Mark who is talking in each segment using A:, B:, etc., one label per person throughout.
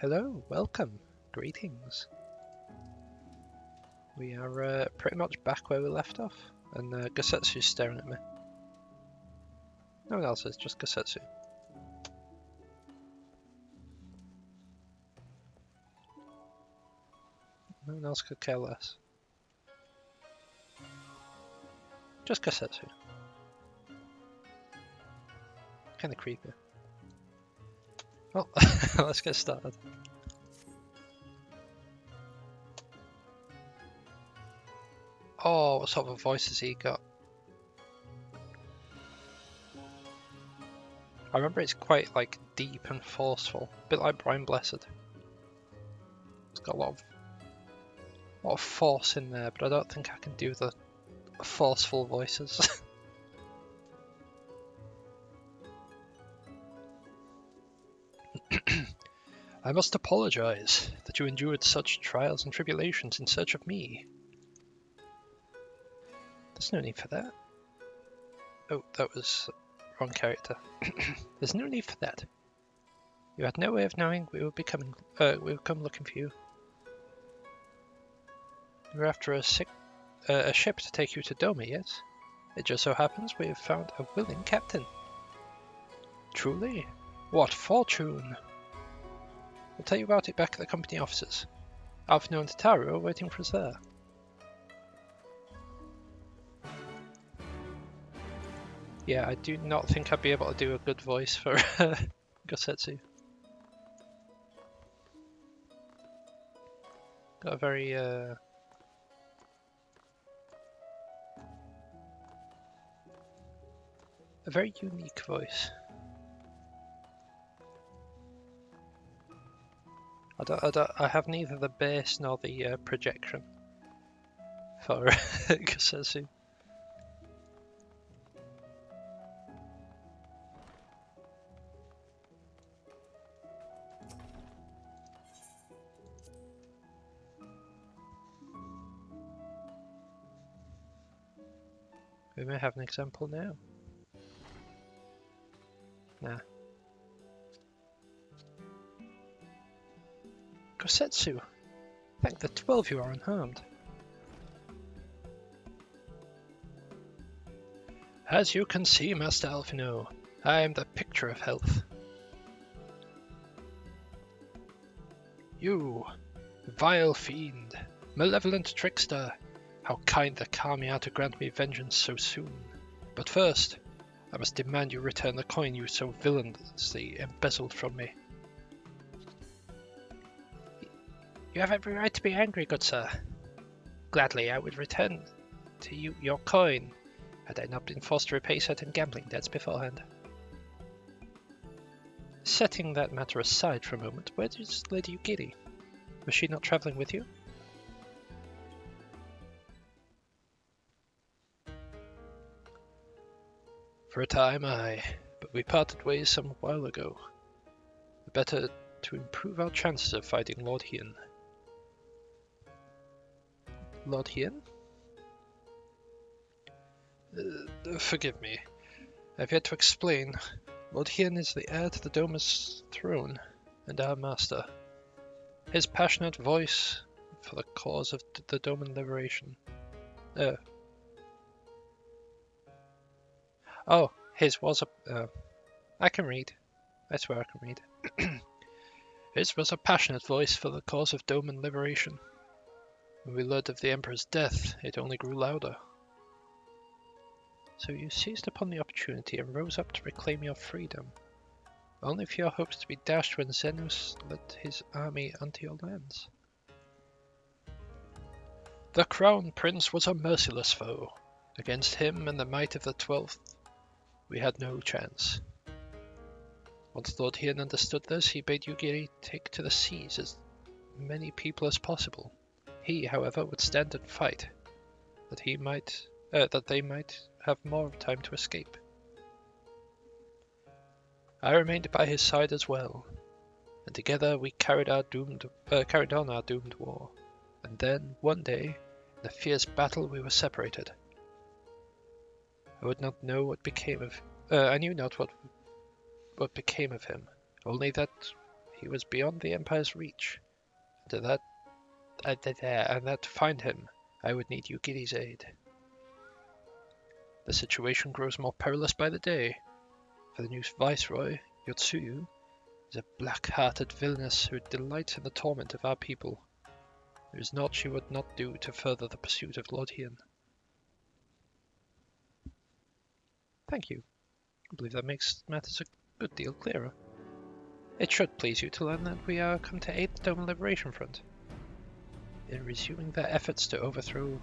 A: Hello, welcome, greetings. We are pretty much back where we left off, and Gosetsu's staring at me. No one else is, just Gosetsu. No one else could care less. Just Gosetsu. Kinda creepy. Well, let's get started. Oh, what sort of a voice has he got? I remember it's quite like deep and forceful, a bit like Brian Blessed. It's got a lot of force in there, but I don't think I can do the forceful voices. I must apologize that you endured such trials and tribulations in search of me. There's no need for that. Oh, that was wrong character. There's no need for that. You had no way of knowing we would come looking for you. We were after a ship to take you to Doma, yes? It just so happens we have found a willing captain. Truly? What fortune! We'll tell you about it back at the company offices. Alphino and Tataru are waiting for us there. Yeah, I do not think I'd be able to do a good voice for Gosetsu. Got a very unique voice. I have neither the bass nor the projection for Gosetsu. We may have an example now. Nah. Gosetsu, thank the 12 you are unharmed. As you can see, Master Alphino, I am the picture of health. You, vile fiend, malevolent trickster, how kind the Kami are to grant me vengeance so soon. But first, I must demand you return the coin you so villainously embezzled from me. You have every right to be angry, good sir. Gladly I would return to you your coin, had I not been forced to repay certain gambling debts beforehand. Setting that matter aside for a moment, where is Lady Yugiri? Was she not travelling with you? For a time, aye, but we parted ways some while ago. The better to improve our chances of fighting Lord Hien. Lord Hien? Forgive me. I've yet to explain. Lord Hien is the heir to the Doma's throne, and our master. His passionate voice for the cause of the Doman liberation. Oh, his was a... I can read. I swear I can read. His was a passionate voice for the cause of Doman liberation. When we learned of the Emperor's death, it only grew louder. So you seized upon the opportunity and rose up to reclaim your freedom, only for your hopes to be dashed when Xenos led his army onto your lands. The Crown Prince was a merciless foe. Against him and the might of the 12th, we had no chance. Once Lord Hien understood this, he bade Yugiri take to the seas as many people as possible. He, however, would stand and fight, that they might have more time to escape. I remained by his side as well, and together we carried on our doomed war. And then, one day, in a fierce battle, we were separated. I would not know what became of. I knew not what became of him, only that he was beyond the Empire's reach. And that to find him, I would need Yugiri's aid. The situation grows more perilous by the day, for the new viceroy, Yotsuyu, is a black-hearted villainess who delights in the torment of our people. There is naught she would not do to further the pursuit of Lord Hien. Thank you. I believe that makes matters a good deal clearer. It should please you to learn that we are come to aid the Dome Liberation Front in resuming their efforts to overthrow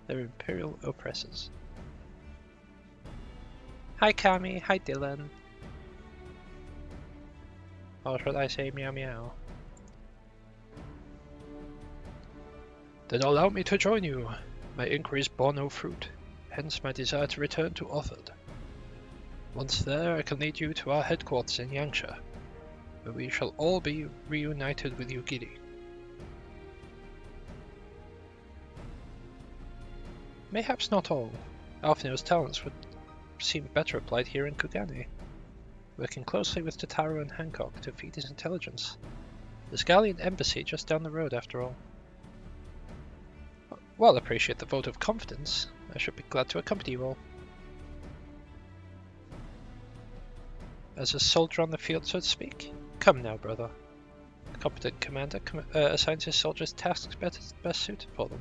A: their imperial oppressors. Hi Kami, hi Dylan. Or should I say meow meow? Then allow me to join you. My inquiries bore no fruit, hence my desire to return to Othard. Once there, I can lead you to our headquarters in Yangsha, where we shall all be reunited with Yugiri. Mayhaps not all. Alfneo's talents would seem better applied here in Kugane, working closely with Totaro and Hancock to feed his intelligence. There's Galleon Embassy just down the road after all. While I appreciate the vote of confidence, I should be glad to accompany you all. As a soldier on the field, so to speak? Come now, brother. A competent commander assigns his soldiers tasks best suited for them.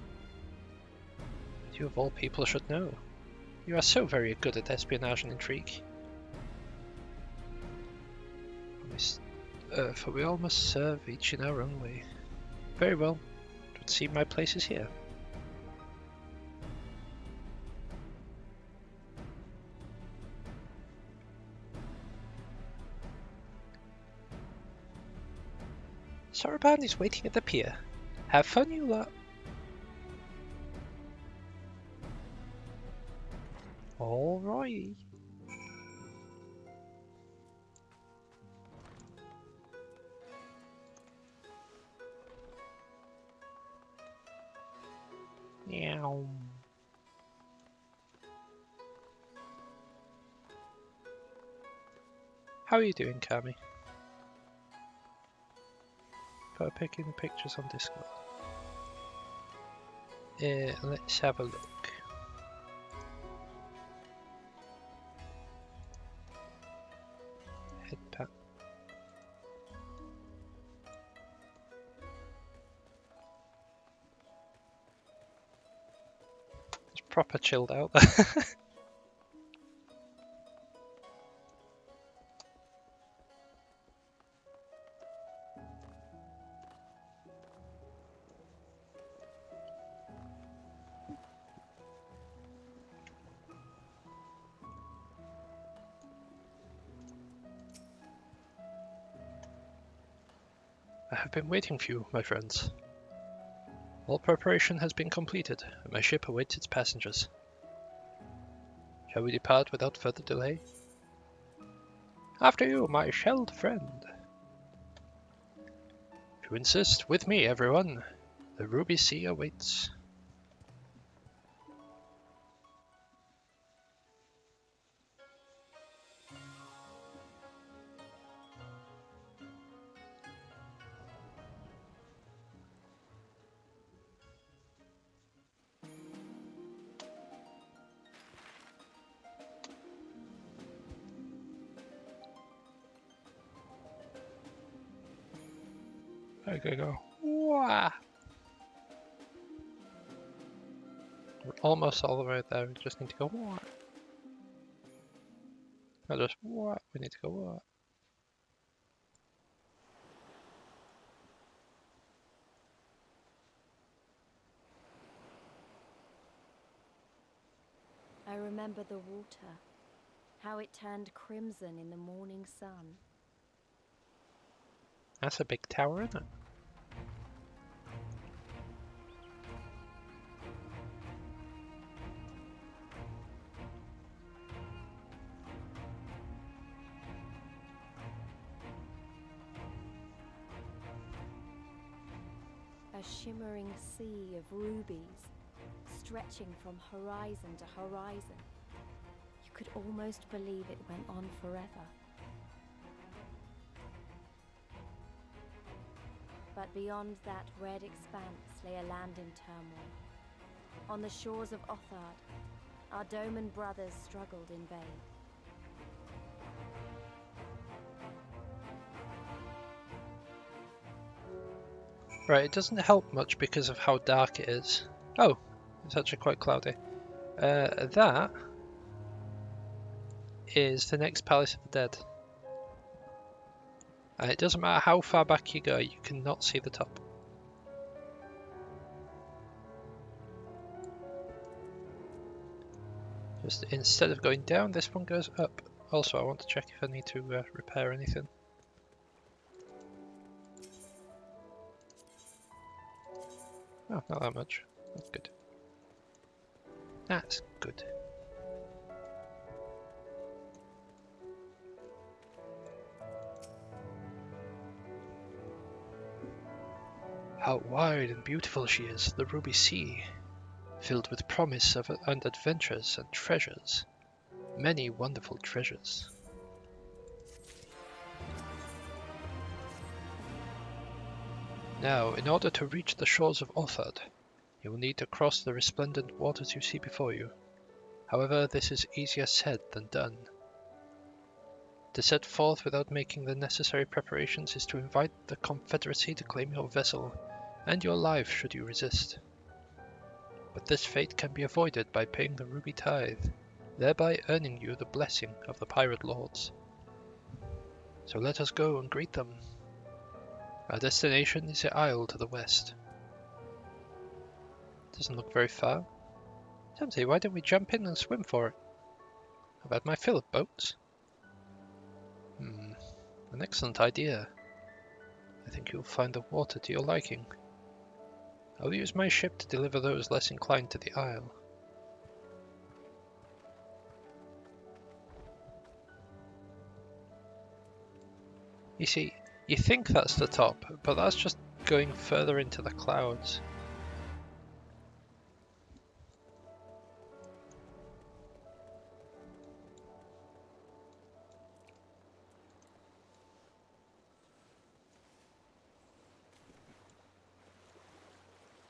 A: You of all people should know. You are so very good at espionage and intrigue. For we all must serve each in our own way. Very well. It would seem my place is here. Saraban is waiting at the pier. Have fun, you lot. Alright. Meow. How are you doing, Kami? Got picking pictures on Discord. Let's have a look. Headpat. It's proper chilled out. I have been waiting for you, my friends. All preparation has been completed, and my ship awaits its passengers. Shall we depart without further delay? After you, my shelled friend. If you insist, with me, everyone. The Ruby Sea awaits. Okay, go. Wah! We're almost all the way there. We just need to go. Wah! Not just what. We need to go. Wah!
B: I remember the water, how it turned crimson in the morning sun.
A: That's a big tower, isn't it?
B: A shimmering sea of rubies, stretching from horizon to horizon. You could almost believe it went on forever. But beyond that red expanse lay a land in turmoil. On the shores of Othard, our Doman brothers struggled in vain.
A: Right, it doesn't help much because of how dark it is. Oh, it's actually quite cloudy. That is the next Palace of the Dead. And it doesn't matter how far back you go, you cannot see the top. Just instead of going down, this one goes up. Also, I want to check if I need to repair anything. Oh, not that much. That's good. That's good. How wide and beautiful she is, the Ruby Sea, filled with promise and adventures and treasures. Many wonderful treasures. Now, in order to reach the shores of Othard, you will need to cross the resplendent waters you see before you. However, this is easier said than done. To set forth without making the necessary preparations is to invite the Confederacy to claim your vessel, and your life should you resist. But this fate can be avoided by paying the ruby tithe, thereby earning you the blessing of the pirate lords. So let us go and greet them. Our destination is the isle to the west. Doesn't look very far. Somebody, why don't we jump in and swim for it? I've had my fill of boats. An excellent idea. I think you'll find the water to your liking. I'll use my ship to deliver those less inclined to the isle. You see, you think that's the top, but that's just going further into the clouds.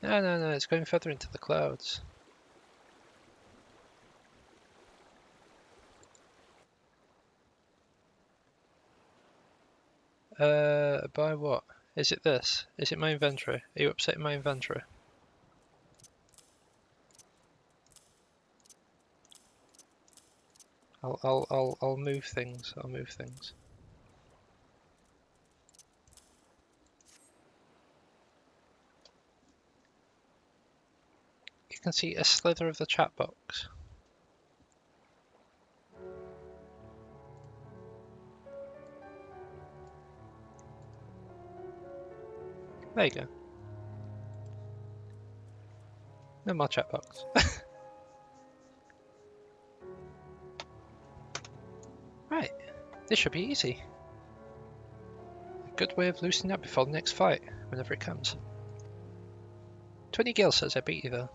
A: No, it's going further into the clouds. By what? Is it this? Is it my inventory? Are you upsetting my inventory? I'll move things. I'll move things. You can see a slither of the chat box. There you go. No more chat box. Right, this should be easy. A good way of loosening up before the next fight, whenever it comes. 20 gil says I beat you though.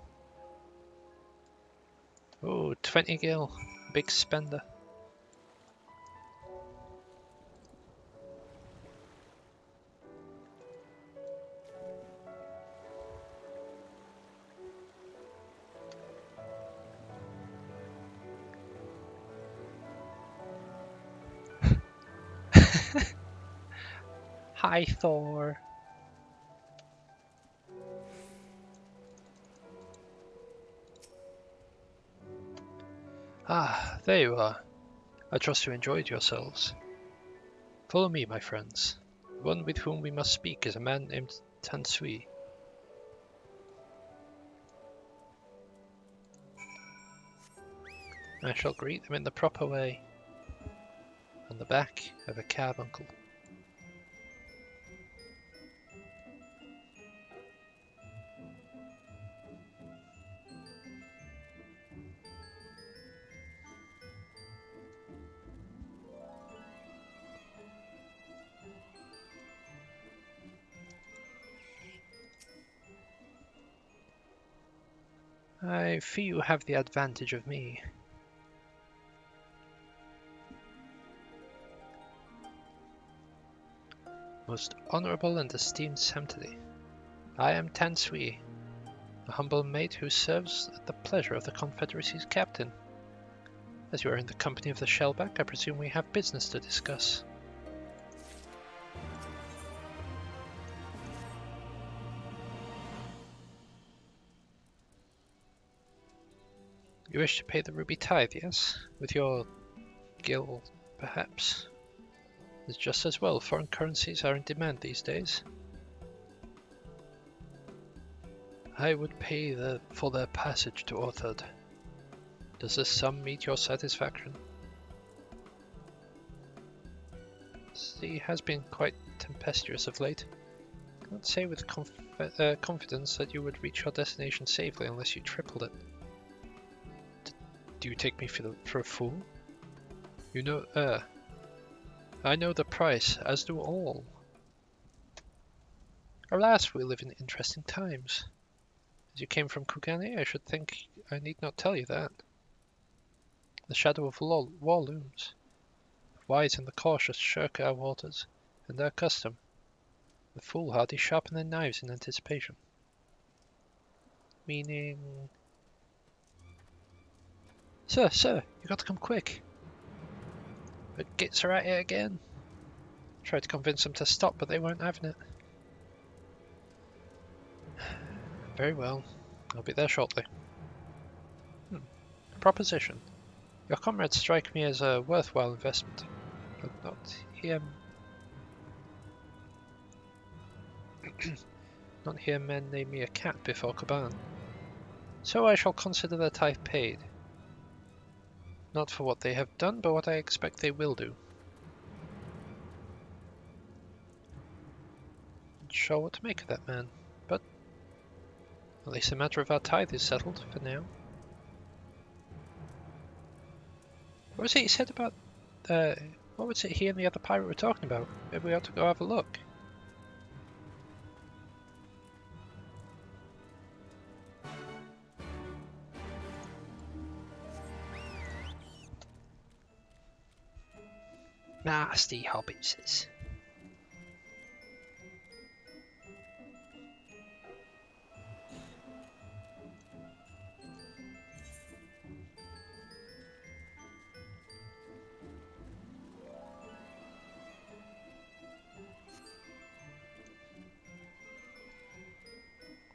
A: Oh, 20 gil. Big spender. Hi, Thor. Ah, there you are. I trust you enjoyed yourselves. Follow me, my friends. The one with whom we must speak is a man named Tansui. I shall greet them in the proper way, on the back of a carbuncle. I fear you have the advantage of me. Most honorable and esteemed Samtali, I am Tan Sui, a humble mate who serves at the pleasure of the Confederacy's captain. As you are in the company of the Shellback, I presume we have business to discuss. You wish to pay the ruby tithe, yes? With your guild, perhaps? It's just as well. Foreign currencies are in demand these days. I would pay for their passage to Orthard. Does this sum meet your satisfaction? He has been quite tempestuous of late. I can't say with confidence that you would reach your destination safely unless you tripled it. Do you take me for a fool? You know, I know the price, as do all. Alas, we live in interesting times. As you came from Kugane, I should think I need not tell you that. The shadow of war looms. Wise and the cautious shirk our waters, and our custom. The foolhardy sharpen their knives in anticipation. Meaning... Sir, you got to come quick. But Gits are at it again. Tried to convince them to stop, but they weren't having it. Very well. I'll be there shortly. Proposition. Your comrades strike me as a worthwhile investment. But not hear men name me a cat before Kaban. So I shall consider their tithe paid. Not for what they have done, but what I expect they will do. Not sure what to make of that man, but at least the matter of our tithe is settled for now. What was it he said about, what was it he and the other pirate were talking about? Maybe we ought to go have a look. Nasty hobbitses.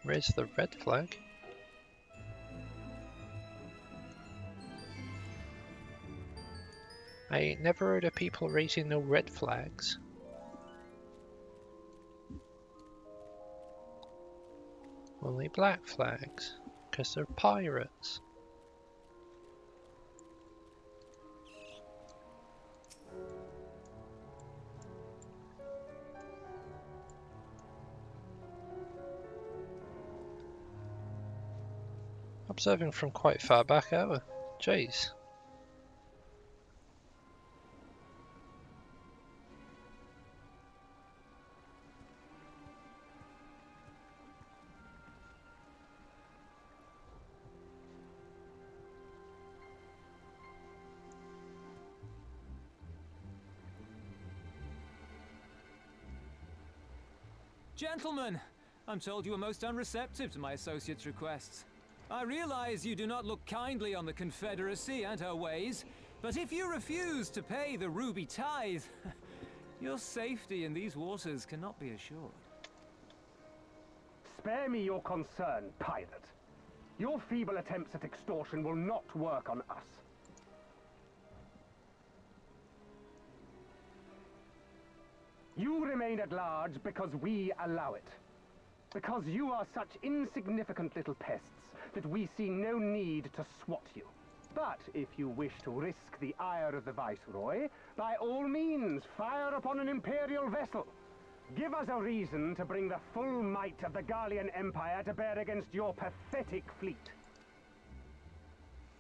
A: Raise the red flag. I ain't never heard of people raising no red flags. Only black flags, 'cause they're pirates. Observing from quite far back, however. Jeez.
C: Gentlemen, I'm told you were most unreceptive to my associate's requests. I realize you do not look kindly on the Confederacy and her ways, but if you refuse to pay the ruby tithe, your safety in these waters cannot be assured.
D: Spare me your concern, pirate. Your feeble attempts at extortion will not work on us. You remain at large because we allow it. Because you are such insignificant little pests that we see no need to swat you. But if you wish to risk the ire of the Viceroy, by all means, fire upon an Imperial vessel. Give us a reason to bring the full might of the Garlean Empire to bear against your pathetic fleet.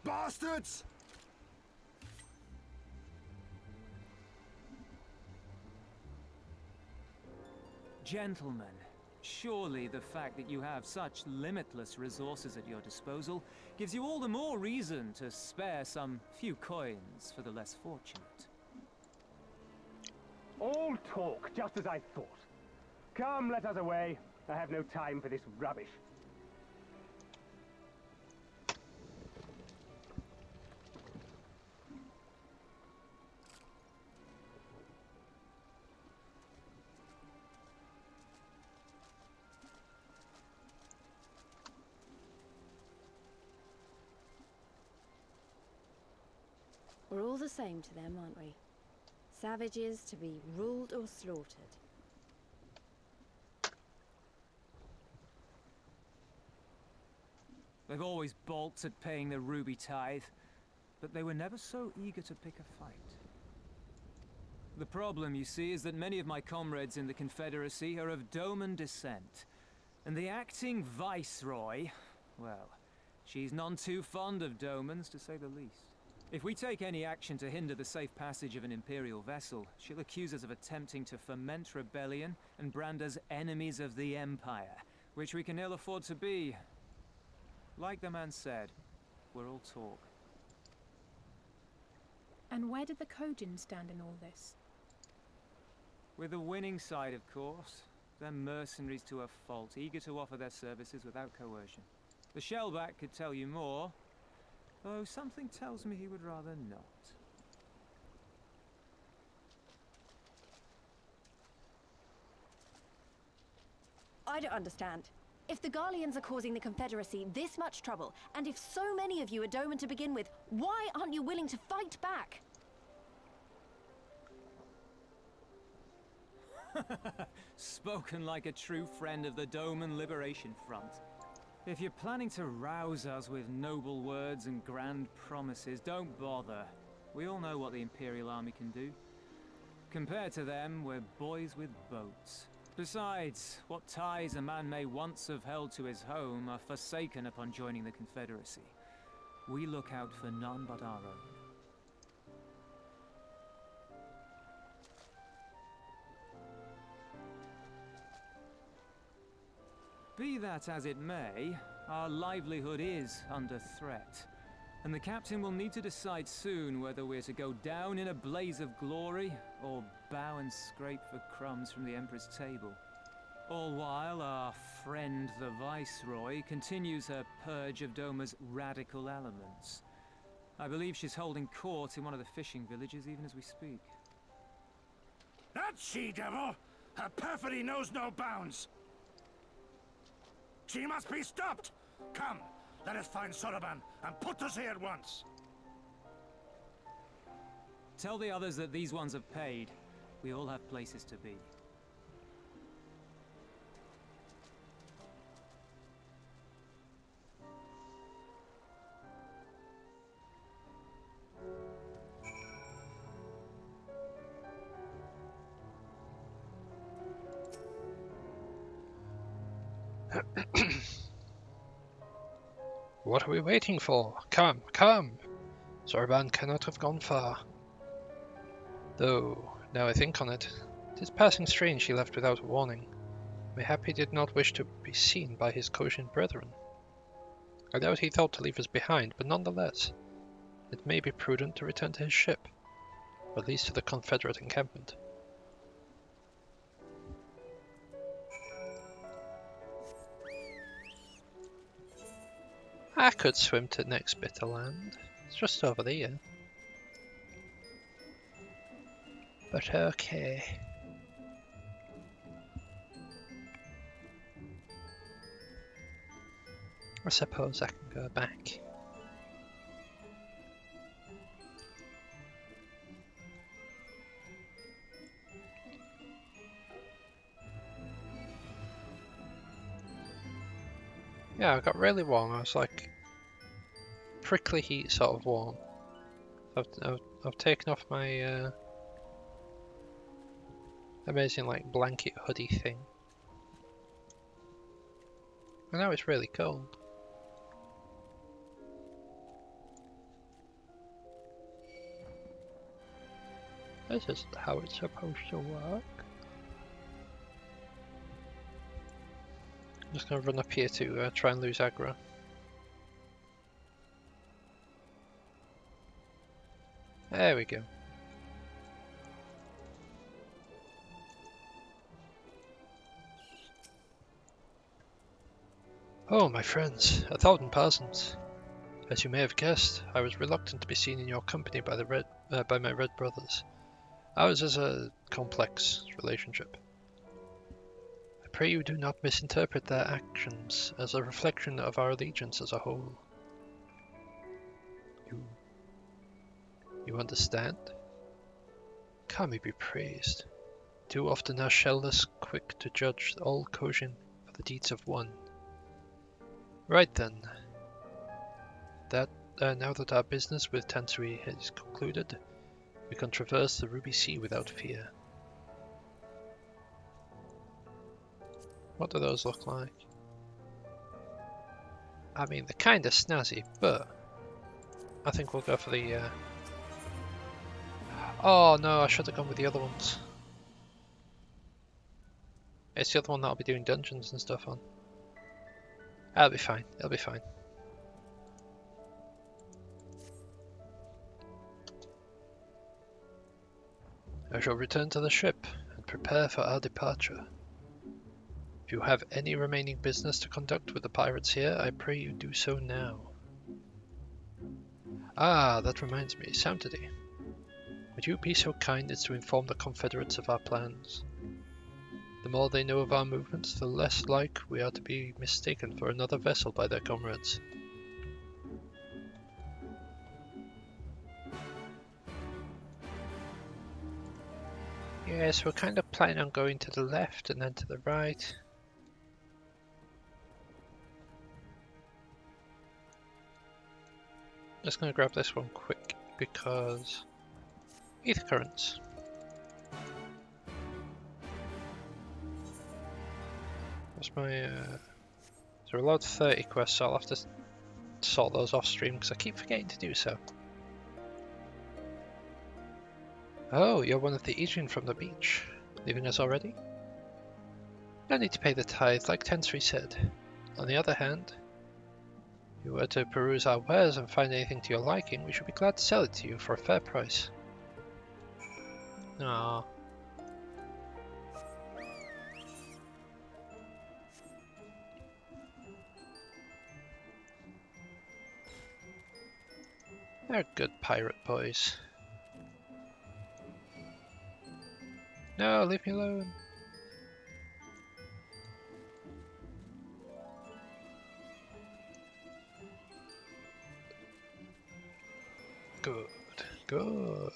E: Bastards!
C: Gentlemen, surely the fact that you have such limitless resources at your disposal gives you all the more reason to spare some few coins for the less fortunate.
D: All talk, just as I thought. Come, let us away. I have no time for this rubbish.
B: We're all the same to them, aren't we? Savages to be ruled or slaughtered.
C: They've always balked at paying the ruby tithe, but they were never so eager to pick a fight. The problem, you see, is that many of my comrades in the Confederacy are of Doman descent, and the acting viceroy, well, she's none too fond of Domans, to say the least. If we take any action to hinder the safe passage of an Imperial vessel, she'll accuse us of attempting to foment rebellion and brand us enemies of the Empire, which we can ill afford to be. Like the man said, we're all talk.
E: And where did the Kojin stand in all this?
C: With the winning side, of course. They're mercenaries to a fault, eager to offer their services without coercion. The Shellback could tell you more, though something tells me he would rather not.
B: I don't understand. If the Garleans are causing the Confederacy this much trouble, and if so many of you are Doman to begin with, why aren't you willing to fight back?
C: Spoken like a true friend of the Doman Liberation Front. If you're planning to rouse us with noble words and grand promises, don't bother. We all know what the Imperial Army can do. Compared to them, we're boys with boats. Besides, what ties a man may once have held to his home are forsaken upon joining the Confederacy. We look out for none but our own. Be that as it may, our livelihood is under threat, and the captain will need to decide soon whether we're to go down in a blaze of glory, or bow and scrape for crumbs from the Emperor's table. All while our friend the Viceroy continues her purge of Doma's radical elements. I believe she's holding court in one of the fishing villages even as we speak.
F: That she-devil! Her perfidy knows no bounds! She must be stopped! Come, let us find Soroban and put us here at once!
C: Tell the others that these ones have paid. We all have places to be.
A: What are we waiting for? Come, come! Zorban cannot have gone far. Though, now I think on it, it is passing strange he left without a warning. Mayhap he did not wish to be seen by his Kojin brethren. I doubt he thought to leave us behind, but nonetheless, it may be prudent to return to his ship, or at least to the Confederate encampment. I could swim to the next bit of land. It's just over there. But okay. I suppose I can go back. Yeah, I got really warm. I was like prickly heat sort of warm. I've taken off my amazing like blanket hoodie thing. And now it's really cold. This isn't how it's supposed to work. I'm just gonna run up here to try and lose aggro. There we go. Oh, my friends, 1,000 pardons. As you may have guessed, I was reluctant to be seen in your company by my red brothers. Ours is a complex relationship. I pray you do not misinterpret their actions as a reflection of our allegiance as a whole. You understand? Kami be praised. Too often are shell-less quick to judge all Kojin for the deeds of one. Right then. Now that our business with Tensui is concluded, we can traverse the Ruby Sea without fear. What do those look like? I mean, they're kinda snazzy, but I think we'll go for the Oh no, I should have gone with the other ones. It's the other one that I'll be doing dungeons and stuff on. That'll be fine, it'll be fine. I shall return to the ship and prepare for our departure. If you have any remaining business to conduct with the pirates here, I pray you do so now. Ah, that reminds me, Samtidi. Would you be so kind as to inform the Confederates of our plans? The more they know of our movements, the less like we are to be mistaken for another vessel by their comrades. Yes, we're kind of planning on going to the left and then to the right. Just gonna grab this one quick because ether currents. What's my so we're allowed 30 quests, so I'll have to sort those off stream because I keep forgetting to do so. Oh, you're one of the Asian from the beach. Leaving us already? No need to pay the tithe, like Tensui said. On the other hand, if you were to peruse our wares and find anything to your liking, we should be glad to sell it to you for a fair price. Aww. They're good pirate boys. No, leave me alone. Good, good.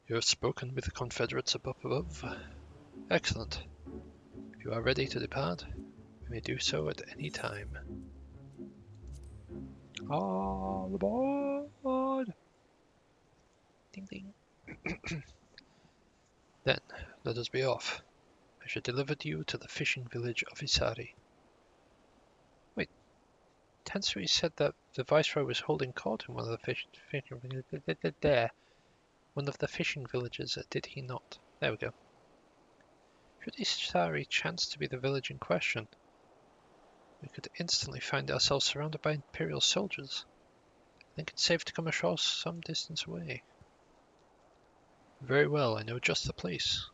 A: You have spoken with the Confederates above. Excellent. If you are ready to depart, we may do so at any time. All aboard! Ding ding. Then, let us be off. I shall deliver you to the fishing village of Isari. Wait, Tensui said that the Viceroy was holding court in one of the fishing villages, did he not? There we go. Should Isari chance to be the village in question, we could instantly find ourselves surrounded by Imperial soldiers. I think it's safe to come ashore some distance away. Very well, I know just the place.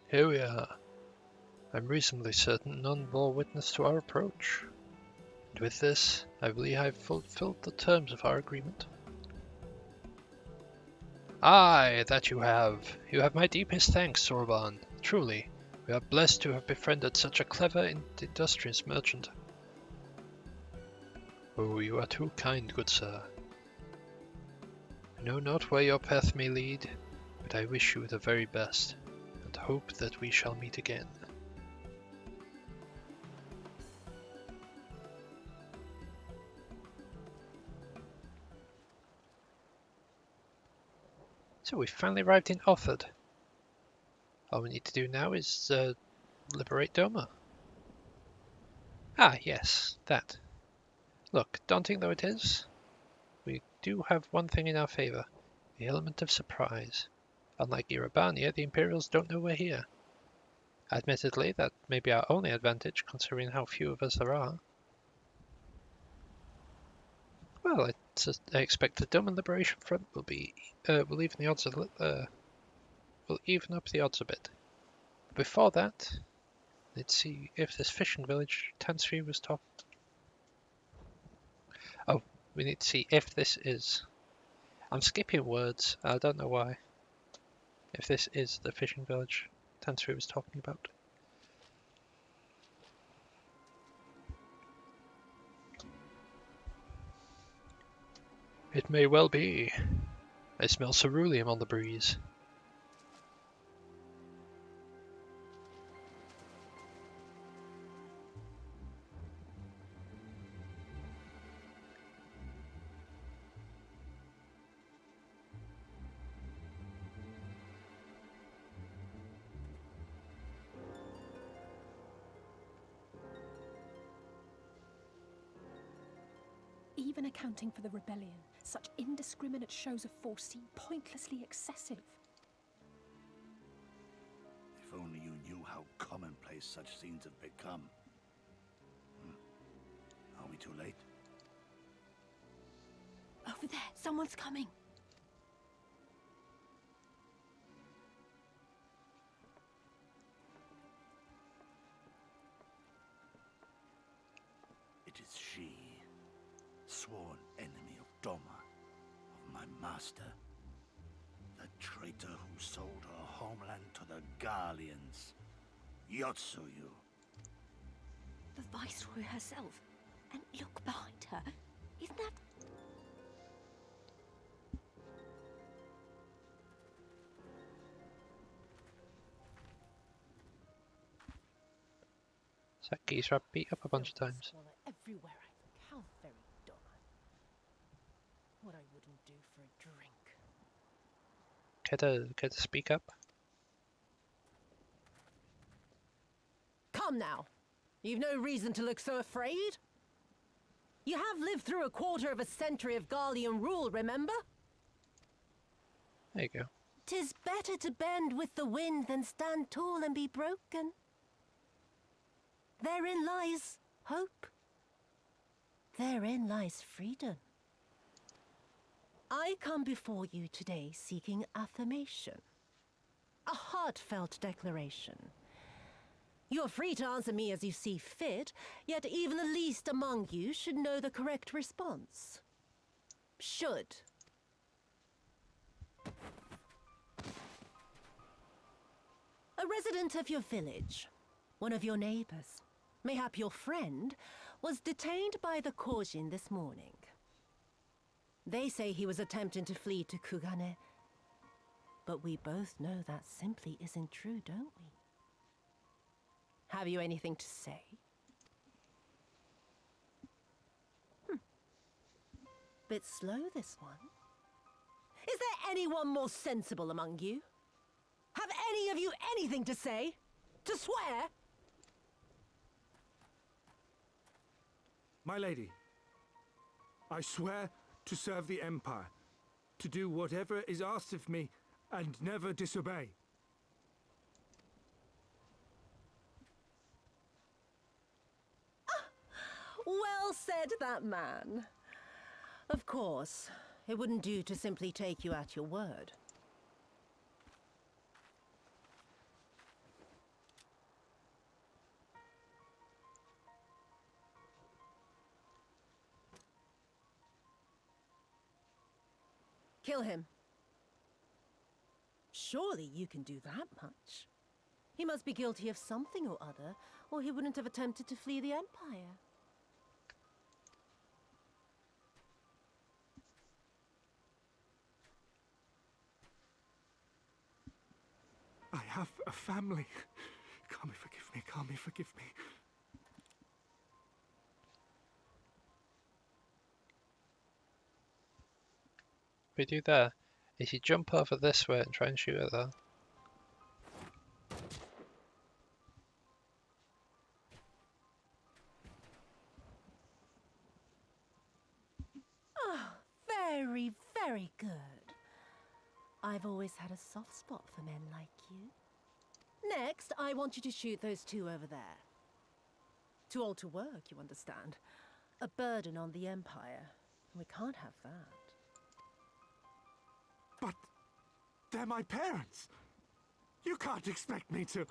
A: Here we are. I'm reasonably certain none bore witness to our approach. And with this, I believe I have fulfilled the terms of our agreement. Aye, that you have. You have my deepest thanks, Sorban. Truly, we are blessed to have befriended such a clever and industrious merchant. Oh, you are too kind, good sir. I know not where your path may lead, but I wish you the very best, and hope that we shall meet again. So we finally arrived in Othard. All we need to do now is liberate Doma. Ah, yes, that. Look, daunting though it is, we do have one thing in our favor, the element of surprise. Unlike Irabania, the Imperials don't know we're here. Admittedly, that may be our only advantage, considering how few of us there are. Well, I expect the Doman Liberation Front will even the odds will even up the odds a bit. But before that, let's see if this fishing village Tansri was talking. Oh, we need to see if this is. I'm skipping words. I don't know why. If this is the fishing village Tansri was talking about. It may well be. I smell ceruleum on the breeze.
E: Even accounting for the rebellion, such indiscriminate shows of force seem pointlessly excessive.
F: If only you knew how commonplace such scenes have become. Are we too late?
B: Over there, someone's coming.
F: It is she, sworn enemy of Doma, of my master. The traitor who sold her homeland to the Garleans. Yotsuyu.
B: The Viceroy herself. And look behind her. Isn't that...
A: Saki's beat up a bunch of times.
G: Everywhere I look, how very Doma. What I wouldn't do for a drink.
A: Care to speak up?
G: Come now. You've no reason to look so afraid. You have lived through a quarter of a century of Garlean rule, remember?
A: There you go.
B: 'Tis better to bend with the wind than stand tall and be broken. Therein lies hope. Therein lies freedom. I come before you today seeking affirmation. A heartfelt declaration. You are free to answer me as you see fit, yet even the least among you should know the correct response. Should. A resident of your village, one of your neighbors, mayhap your friend, was detained by the Korjin this morning. They say he was attempting to flee to Kugane, but we both know that simply isn't true, don't we? Have you anything to say? Bit slow, this one. Is there anyone more sensible among you? Have any of you anything to say? To swear?
H: My lady, I swear to serve the Empire, to do whatever is asked of me, and never disobey.
G: Well said, that man. Of course, it wouldn't do to simply take you at your word. Kill him. Surely you can do that much. He must be guilty of something or other, or he wouldn't have attempted to flee the Empire.
H: I have a family. Kami, forgive me. Kami, forgive me.
A: We do there. Is he jump over this way and try and shoot at that?
B: Very, very good. I've always had a soft spot for men like you. Next, I want you to shoot those two over there. Too old to work, you understand. A burden on the Empire. We can't have that.
H: But they're my parents. You can't expect me to...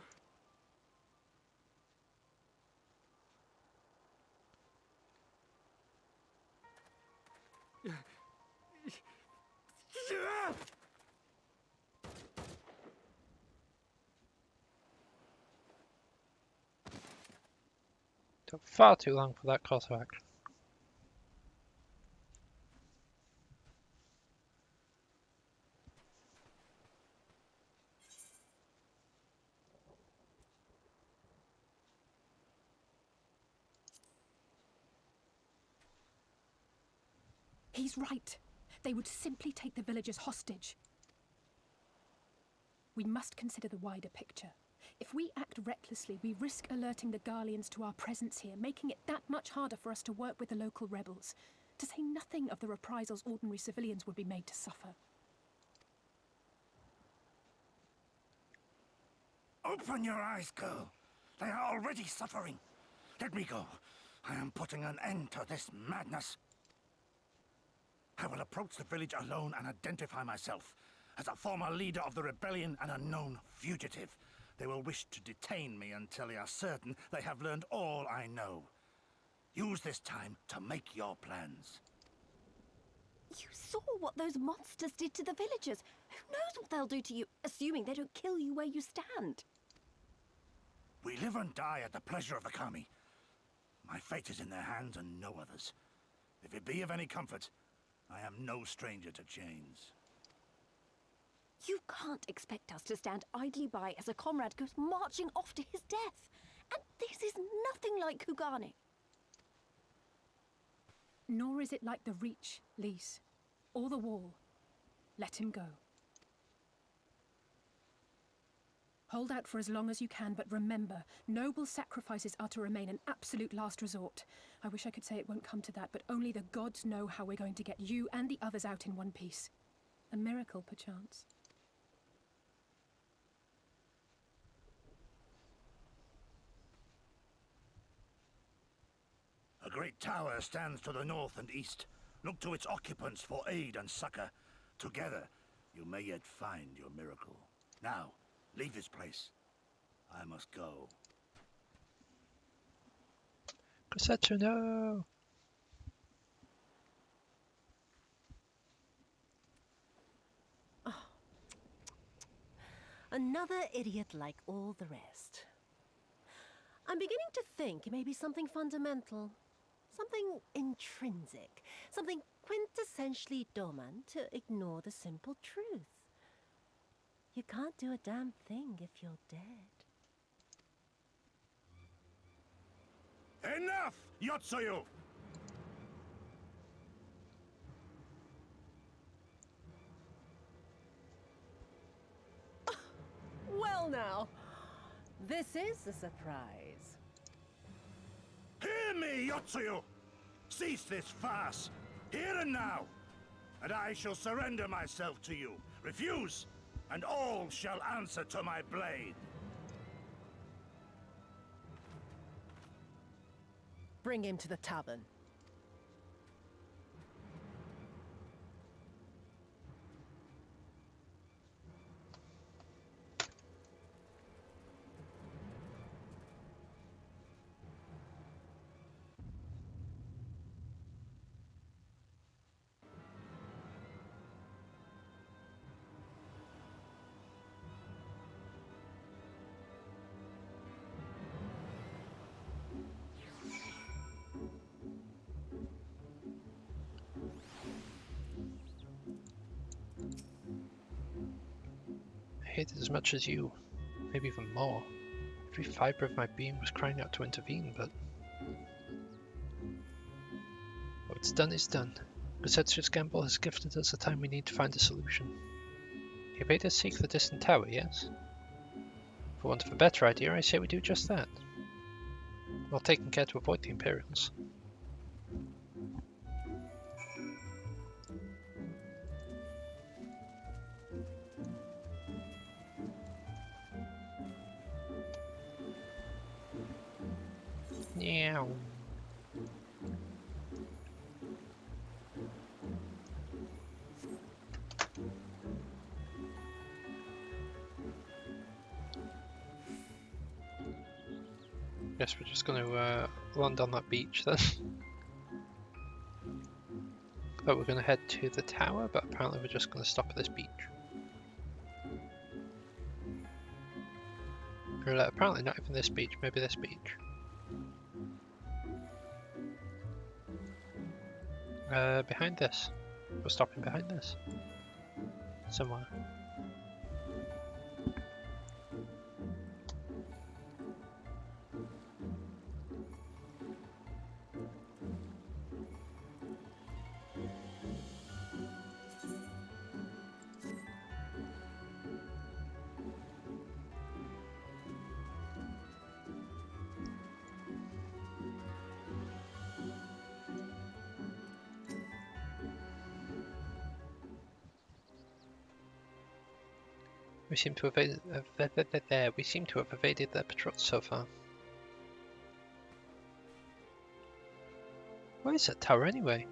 A: Took far too long for that course of action.
E: He's right. They would simply take the villagers hostage. We must consider the wider picture. If we act recklessly, we risk alerting the Garleans to our presence here, making it that much harder for us to work with the local rebels, to say nothing of the reprisals ordinary civilians would be made to suffer.
F: Open your eyes, girl. They are already suffering. Let me go. I am putting an end to this madness. I will approach the village alone and identify myself as a former leader of the rebellion and a known fugitive. They will wish to detain me until they are certain they have learned all I know. Use this time to make your plans.
I: You saw what those monsters did to the villagers. Who knows what they'll do to you, assuming they don't kill you where you stand?
F: We live and die at the pleasure of the Kami. My fate is in their hands and no others. If it be of any comfort, I am no stranger to chains.
I: You can't expect us to stand idly by as a comrade goes marching off to his death. And this is nothing like Kugane.
E: Nor is it like the Reach, Lise, or the Wall. Let him go. Hold out for as long as you can, but remember, noble sacrifices are to remain an absolute last resort. I wish I could say it won't come to that, but only the gods know how we're going to get you and the others out in one piece. A miracle, perchance.
F: A great tower stands to the north and east. Look to its occupants for aid and succor. Together, you may yet find your miracle. Now, leave this place. I must go.
A: Gosetsu, no!
B: Another idiot like all the rest. I'm beginning to think it may be something fundamental. Something intrinsic. Something quintessentially Doman to ignore the simple truth. You can't do a damn thing if you're dead.
F: Enough, Yotsuyu!
B: Well now, this is a surprise.
F: Hear me, Yotsuyu! Cease this farce, here and now, and I shall surrender myself to you. Refuse, and all shall answer to my blade.
B: Bring him to the tavern.
A: I hate it as much as you, maybe even more. Every fibre of my being was crying out to intervene, but... what's done is done. Gosetsu's gamble has gifted us the time we need to find a solution. You bade us seek the distant tower, yes? For want of a better idea, I say we do just that. While taking care to avoid the Imperials. Yeah. Guess we're just going to land on that beach then. Thought we're going to head to the tower, but apparently we're just going to stop at this beach. Or, apparently not even this beach, maybe this beach. Behind this. We're stopping behind this. Somewhere. We seem to have evaded their patrols so far. Where is that tower anyway?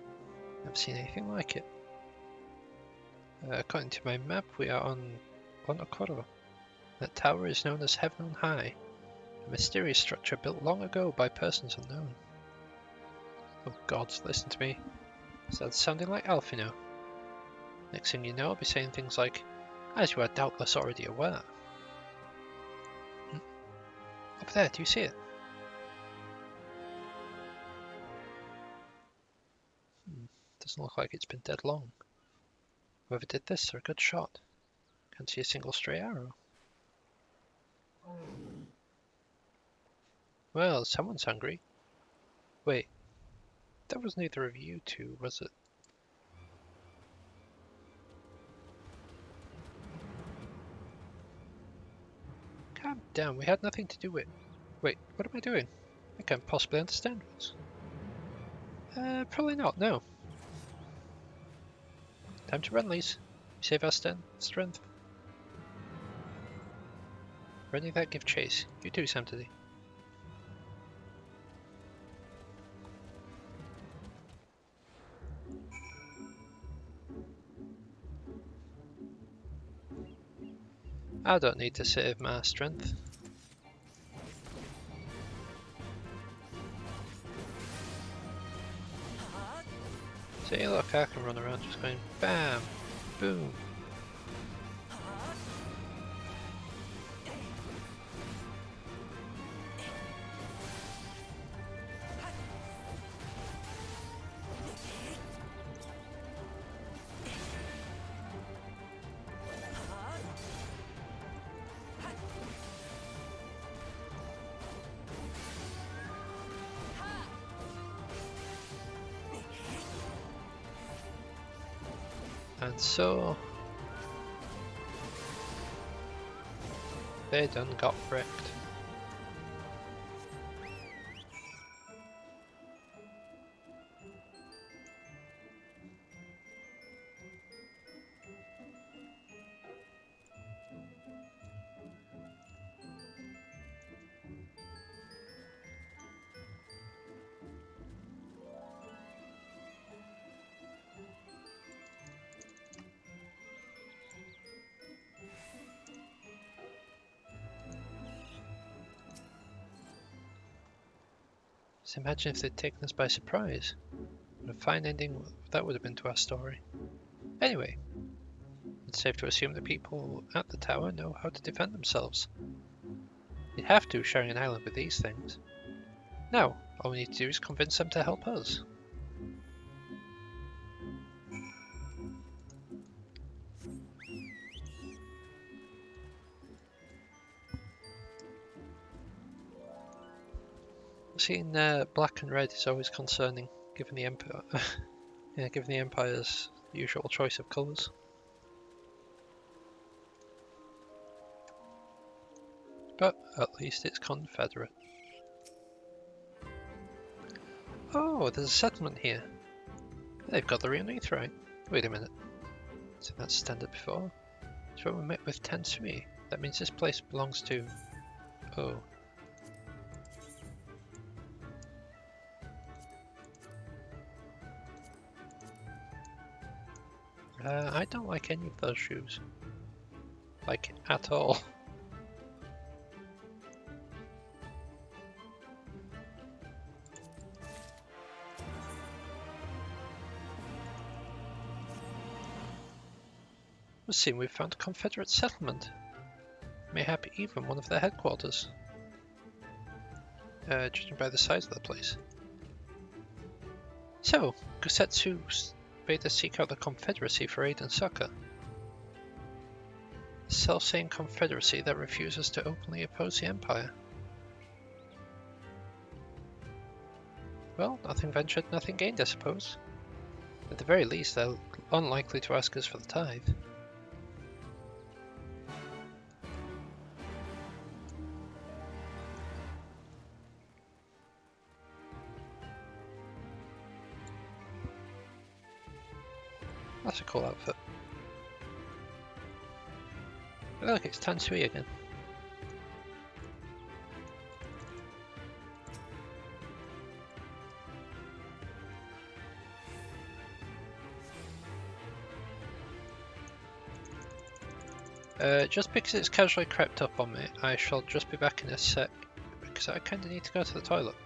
A: Never seen anything like it. According to my map, we are on Okoro. That tower is known as Heaven on High, a mysterious structure built long ago by persons unknown. Oh gods, listen to me. That's sounding like Alfie now. Next thing you know, I'll be saying things like, as you are doubtless already aware. Up there, do you see it? Doesn't look like it's been dead long. Whoever did this, they're a good shot. Can't see a single stray arrow. Well, someone's hungry. Wait, that was neither of you two, was it? Calm down, we had nothing to do with... Wait, what am I doing? I can't possibly understand this. Probably not, no. Time to run, Lise. Save our strength. Running that give chase. You too, Samtidi. I don't need to save my strength. See, look, I can run around just going BAM! Boom! And so they done got wrecked. Just imagine if they'd taken us by surprise. What a fine ending that would have been to our story. Anyway, it's safe to assume the people at the tower know how to defend themselves. You'd have to, sharing an island with these things. Now, all we need to do is convince them to help us. Seeing black and red is always concerning, given the empire, given the Empire's usual choice of colours. But at least it's Confederate. Oh, there's a settlement here. They've got the real needs right. Wait a minute. So that's standard before. It's where we met with Tensui. That means this place belongs to... Oh. I don't like any of those shoes. Like, at all. It seems we've found a Confederate settlement. Mayhap even one of their headquarters. Judging by the size of the place. So, Gosetsu bade us seek out the Confederacy for aid and succor. The self-same Confederacy that refuses to openly oppose the Empire. Well, nothing ventured, nothing gained, I suppose. At the very least, they're unlikely to ask us for the tithe. That's a cool outfit. Look, it's Tansui again. Just because it's casually crept up on me, I shall just be back in a sec, because I kinda need to go to the toilet.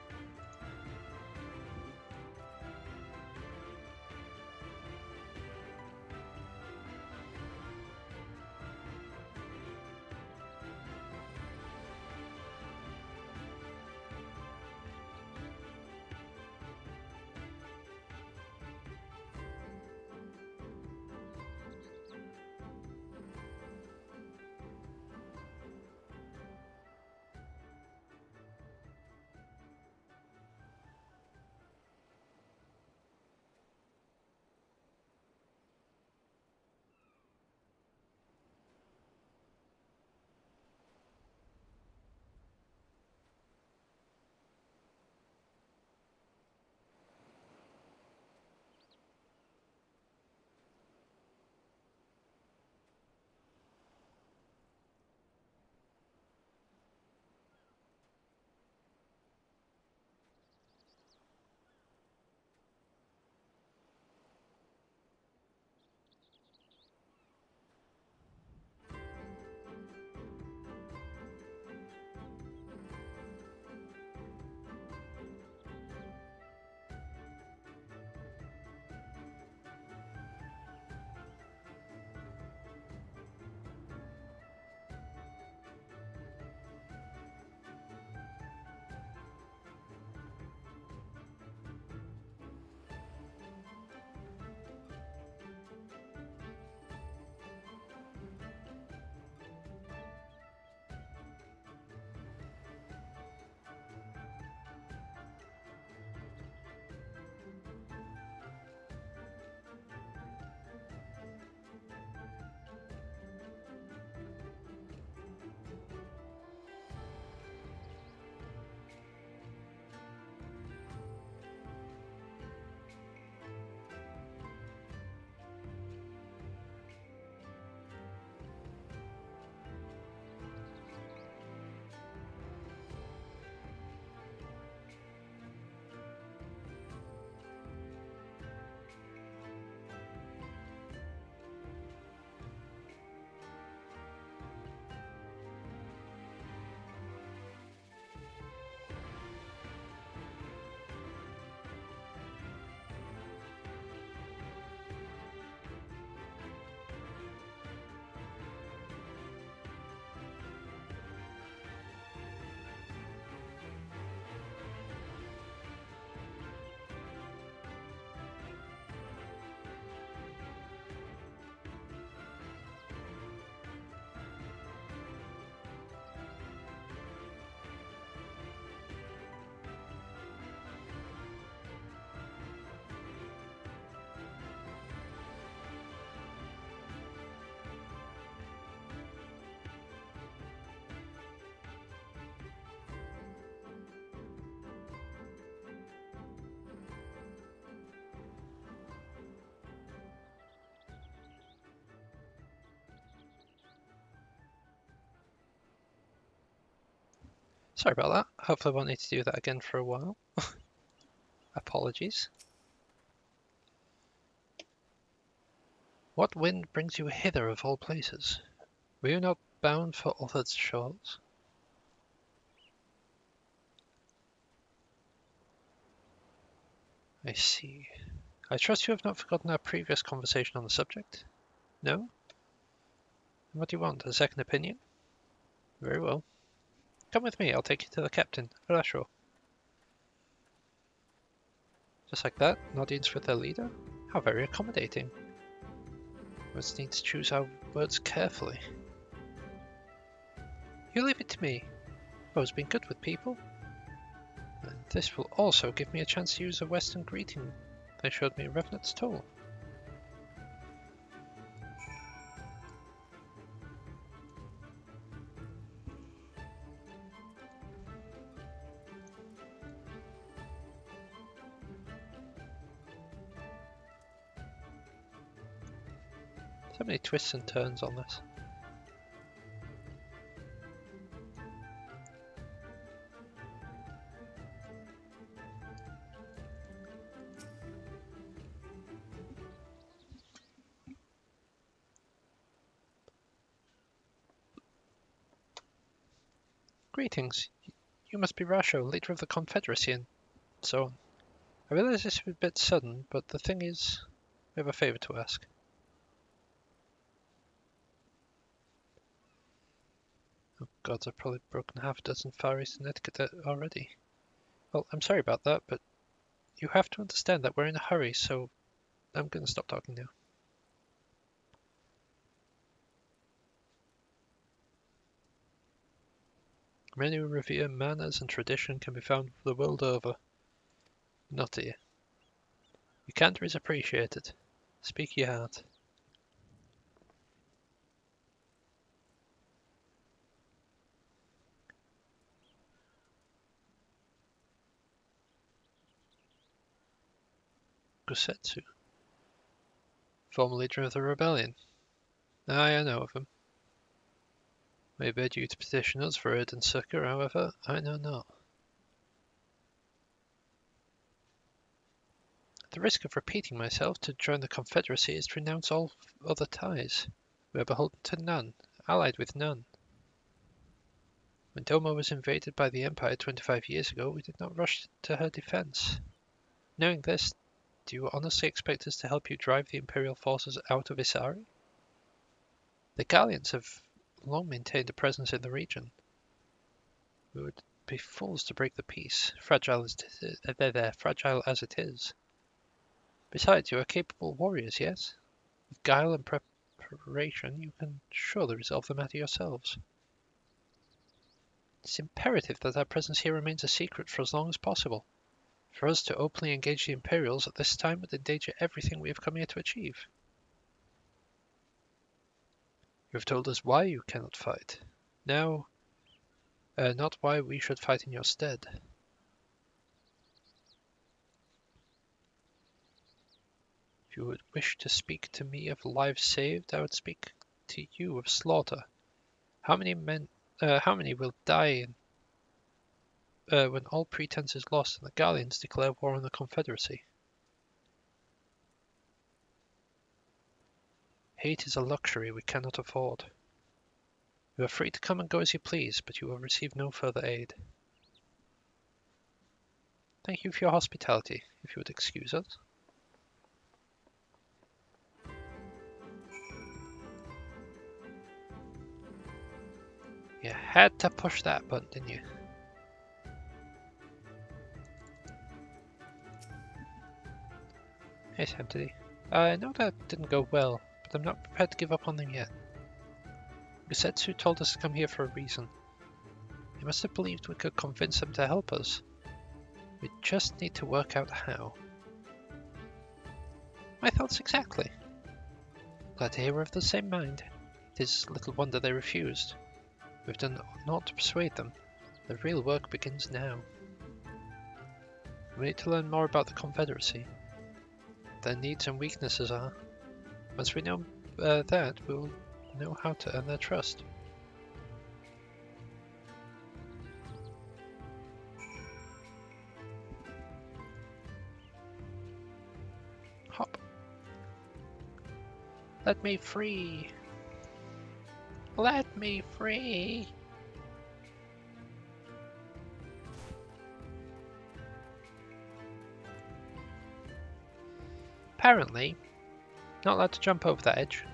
A: Sorry about that. Hopefully I won't need to do that again for a while. Apologies. What wind brings you hither of all places? Were you not bound for Other's shores? I see. I trust you have not forgotten our previous conversation on the subject? No? What do you want? A second opinion? Very well. Come with me, I'll take you to the captain, Rasho. Just like that, an audience with their leader? How very accommodating. We must need to choose our words carefully. You leave it to me. I've always been good with people. And this will also give me a chance to use a Western greeting they showed me in Revenant's Toll. So many twists and turns on this. Greetings. You must be Rasho, leader of the Confederacy and so on. I realize this is a bit sudden, but the thing is, we have a favor to ask. Oh gods, I've probably broken half a dozen Far Eastern etiquette already. Well, I'm sorry about that, but you have to understand that we're in a hurry, so I'm gonna stop talking now. Many who revere manners and tradition can be found the world over. Not here. Your candor is appreciated. Speak your heart. Gosetsu, former leader of the rebellion. Aye, I know of him. May bid you to petition us for aid and succor, however, I know not. At the risk of repeating myself, to join the Confederacy is to renounce all other ties. We are beholden to none, allied with none. When Doma was invaded by the Empire 25 years ago, we did not rush to her defense. Knowing this, do you honestly expect us to help you drive the Imperial forces out of Isari? The Gallians have long maintained a presence in the region. We would be fools to break the peace, fragile as it is. Besides, you are capable warriors, yes? With guile and preparation, you can surely resolve the matter yourselves. It's imperative that our presence here remains a secret for as long as possible. For us to openly engage the Imperials at this time would endanger everything we have come here to achieve. You have told us why you cannot fight. Now, not why we should fight in your stead. If you would wish to speak to me of lives saved, I would speak to you of slaughter. How many will die when all pretense is lost and the Gallians declare war on the Confederacy? Hate is a luxury we cannot afford. You are free to come and go as you please, but you will receive no further aid. Thank you for your hospitality, if you would excuse us. You had to push that button, didn't you? Hey, Empty. I know that didn't go well, but I'm not prepared to give up on them yet. Gosetsu told us to come here for a reason. He must have believed we could convince them to help us. We just need to work out how. My thoughts exactly. Glad to hear we're of the same mind. It is little wonder they refused. We've done naught to persuade them. The real work begins now. We need to learn more about the Confederacy. Their needs and weaknesses are. Once we know that, we will know how to earn their trust. Let me free! Let me free! Apparently, not allowed to jump over that edge.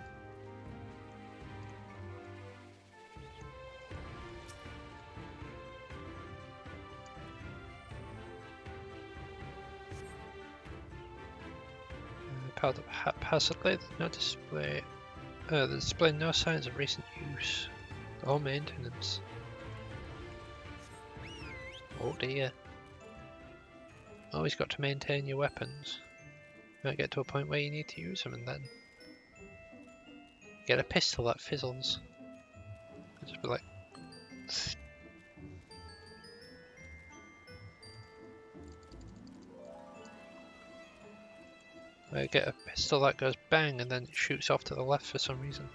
A: Piled up haphazardly, no display. The display no signs of recent use or maintenance. Oh dear. Always got to maintain your weapons. Might get to a point where you need to use them and then get a pistol that fizzles. Just be like... I get a pistol that goes bang and then it shoots off to the left for some reason.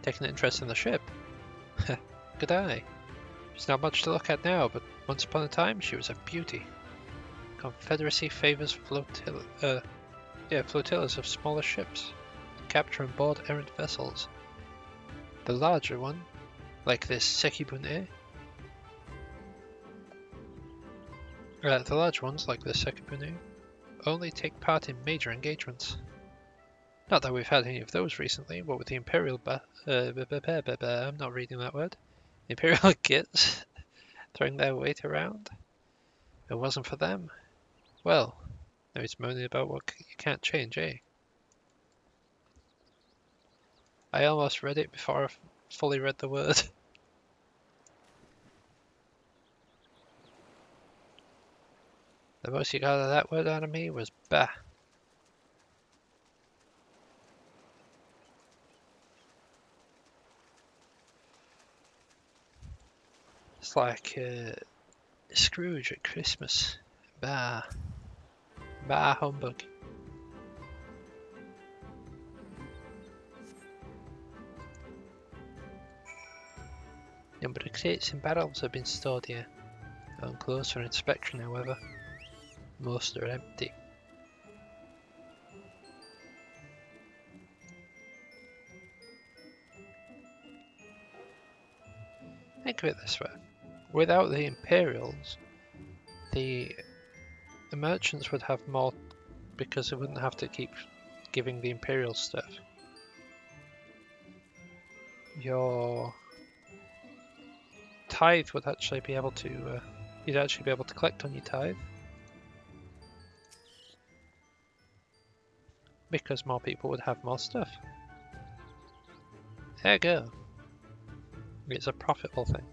A: Taking an interest in the ship. Good eye. She's not much to look at now, but once upon a time she was a beauty. Confederacy favors flotillas of smaller ships to capture and board errant vessels. The larger one, like this Sekibune, the large ones, like the Sekibune, only take part in major engagements. Not that we've had any of those recently, what with the Imperial I'm not reading that word. The Imperial Gits throwing their weight around. If it wasn't for them, well, now he's moaning about what you can't change, eh? I almost read it before I fully read the word. The most you got of that word out of me was bah. It's like Scrooge at Christmas. Bah. Bah humbug. Number of crates and barrels have been stored here. On closer inspection, however, most are empty. Think of it this way. Without the Imperials, the merchants would have more because they wouldn't have to keep giving the Imperial stuff. Your tithe would actually be able to, you'd actually be able to collect on your tithe. Because more people would have more stuff. There you go. It's a profitable thing.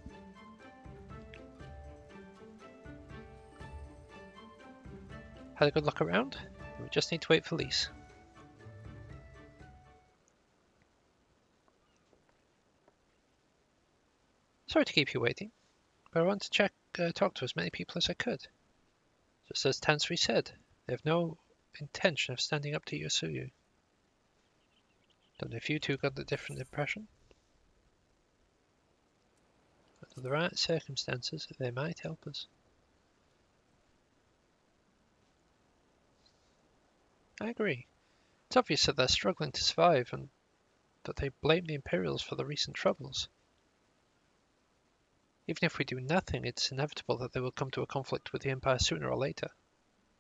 A: Had a good look around. We just need to wait for Lise. Sorry to keep you waiting, but I want to talk to as many people as I could. Just as Tansri said, they have no intention of standing up to Yosuyu. Don't know if you two got a different impression? Under the right circumstances, they might help us. I agree. It's obvious that they're struggling to survive and that they blame the Imperials for the recent troubles. Even if we do nothing, it's inevitable that they will come to a conflict with the Empire sooner or later.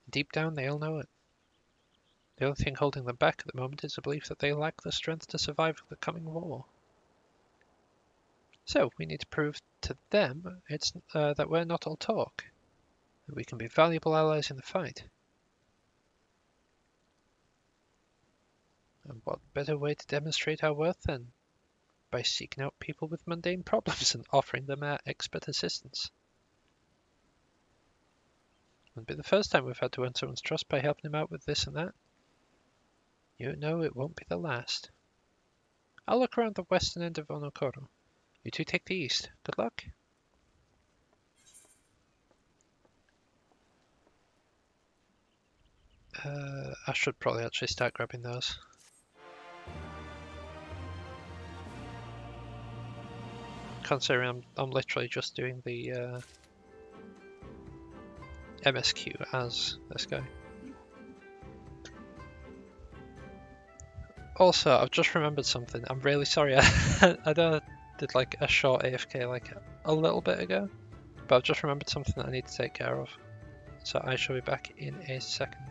A: Deep down, they all know it. The only thing holding them back at the moment is the belief that they lack the strength to survive the coming war. So, we need to prove to them that we're not all talk, that we can be valuable allies in the fight. And what better way to demonstrate our worth than by seeking out people with mundane problems and offering them our expert assistance? It won't be the first time we've had to earn someone's trust by helping them out with this and that. You know it won't be the last. I'll look around the western end of Onokoro. You two take the east. Good luck. I should probably actually start grabbing those. Considering I'm literally just doing the MSQ as this guy. Also, I've just remembered something. I'm really sorry. I know I did like a short AFK like a little bit ago, but I've just remembered something that I need to take care of. So I shall be back in a second.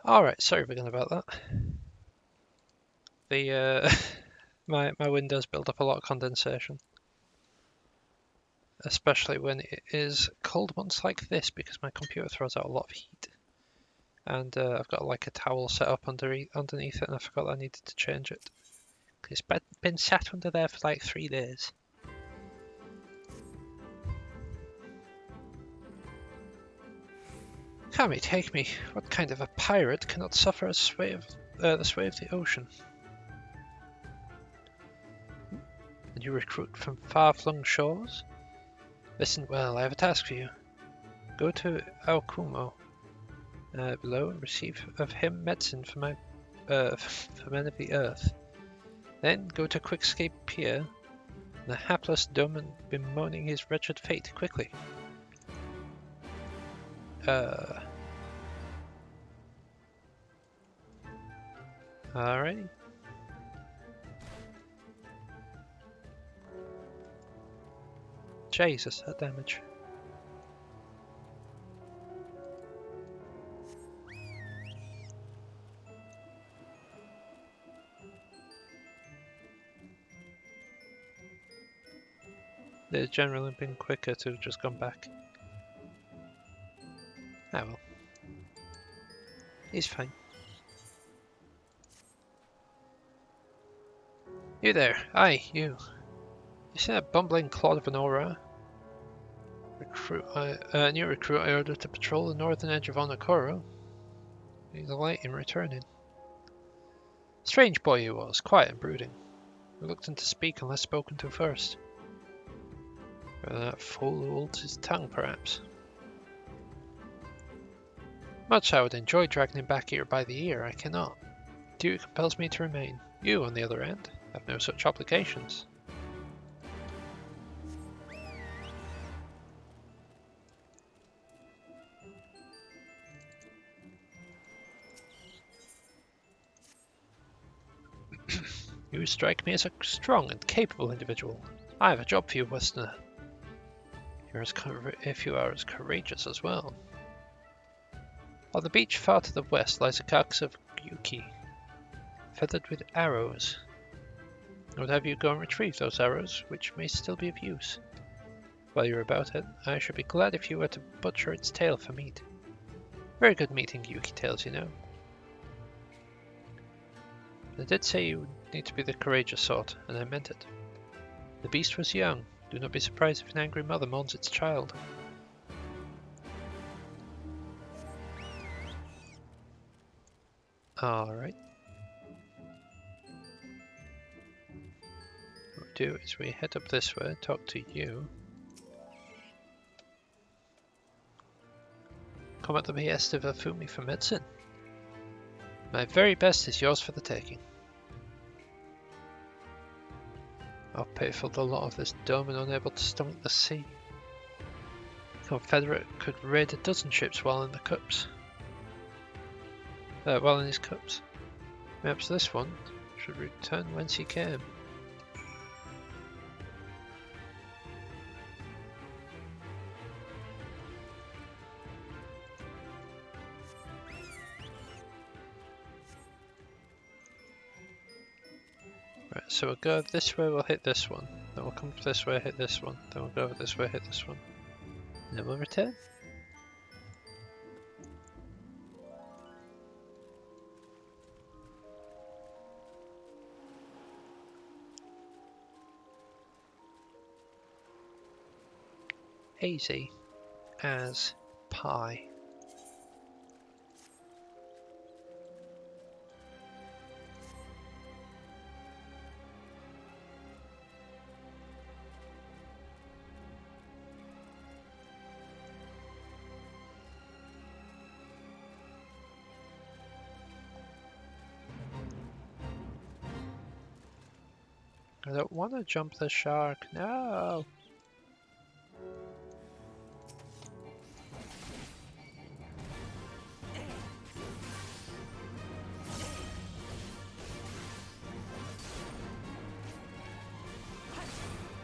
A: Alright, sorry again about that. The my windows build up a lot of condensation. Especially when it is cold months like this, because my computer throws out a lot of heat. And I've got like a towel set up underneath it, and I forgot I needed to change it. It's been sat under there for like 3 days. Kami, take me. What kind of a pirate cannot suffer the sway of the ocean? And you recruit from far-flung shores? Listen well, I have a task for you. Go to Aokumo below and receive of him medicine for men of the earth. Then go to Quickscape Pier, and the hapless Doman bemoaning his wretched fate quickly. Alrighty. Jesus, that damage. They've generally been quicker to have just gone back. Ah well. He's fine. You there, aye, you. You seen that bumbling clod of an aura? New recruit I ordered to patrol the northern edge of Onokoro. He's a light in returning. Strange boy he was, quiet and brooding. Reluctant to speak unless spoken to first. Or that fool who holds his tongue, perhaps. Much I would enjoy dragging him back here by the ear, I cannot. Duty compels me to remain. You, on the other hand, have no such obligations. You strike me as a strong and capable individual. I have a job for you, Westerner. If you are as courageous as well. On the beach far to the west lies a carcass of Yuki, feathered with arrows. I would have you go and retrieve those arrows, which may still be of use. While you're about it, I should be glad if you were to butcher its tail for meat. Very good meeting Yuki Tails, you know. I did say you need to be the courageous sort, and I meant it. The beast was young. Do not be surprised if an angry mother mourns its child. Alright. What we do is we head up this way, talk to you. Come at the behest of Afumi for medicine. My very best is yours for the taking. How pitiful the lot of this dome and unable to stomach the sea. The Confederate could raid a dozen ships while in the cups. While in his cups. Perhaps this one should return whence he came. Right, so we'll go this way, we'll hit this one. Then we'll come this way, hit this one. Then we'll go over this way, hit this one. And then we'll return. Easy as pie. I don't want to jump the shark, no!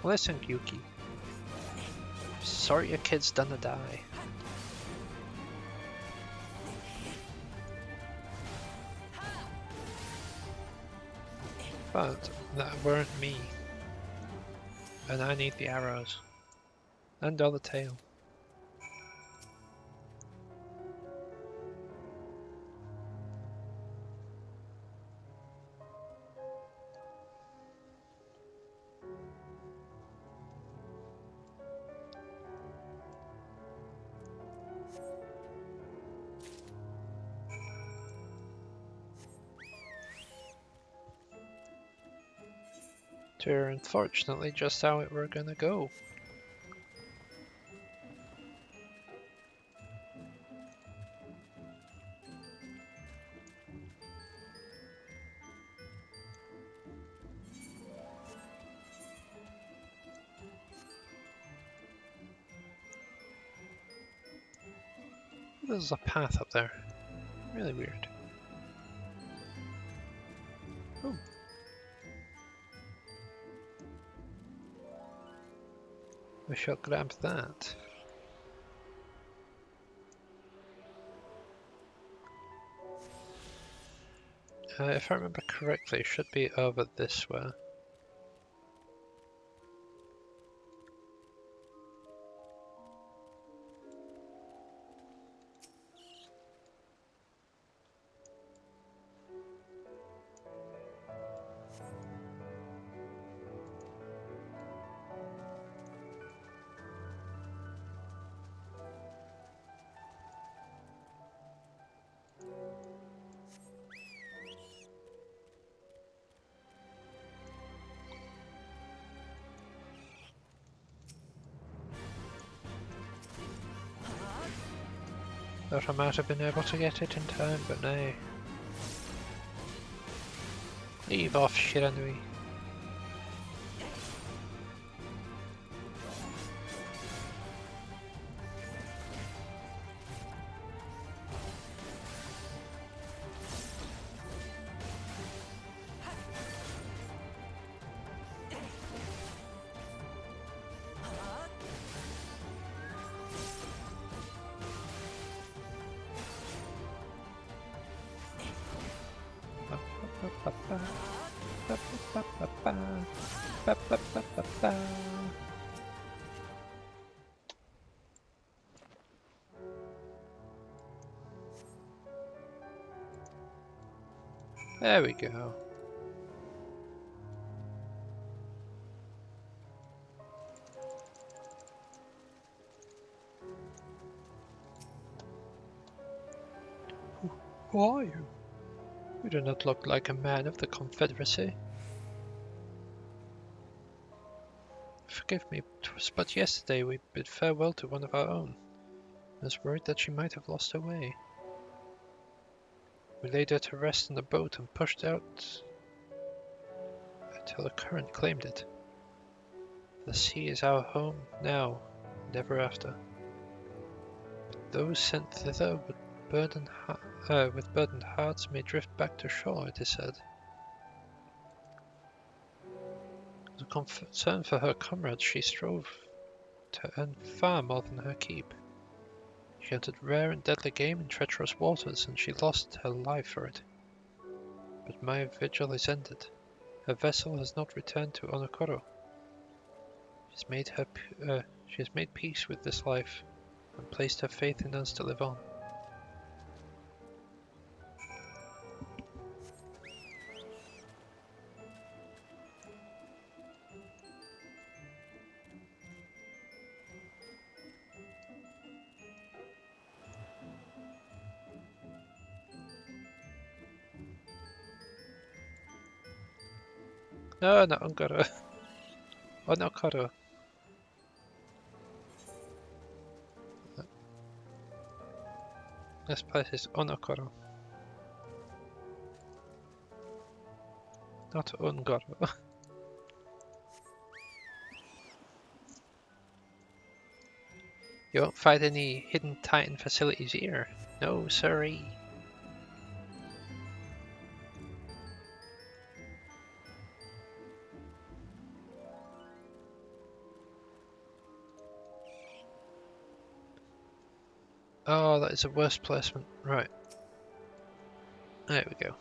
A: Listen, Yuki. Sorry your kid's gonna die. But that weren't me. And I need the arrows. And all the tail. To unfortunately just how it were gonna go. There's a path up there. Really weird. Oh. We shall grab that. If I remember correctly, it should be over this way. Thought I might have been able to get it in time, but no. Leave off, Shiranui. There we go. Who are you? You do not look like a man of the Confederacy. Forgive me, 'twas but yesterday we bid farewell to one of our own. I was worried that she might have lost her way. We laid her to rest in the boat and pushed out until the current claimed it. The sea is our home now and ever after. Those sent thither with burdened hearts may drift back to shore, it is said. As a concern for her comrades, she strove to earn far more than her keep. She hunted rare and deadly game in treacherous waters, and she lost her life for it. But my vigil is ended. Her vessel has not returned to Onokoro. She has made peace with this life, and placed her faith in us to live on. No, not Ongoro. Onokoro. This place is Onokoro. Not Ongoro. You won't find any hidden Titan facilities here. No, sirree. Oh, that is a worse placement. Right. There we go.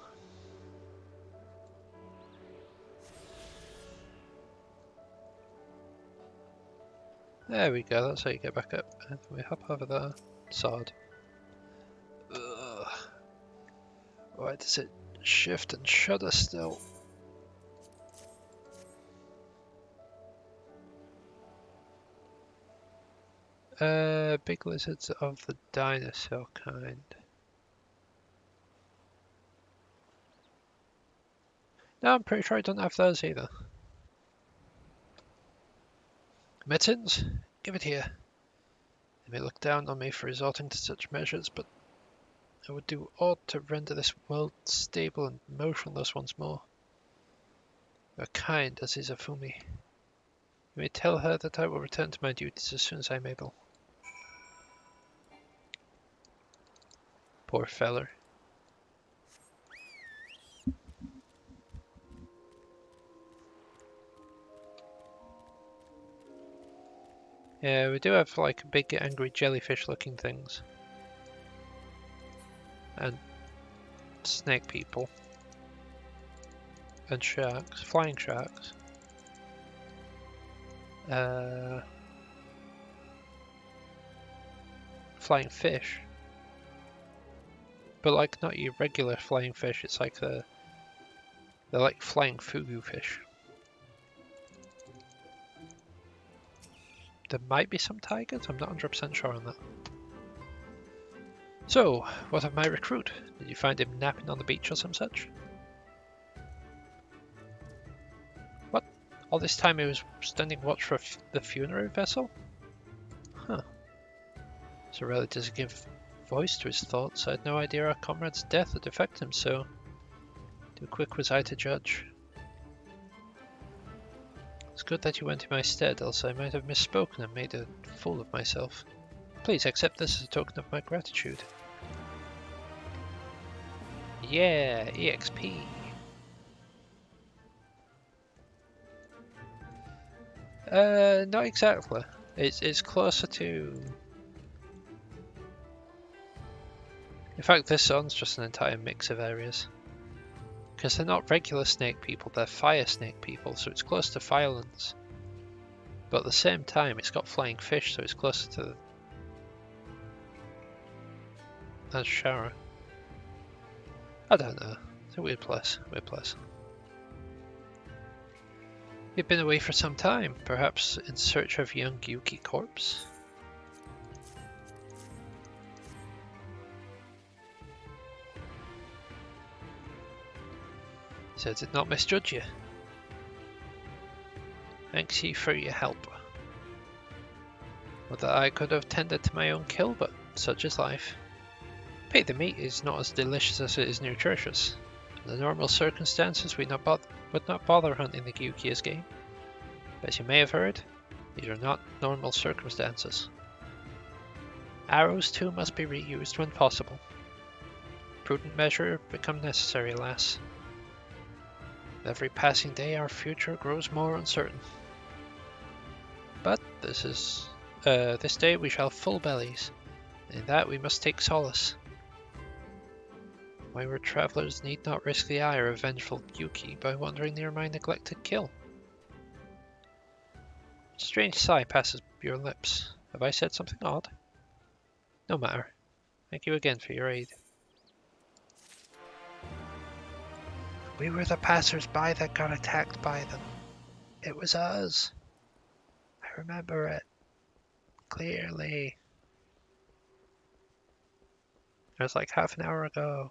A: There we go, that's how you get back up. And we hop over there. Sword. Ugh. Why does it shift and shudder still? Big lizards of the dinosaur kind. No, I'm pretty sure I don't have those either. Mittens? Give it here. They may look down on me for resorting to such measures, but I would do aught to render this world stable and motionless once more. You are kind, as is Afumi. You may tell her that I will return to my duties as soon as I am able. Poor feller. Yeah, we do have like big angry jellyfish looking things. And snake people. And sharks. Flying sharks. Flying fish. But like not your regular flying fish, it's like they're like flying fugu fish. There might be some tigers, I'm not 100% sure on that. So, what of my recruit? Did you find him napping on the beach or some such? What? All this time he was standing watch for the funerary vessel? Huh. So really does he give voice to his thoughts. I had no idea our comrade's death had affected him so. Too quick was I to judge. It's good that you went in my stead, else I might have misspoken and made a fool of myself. Please accept this as a token of my gratitude. Yeah, EXP. Not exactly. It's closer to... In fact, this zone's just an entire mix of areas. Because they're not regular snake people, they're fire snake people, so it's close to Firelands. But at the same time, it's got flying fish, so it's closer to Shara. I don't know. It's a weird place. Weird place. You've been away for some time, perhaps in search of young Yuki corpse? So I did not misjudge you. Thanks you for your help. Not that I could have tended to my own kill, but such is life. Pay the meat is not as delicious as it is nutritious. Under normal circumstances, would not bother hunting the Gyuki's game. But as you may have heard, these are not normal circumstances. Arrows too must be reused when possible. Prudent measure become necessary, alas. With every passing day our future grows more uncertain. But this day we shall have full bellies, and in that we must take solace. Wayward travellers need not risk the ire of vengeful Yuki by wandering near my neglected kill. A strange sigh passes your lips. Have I said something odd? No matter. Thank you again for your aid. We were the passers-by that got attacked by them. It was us. I remember it clearly. It was like half an hour ago.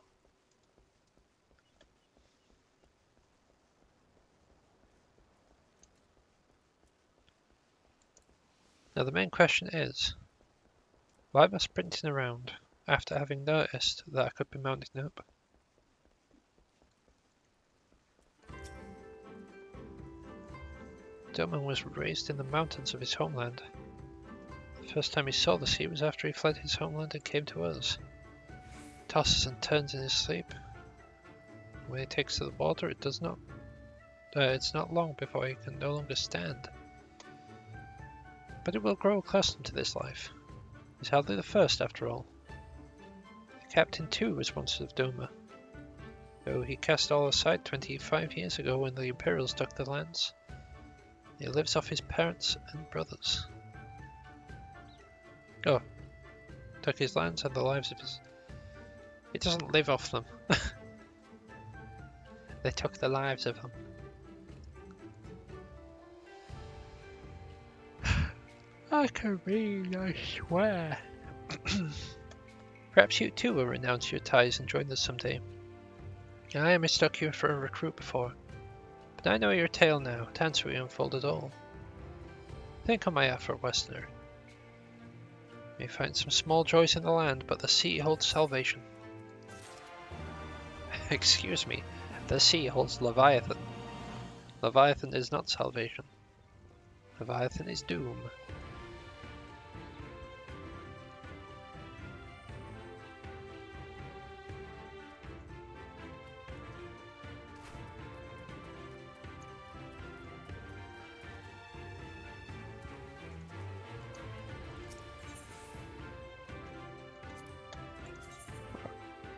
A: Now the main question is, why am I sprinting around after having noticed that I could be mounting up? Doman was raised in the mountains of his homeland. The first time he saw the sea was after he fled his homeland and came to us. He tosses and turns in his sleep. When he takes to the water, it's not long before he can no longer stand. But it will grow accustomed to this life. He's hardly the first, after all. The captain too was once of Doma, though he cast all aside 25 years ago when the Imperials took the lands. He lives off his parents and brothers. Oh, took his lands and the lives of his... He doesn't live off them. They took the lives of them. I can read, I swear. Perhaps you too will renounce your ties and join us someday. I mistook you for a recruit before, but I know your tale now, to answer you unfolded all. Think on my offer, Westerner. You may find some small joys in the land, but the sea holds salvation. Excuse me, the sea holds Leviathan. Leviathan is not salvation. Leviathan is doom.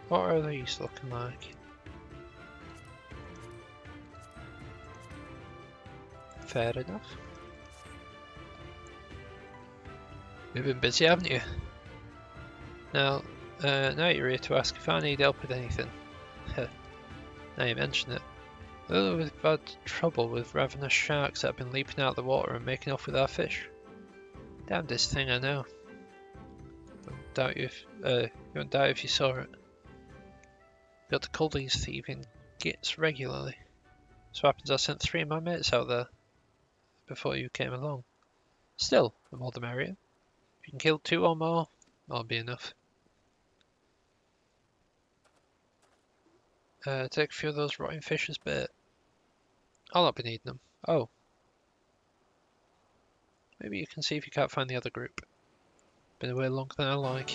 A: What are these looking like? Fair enough. You've been busy, haven't you? Now you're here to ask if I need help with anything. Now you mention it. Lately we've had trouble with ravenous sharks that have been leaping out of the water and making off with our fish. Damnedest thing I know. You won't doubt if you saw it. Got to cull these thieving gits regularly. So happens I sent 3 of my mates out there before you came along. Still, the more the merrier. If you can kill 2 or more, that'll be enough. Take a few of those rotting fish as bait. I'll not be needing them. Oh. Maybe you can see if you can't find the other group. Been away longer than I like.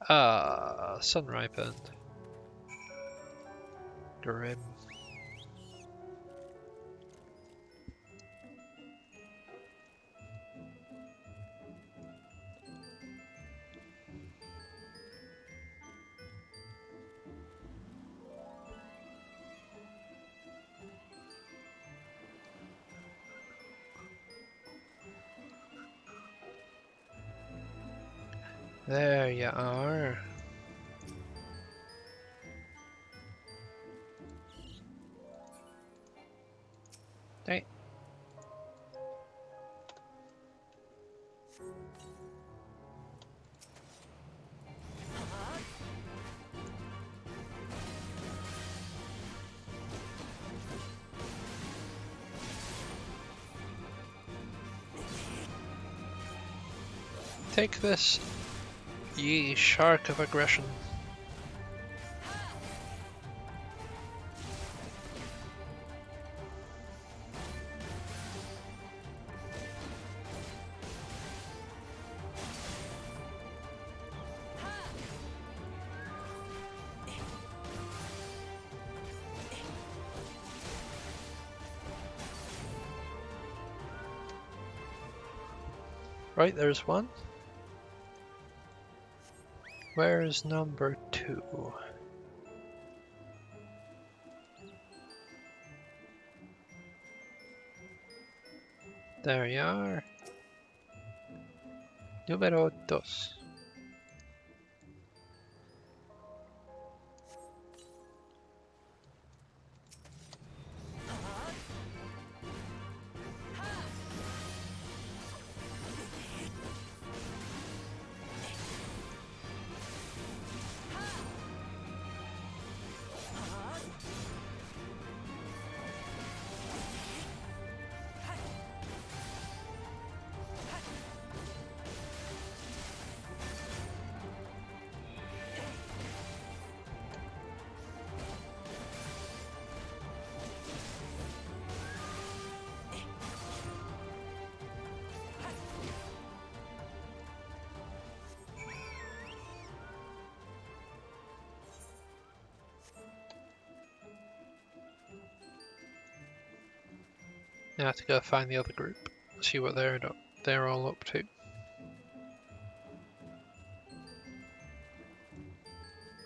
A: Ah, sun ripened. Grim. There you are. Hey. Take this, ye shark of aggression. Right, there's one. Where's number 2? There you are. Número 2. Now I have to go find the other group, see what they're all up to.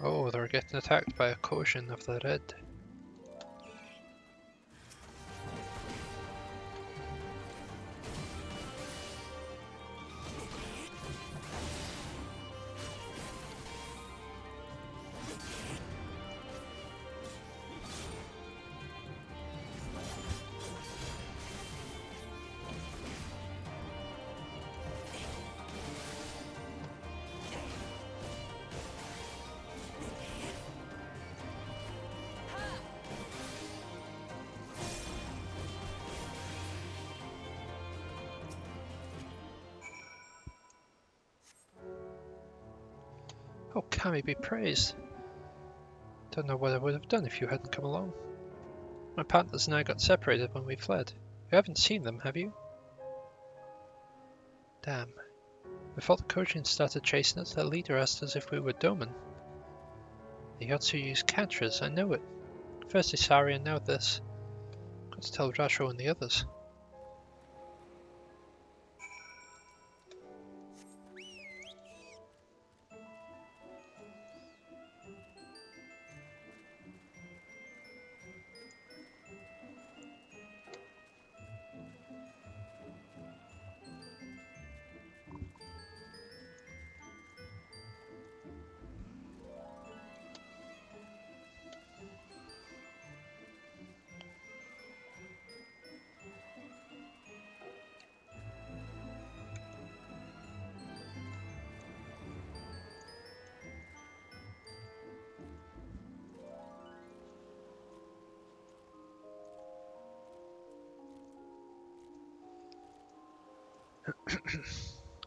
A: Oh, they're getting attacked by a Kojin of the Red. Oh, Kami be praised. Don't know what I would have done if you hadn't come along. My partners and I got separated when we fled. You haven't seen them, have you? Damn. Before the Kojin started chasing us, their leader asked us if we were Doman. The Yotsu use catchers, I know it. First Isari and now this. Got to tell Rasho and the others.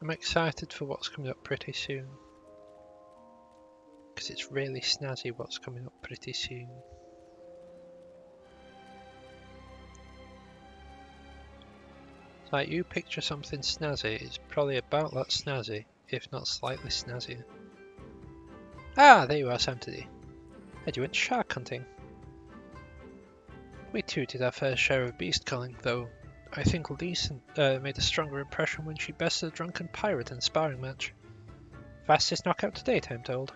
A: I'm excited for what's coming up pretty soon. Because it's really snazzy what's coming up pretty soon. It's like you picture something snazzy, it's probably about that snazzy, if not slightly snazzier. Ah, there you are, Samtidi. Heard you went shark hunting. We too did our fair share of beast culling, though I think Lise made a stronger impression when she bested a drunken pirate in a sparring match. Fastest knockout to date, I'm told.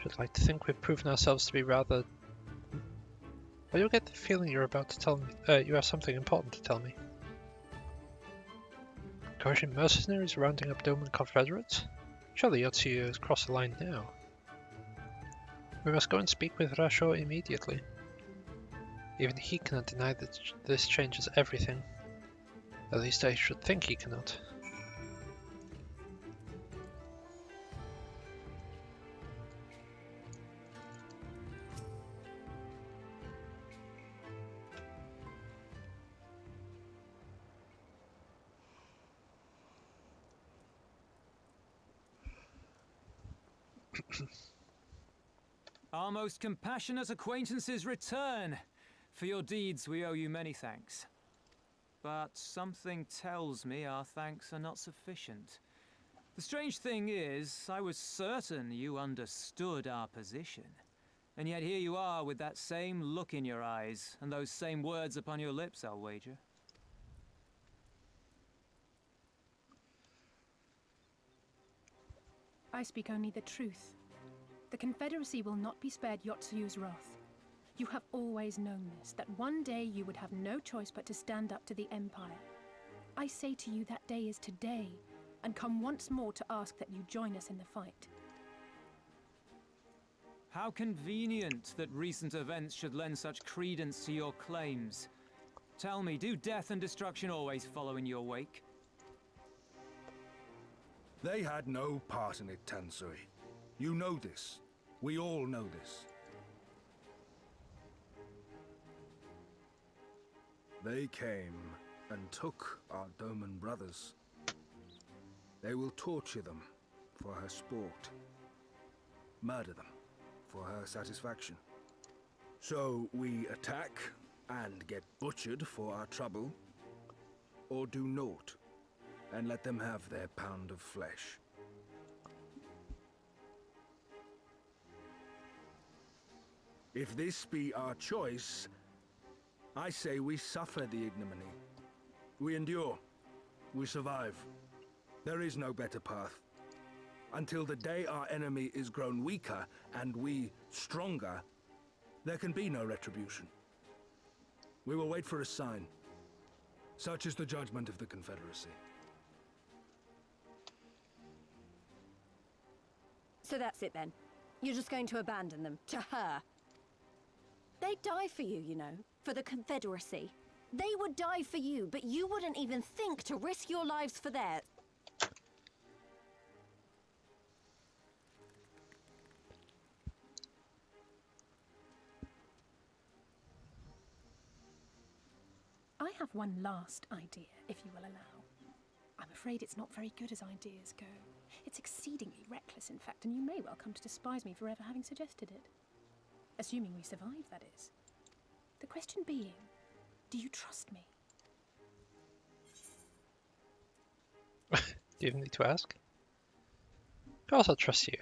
A: Should like to think we've proven ourselves to be rather... But you'll get the feeling you're about to tell me, you have something important to tell me. Koshin mercenaries rounding up Doman Confederates? Surely Yotsuyu has crossed the line now. We must go and speak with Rasho immediately. Even he cannot deny that this changes everything. At least I should think he cannot.
C: Our most compassionate acquaintances return. For your deeds we owe you many thanks. But something tells me our thanks are not sufficient. The strange thing is, I was certain you understood our position. And yet here you are with that same look in your eyes, and those same words upon your lips, I'll wager.
E: I speak only the truth. The Confederacy will not be spared Yotsuyu's wrath. You have always known this, that one day you would have no choice but to stand up to the Empire. I say to you that day is today, and come once more to ask that you join us in the fight.
C: How convenient that recent events should lend such credence to your claims. Tell me, do death and destruction always follow in your wake?
H: They had no part in it, Tansui. You know this. We all know this. They came and took our Doman brothers. They will torture them for her sport. Murder them for her satisfaction. So we attack and get butchered for our trouble, or do naught and let them have their pound of flesh. If this be our choice, I say we suffer the ignominy. We endure. We survive. There is no better path. Until the day our enemy is grown weaker and we stronger, there can be no retribution. We will wait for a sign. Such is the judgment of the Confederacy.
I: So that's it then. You're just going to abandon them to her. They'd die for you, you know, for the Confederacy. They would die for you, but you wouldn't even think to risk your lives for theirs.
E: I have one last idea, if you will allow. I'm afraid it's not very good as ideas go. It's exceedingly reckless, in fact, and you may well come to despise me for ever having suggested it. Assuming we survive, that is. The question being, do you trust me?
A: Do you even need to ask? Of course I trust you.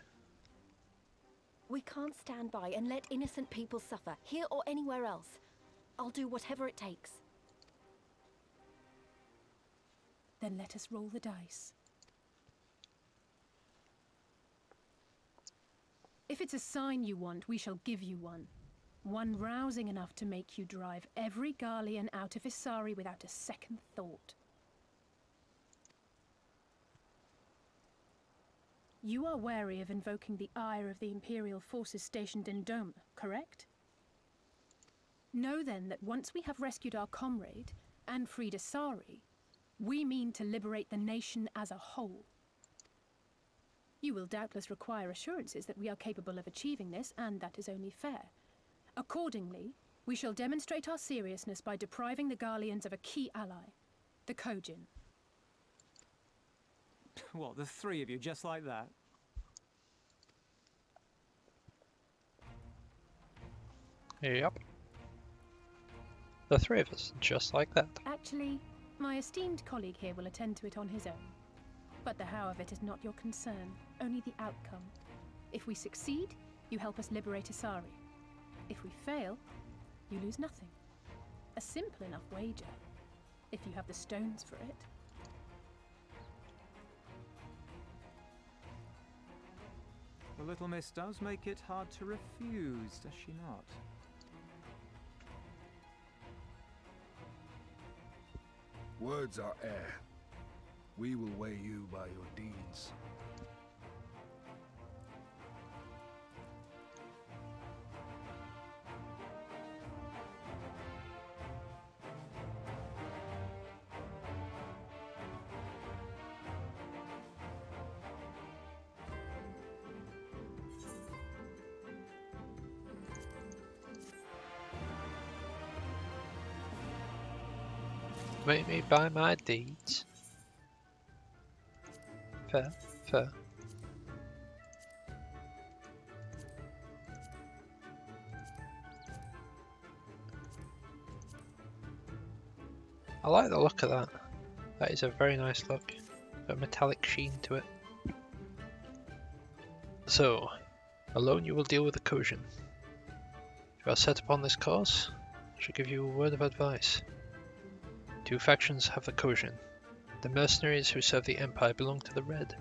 I: We can't stand by and let innocent people suffer, here or anywhere else. I'll do whatever it takes.
E: Then let us roll the dice. If it's a sign you want, we shall give you one. One rousing enough to make you drive every Garlean out of Isari without a second thought. You are wary of invoking the ire of the Imperial forces stationed in Doma, correct? Know then that once we have rescued our comrade and freed Isari, we mean to liberate the nation as a whole. You will doubtless require assurances that we are capable of achieving this, and that is only fair. Accordingly, we shall demonstrate our seriousness by depriving the Garleans of a key ally, the Kojin.
C: What, the three of you, just like that?
A: Yep. The three of us, just like that.
E: Actually, my esteemed colleague here will attend to it on his own. But the how of it is not your concern, only the outcome. If we succeed, you help us liberate Isari. If we fail, you lose nothing. A simple enough wager, if you have the stones for it.
C: The little miss does make it hard to refuse, does she not?
H: Words are air. We will weigh you by your deeds.
A: Make me by my deeds. Fair, fair. I like the look of that. That is a very nice look. A metallic sheen to it. So, alone you will deal with the Kojin. If you are set upon this course, I shall give you a word of advice. Two factions have the Kojin. The mercenaries who serve the Empire belong to the Red.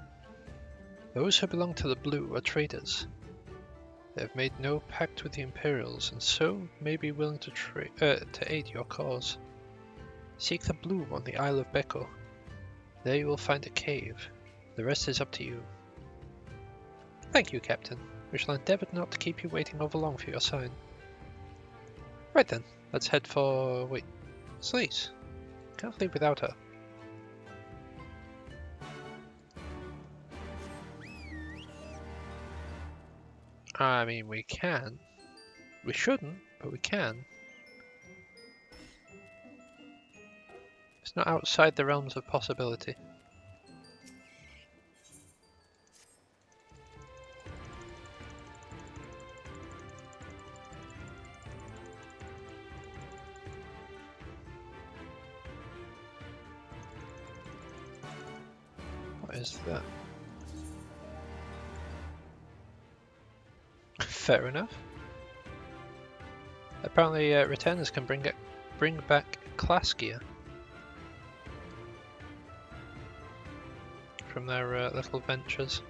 A: Those who belong to the Blue are traitors. They have made no pact with the Imperials, and so may be willing to aid your cause. Seek the Blue on the Isle of Beko. There you will find a cave. The rest is up to you. Thank you, Captain. We shall endeavour not to keep you waiting over long for your sign. Right then, let's head for... wait, Sleaze. Can't leave without her. I mean, we can. We shouldn't, but we can. It's not outside the realms of possibility. What is that? Fair enough. Apparently, returners can bring back class gear from their little ventures.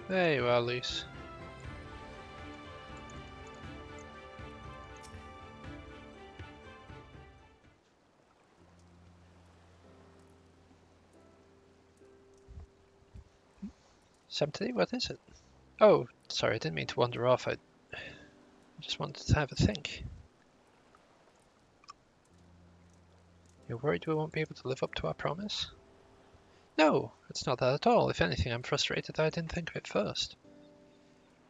A: There you are, Luce. Empty? What is it? Oh, sorry, I didn't mean to wander off. I just wanted to have a think. You're worried we won't be able to live up to our promise? No, it's not that at all. If anything, I'm frustrated that I didn't think of it first.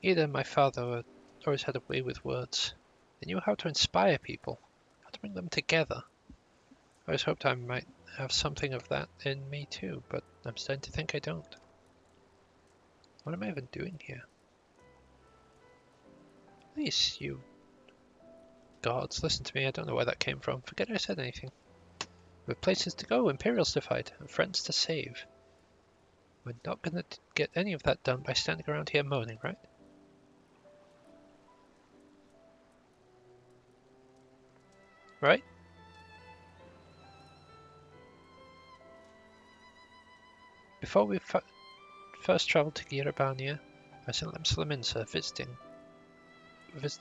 A: Ida and my father always had a way with words. They knew how to inspire people, how to bring them together. I always hoped I might have something of that in me too, but I'm starting to think I don't. What am I even doing here? Please, you gods, listen to me. I don't know where that came from. Forget I said anything. We have places to go, Imperials to fight, and friends to save. We're not going to get any of that done by standing around here moaning, right? Right? Before we first travelled to Girabania, I was in Lemsalaminsa visiting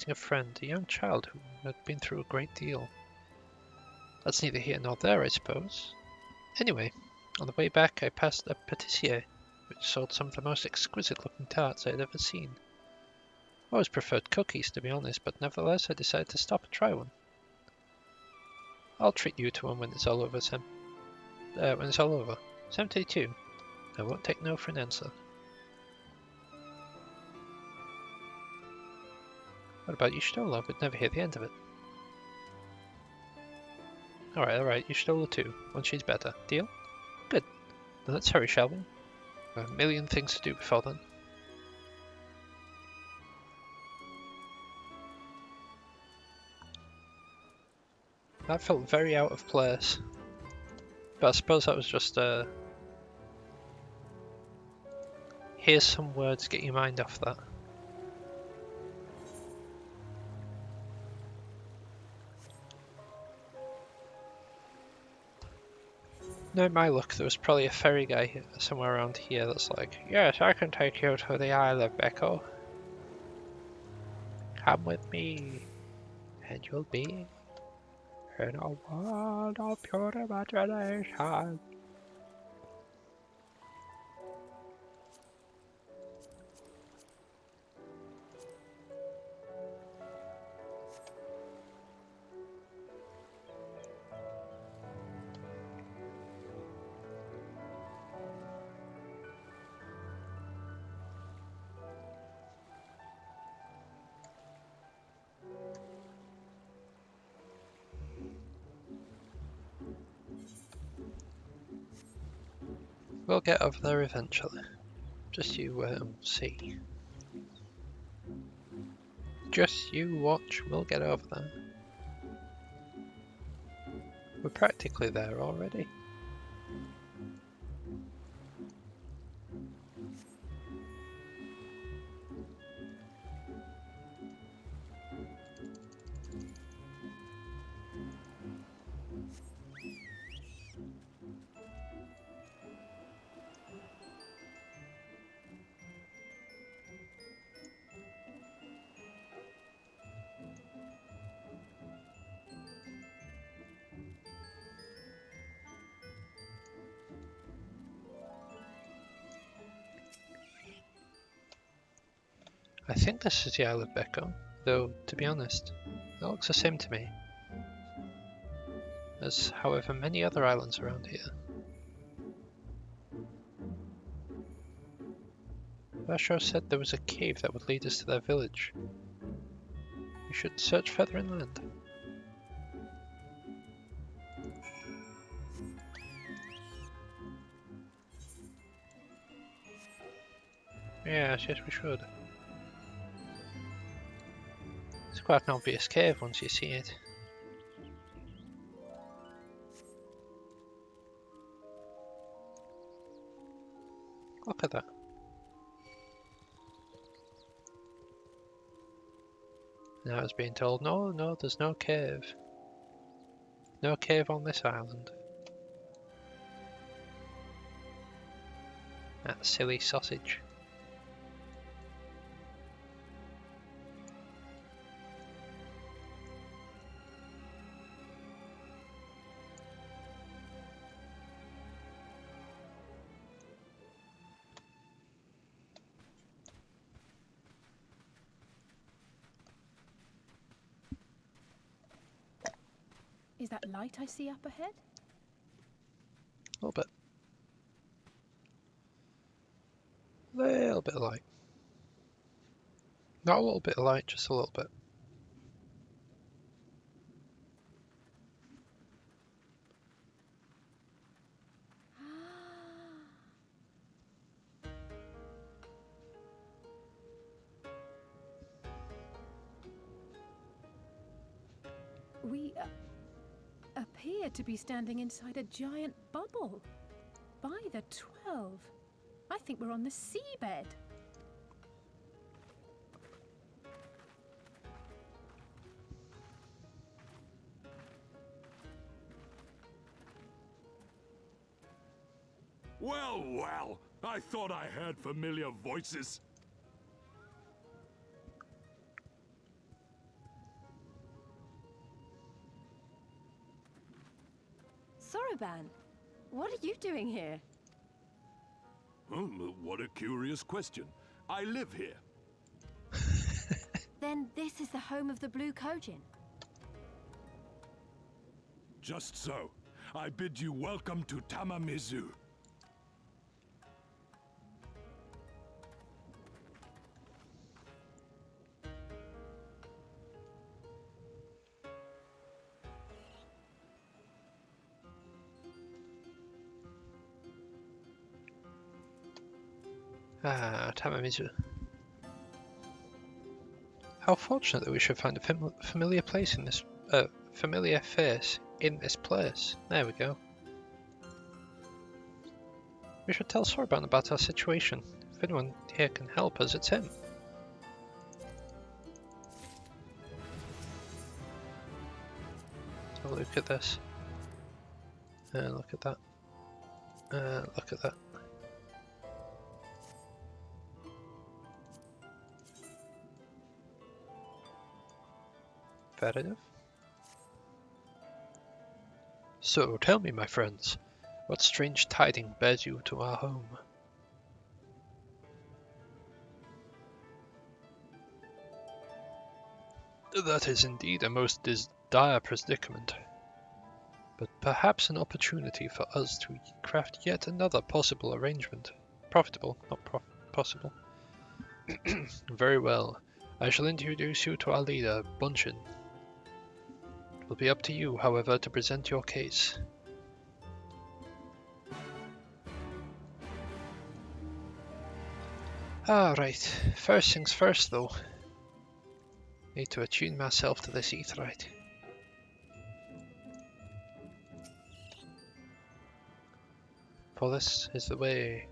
A: a friend, a young child who had been through a great deal. That's neither here nor there, I suppose. Anyway, on the way back I passed a pâtissier, which sold some of the most exquisite-looking tarts I had ever seen. I always preferred cookies, to be honest, but nevertheless I decided to stop and try one. I'll treat you to one when it's all over, when it's all over. 72. I won't take no for an answer. What about Y'shtola? We'd never hear the end of it. Alright, Y'shtola too, when she's better. Deal? Good. Then let's hurry, shall we? We have a million things to do before then. That felt very out of place. But I suppose that was just here's some words, get your mind off that. No, my luck, there was probably a ferry guy somewhere around here that's like, yes, I can take you to the Isle of Beko. Come with me, and you'll be In a world of pure imagination. We'll get over there eventually. Just you see. Just you watch, we'll get over there. We're practically there already. I think this is the Isle of Becco, though, to be honest, it looks the same to me. As, however, many other islands around here. Vasho said there was a cave that would lead us to their village. We should search further inland. Yes, we should. It's quite an obvious cave once you see it. Look at that. Now I was being told, no, there's no cave. No cave on this island. That silly sausage.
E: Is that light I see up ahead?
A: A little bit. Little bit of light. Not a little bit of light, just a little bit.
E: We appear to be standing inside a giant bubble. By the 12. I think we're on the seabed.
J: Well, well, I thought I heard familiar voices.
I: Soroban, what are you doing here?
J: What a curious question. I live here.
I: Then this is the home of the Blue Kojin.
J: Just so. I bid you welcome to Tamamizu.
A: Ah, Tamamizu. How fortunate that we should find a familiar place in this, familiar face in this place. There we go. We should tell Soroban about our situation. If anyone here can help us, it's him. So look at this. Look at that. Look at that. Fair enough. So, tell me, my friends, what strange tiding bears you to our home? That is indeed a most dire predicament, but perhaps an opportunity for us to craft yet another possible arrangement. Profitable, not possible. Very well. I shall introduce you to our leader, Bunchin. It will be up to you, however, to present your case. Right. First things first, though. Need to attune myself to this aetheryte. For this is the way.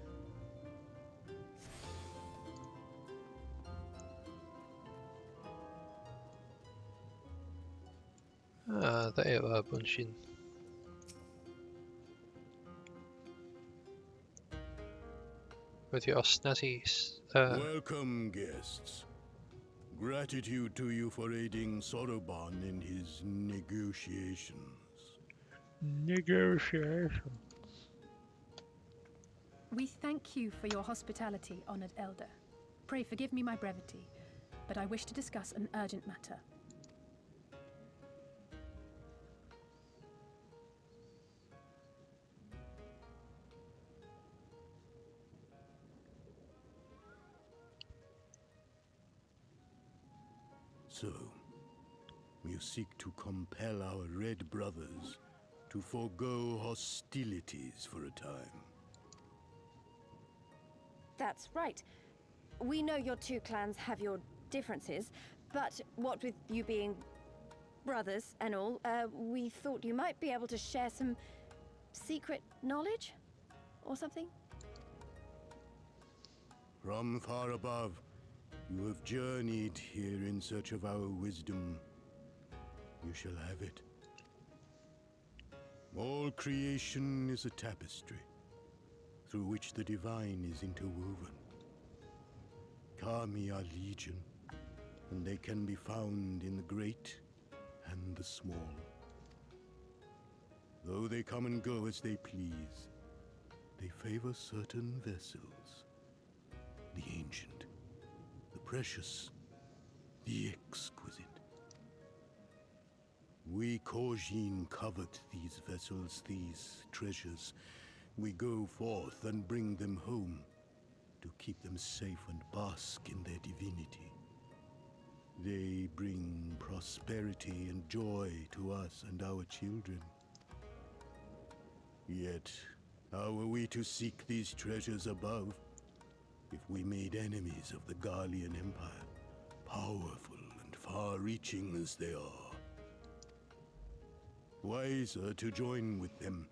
A: There you are, Bunshin. With your snazzy,
J: Welcome, guests. Gratitude to you for aiding Soroban in his negotiations.
E: We thank you for your hospitality, honored elder. Pray forgive me my brevity, but I wish to discuss an urgent matter.
J: So, you seek to compel our Red Brothers to forego hostilities for a time.
I: That's right. We know your two clans have your differences, but what with you being brothers and all, we thought you might be able to share some secret knowledge or something?
J: From far above, you have journeyed here in search of our wisdom. You shall have it. All creation is a tapestry, through which the divine is interwoven. Kami are legion, and they can be found in the great and the small. Though they come and go as they please, they favor certain vessels. The ancient, the precious, the exquisite. We Kojin covet these vessels, these treasures. We go forth and bring them home to keep them safe and bask in their divinity. They bring prosperity and joy to us and our children. Yet, how are we to seek these treasures above if we made enemies of the Garlean Empire, powerful and far-reaching as they are? Wiser to join with them.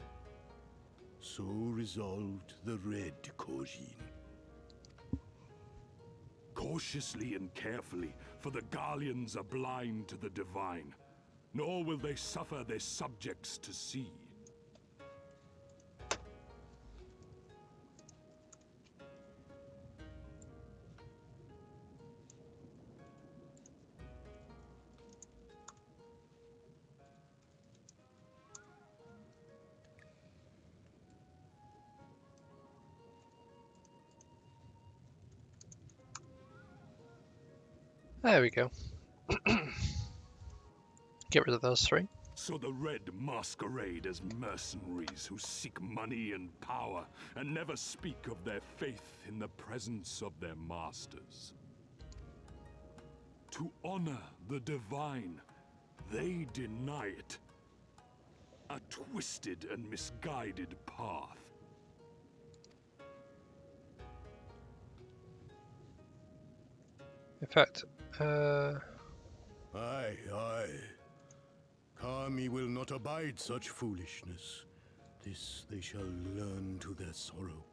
J: So resolved the Red Kojin. Cautiously and carefully, for the Garleans are blind to the divine, nor will they suffer their subjects to see.
A: There we go. Get rid of those three.
J: So the Red masquerade as mercenaries who seek money and power and never speak of their faith in the presence of their masters. To honor the divine, they deny it. A twisted and misguided path.
A: In fact,
J: Aye, aye. Kami will not abide such foolishness. This they shall learn to their sorrow.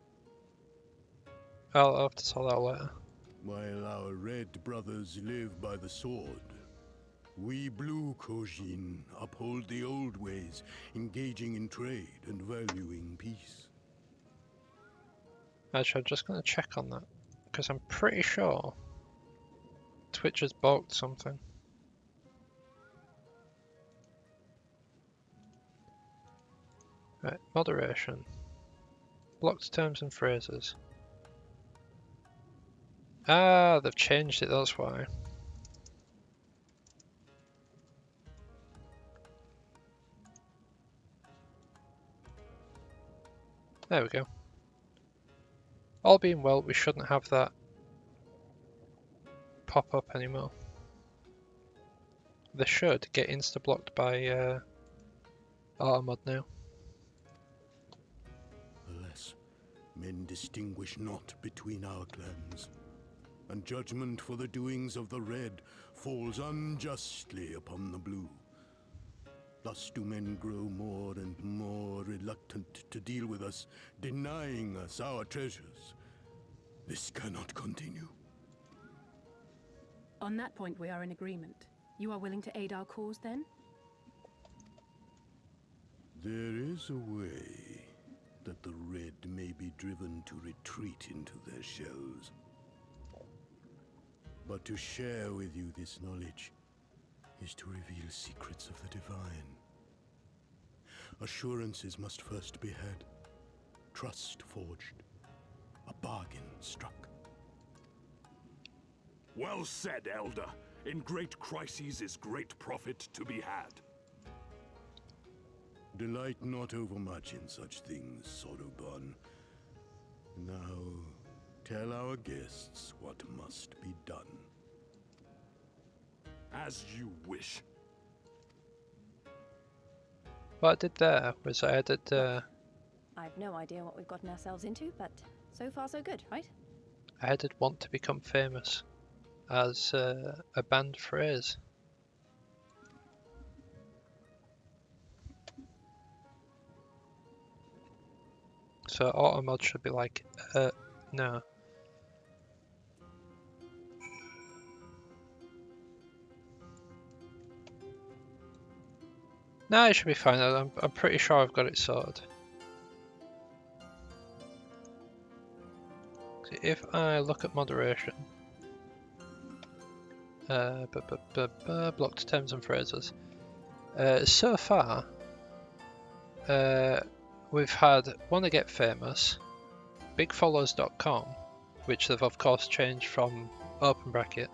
A: I'll have to sort that out later.
J: While our Red Brothers live by the sword, we Blue Kojin uphold the old ways, engaging in trade and valuing peace.
A: Actually, I'm just going to check on that, because I'm pretty sure Twitch has balked something. Right, moderation. Blocked terms and phrases. Ah, they've changed it, that's why. There we go. All being well, we shouldn't have that pop up anymore. They should get insta-blocked by auto-mod now.
J: Alas, men distinguish not between our clans, and judgment for the doings of the Red falls unjustly upon the Blue. Thus do men grow more and more reluctant to deal with us, denying us our treasures. This cannot continue.
E: On that point, we are in agreement. You are willing to aid our cause, then?
J: There is a way that the Red may be driven to retreat into their shells. But to share with you this knowledge is to reveal secrets of the divine. Assurances must first be had, trust forged, a bargain struck.
K: Well said, Elder. In great crises is great profit to be had.
J: Delight not overmuch in such things, Soroban. Now, tell our guests what must be done.
K: As you wish.
A: What I did there was I added
I: I've no idea what we've gotten ourselves into, but so far so good, right?
A: I added want to become famous as a banned phrase. So auto-mod should be like, no. No, it should be fine. I'm pretty sure I've got it sorted. So if I look at moderation, blocked terms and phrases. So far, we've had Wanna Get Famous, bigfollows.com, which they've of course changed from open bracket,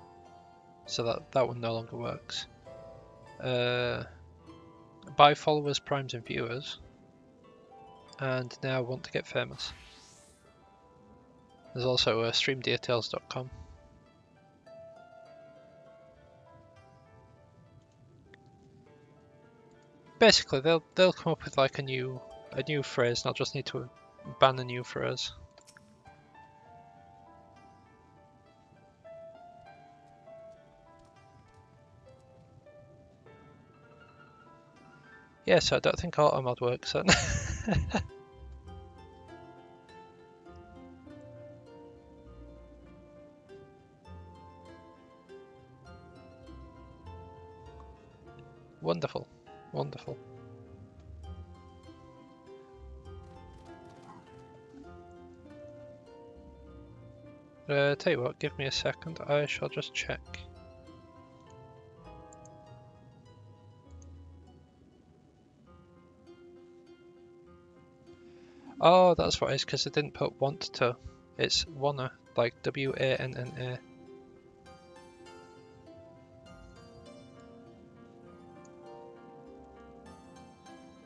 A: so that one no longer works. Buy followers, primes and viewers, and now Want to Get Famous. There's also streamdetails.com. Basically, they'll come up with like a new phrase, and I'll just need to ban a new phrase. Yeah, so I don't think auto-mod works then. Wonderful, wonderful. Tell you what, give me a second, I shall just check. Oh, that's what it is, because I didn't put want to. It's wanna, like W-A-N-N-A.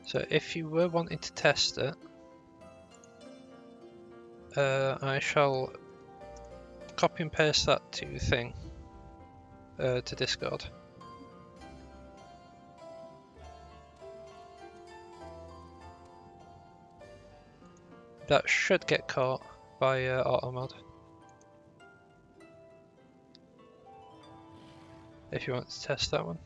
A: So if you were wanting to test it, I shall copy and paste that to thing, to Discord. That should get caught by auto-mod. If you want to test that one.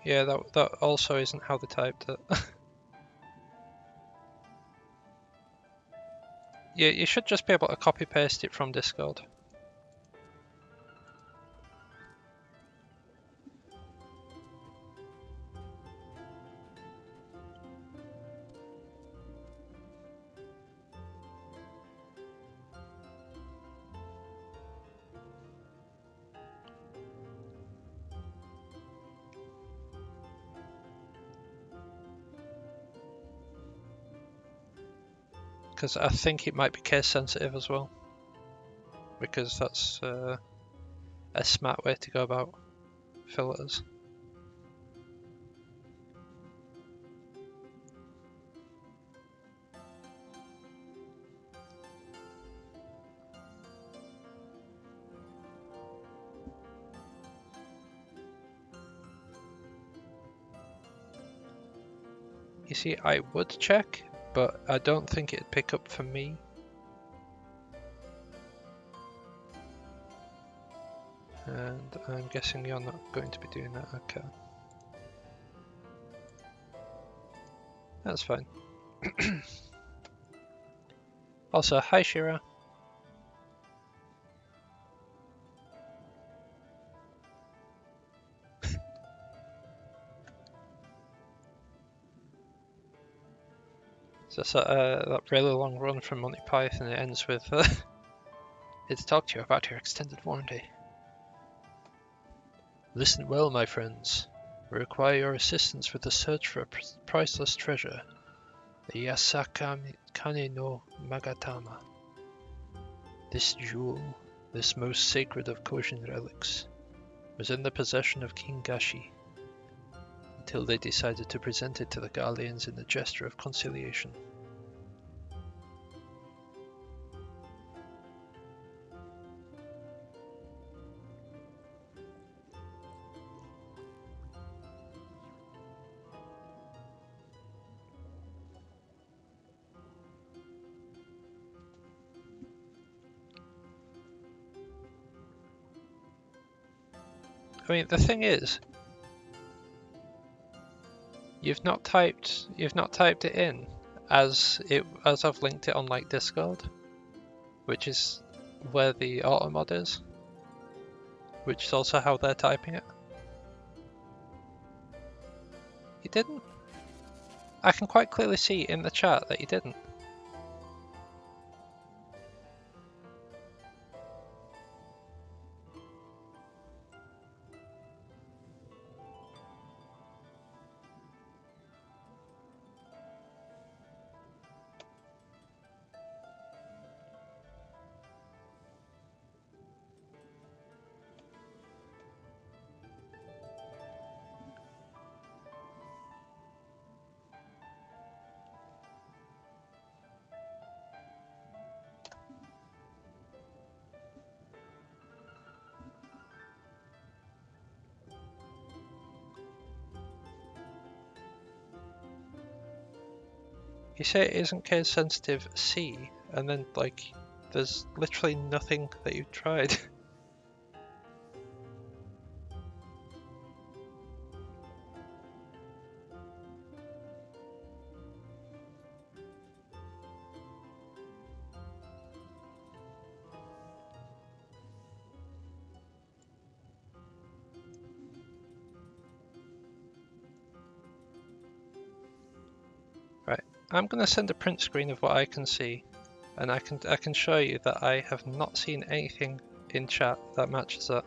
A: Yeah, that also isn't how they typed it. Yeah, you should just be able to copy paste it from Discord. because I think it might be case sensitive as well, because that's a smart way to go about filters. You see, I would check, but I don't think it'd pick up for me. And I'm guessing you're not going to be doing that, okay. That's fine. Also, hi Shira. So that really long run from Monty Python, it ends with it's talk to you about your extended warranty. Listen well, my friends. We require your assistance with the search for a priceless treasure, the Yasakane no Magatama. This jewel, this most sacred of Kojin relics, was in the possession of King Gashi, until they decided to present it to the Garleans in a gesture of conciliation. I mean, the thing is, you've not typed it in as I've linked it on like Discord, which is where the auto mod is, which is also how they're typing it. You didn't? I can quite clearly see in the chat that you didn't. You say it isn't case sensitive C, and then like there's literally nothing that you've tried. Right, I'm gonna send a print screen of what I can see, and I can show you that I have not seen anything in chat that matches that.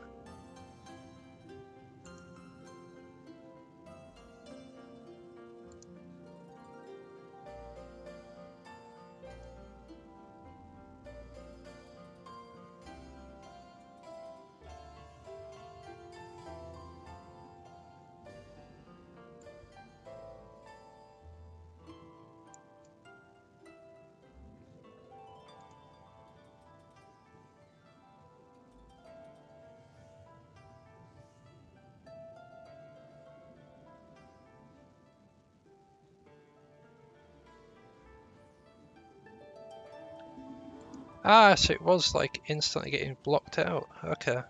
A: Ah, so it was like instantly getting blocked out. Okay.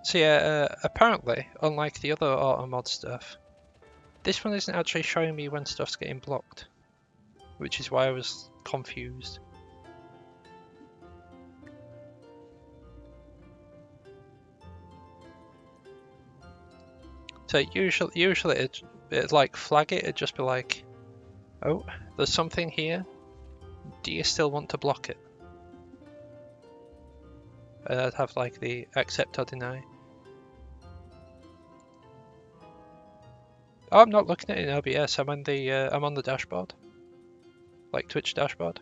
A: So yeah, apparently, unlike the other auto mod stuff, this one isn't actually showing me when stuff's getting blocked, which is why I was confused. So usually it'd like flag it, it'd just be like, oh, there's something here, do you still want to block it? And I'd have like the accept or deny. Oh, I'm not looking at it in OBS, I'm on the dashboard. like Twitch dashboard.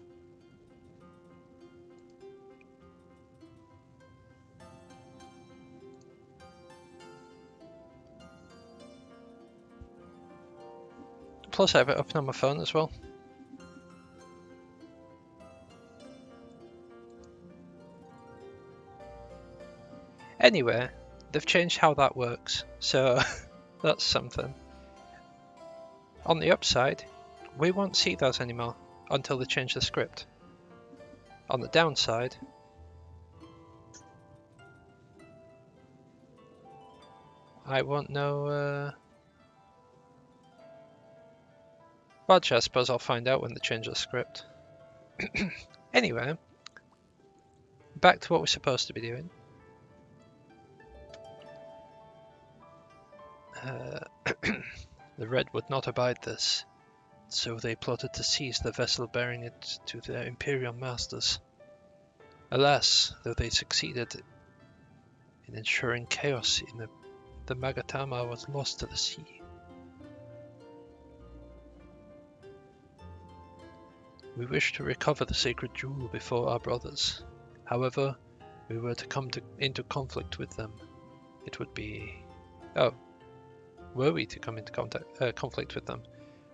A: Plus I have it open on my phone as well. Anyway, they've changed how that works, so that's something. On the upside, we won't see those anymore until they change the script. On the downside, I won't know. Well, I suppose I'll find out when they change the script. Anyway, back to what we're supposed to be doing. The Red would not abide this, so they plotted to seize the vessel bearing it to their Imperial masters. Alas, though they succeeded in ensuring chaos in the Magatama was lost to the sea. We wish to recover the sacred jewel before our brothers. However, we were to come into conflict with them. It would be... Oh. Were we to come into conflict with them,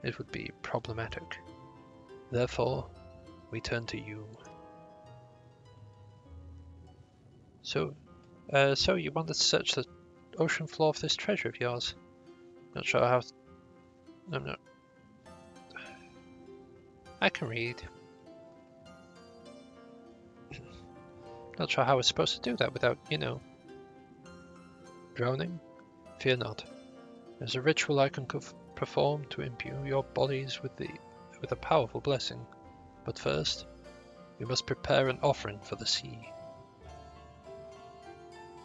A: it would be problematic. Therefore, we turn to you. So you wanted to search the ocean floor of this treasure of yours? Not sure how... I'm not... I can read. Not sure how we're supposed to do that without, you know... drowning? Fear not. There's a ritual I can perform to imbue your bodies with a powerful blessing. But first, we must prepare an offering for the sea.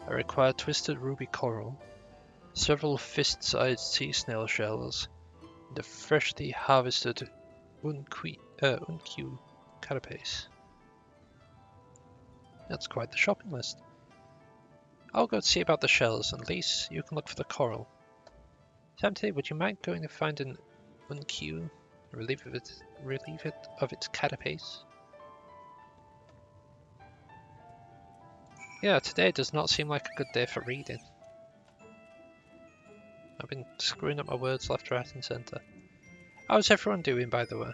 A: I require twisted ruby coral, several fist-sized sea snail shells, and a freshly harvested unkyu carapace. That's quite the shopping list. I'll go see about the shells, and Lise, you can look for the coral. Samty, would you mind going to find an unkyu, relieve it of its carapace? Yeah, today does not seem like a good day for reading. I've been screwing up my words left, right and centre. How's everyone doing, by the way?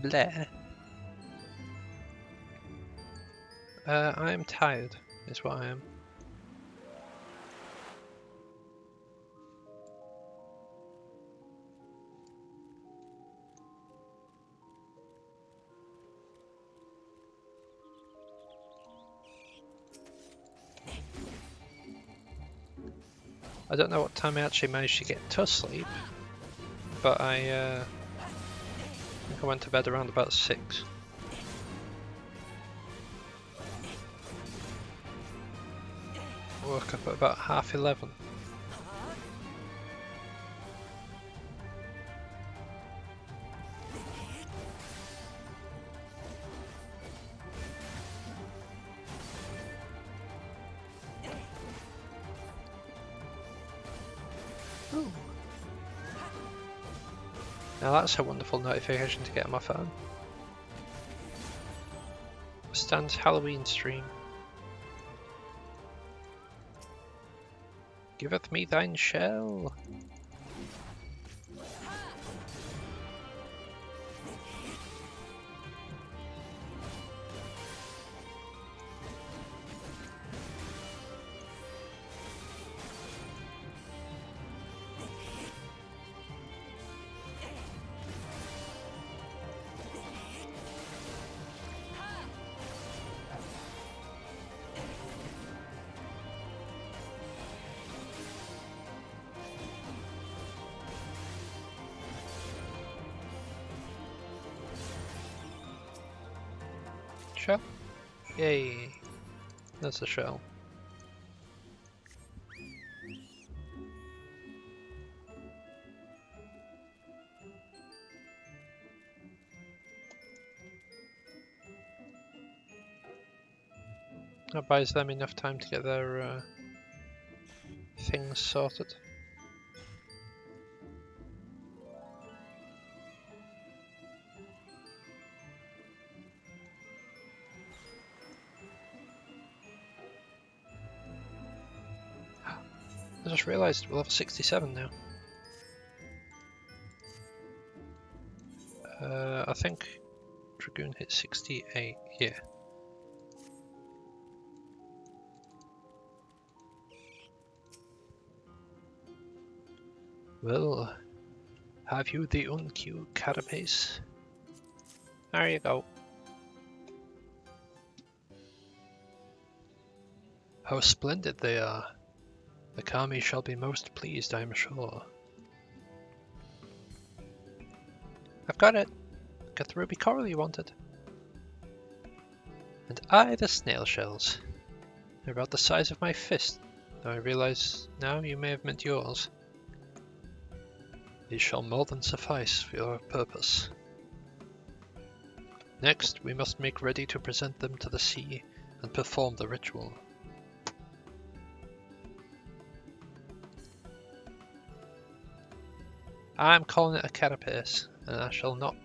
A: Bleh. I am tired, is what I am. I don't know what time I actually managed to get to sleep, but I think I went to bed around about 6. Woke up at about 11:30. Ooh. Now that's a wonderful notification to get on my phone. Stan's Halloween stream. Giveth me thine shell. Shell? Yay! That's a shell. That buys them enough time to get their things sorted. I just realised we're level 67 now. I think Dragoon hit 68, yeah. Well, have you the unqueued carapace? There you go. How splendid they are. The Kami shall be most pleased, I am sure. I've got it. Got the ruby coral you wanted. And I the snail shells. They're about the size of my fist, though I realise now you may have meant yours. These shall more than suffice for your purpose. Next, we must make ready to present them to the sea and perform the ritual. I'm calling it a carapace, and I shall not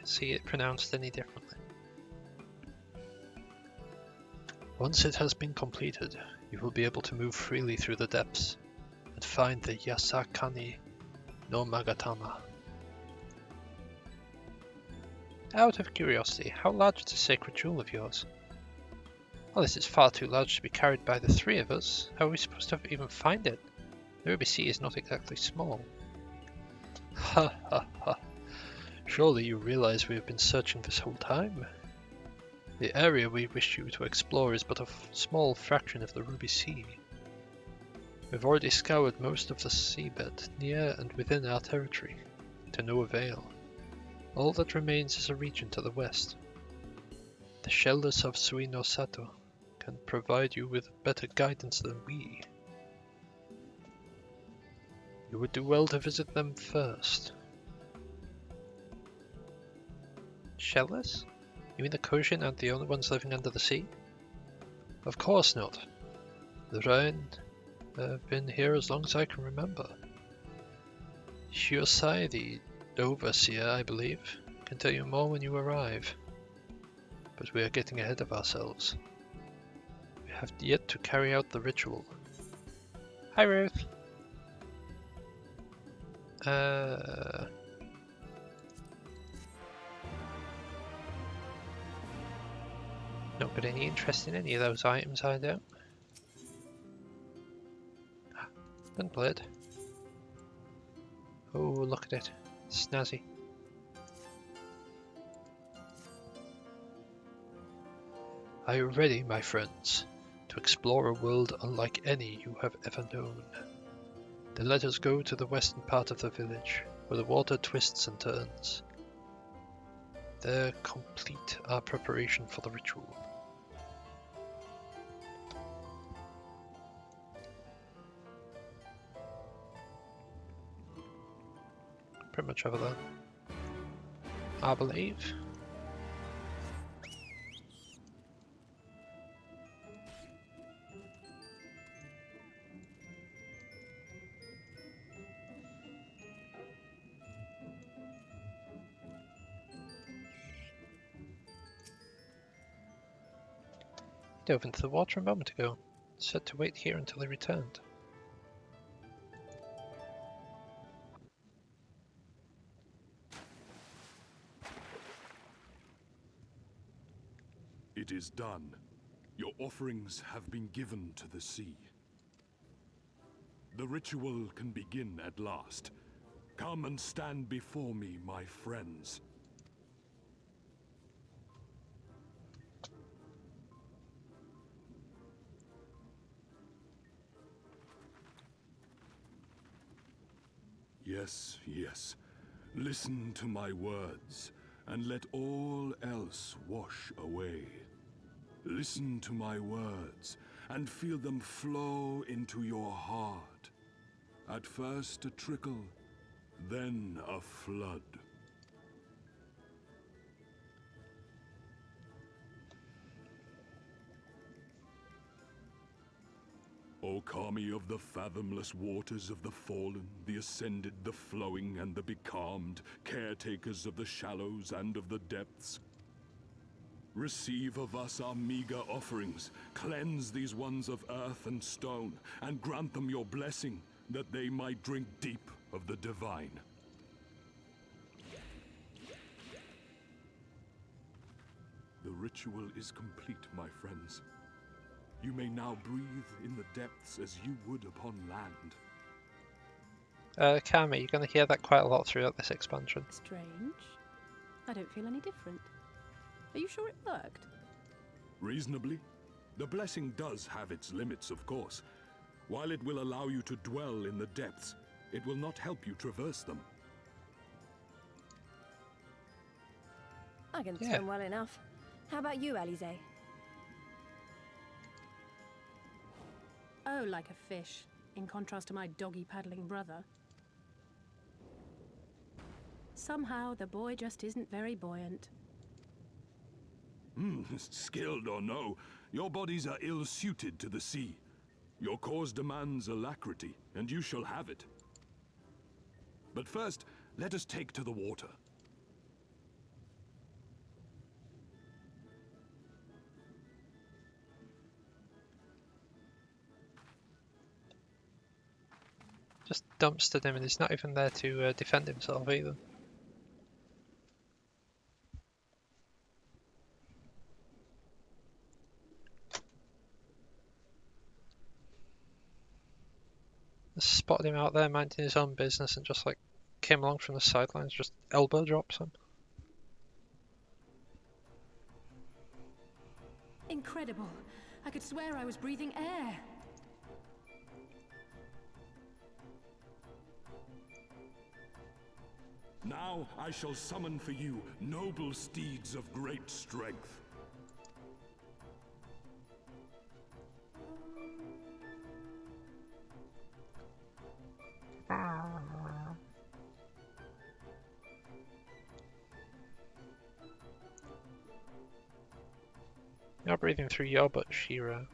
A: see it pronounced any differently. Once it has been completed, you will be able to move freely through the depths and find the Yasakani no Magatama. Out of curiosity, how large is the sacred jewel of yours? Well, this is far too large to be carried by the three of us. How are we supposed to even find it? The Ruby Sea is not exactly small. Ha ha ha. Surely you realize we have been searching this whole time? The area we wish you to explore is but a small fraction of the Ruby Sea. We've already scoured most of the seabed, near and within our territory, to no avail. All that remains is a region to the west. The shelters of Suino Sato can provide you with better guidance than we. You would do well to visit them first. Shelters? You mean the Kojin aren't the only ones living under the sea? Of course not. The Rhine have been here as long as I can remember. Shiosai, the overseer, I believe, can tell you more when you arrive. But we are getting ahead of ourselves. We have yet to carry out the ritual. Hi, Ruth. Not got any interest in any of those items, I don't. Gunblade. Oh, look at it. Snazzy. Are you ready, my friends, to explore a world unlike any you have ever known? Then let us go to the western part of the village, where the water twists and turns. There complete our preparation for the ritual. Pretty much over there, I believe. He dove into the water a moment ago. Said to wait here until he returned.
K: It is done. Your offerings have been given to the sea. The ritual can begin at last. Come and stand before me, my friends. Yes, yes. Listen to my words, and let all else wash away. Listen to my words, and feel them flow into your heart. At first a trickle, then a flood. O Kami of the fathomless waters of the fallen, the ascended, the flowing, and the becalmed, caretakers of the shallows and of the depths, receive of us our meager offerings, cleanse these ones of earth and stone, and grant them your blessing, that they might drink deep of the divine. The ritual is complete, my friends. You may now breathe in the depths as you would upon land.
A: Kami, you're going to hear that quite a lot throughout this expansion.
E: Strange. I don't feel any different. Are you sure it worked?
K: Reasonably. The blessing does have its limits, of course. While it will allow you to dwell in the depths, it will not help you traverse them.
I: I can swim well enough. How about you, Alize?
E: Oh, like a fish, in contrast to my doggy-paddling brother. Somehow, the boy just isn't very buoyant.
K: Skilled or no, your bodies are ill-suited to the sea. Your cause demands alacrity, and you shall have it. But first, let us take to the water.
A: Just dumpstered him and he's not even there to defend himself either. Just spotted him out there minding his own business and just like came along from the sidelines, just elbow drops him.
E: Incredible. I could swear I was breathing air.
K: Now I shall summon for you noble steeds of great strength.
A: You're breathing through your butt, Shira.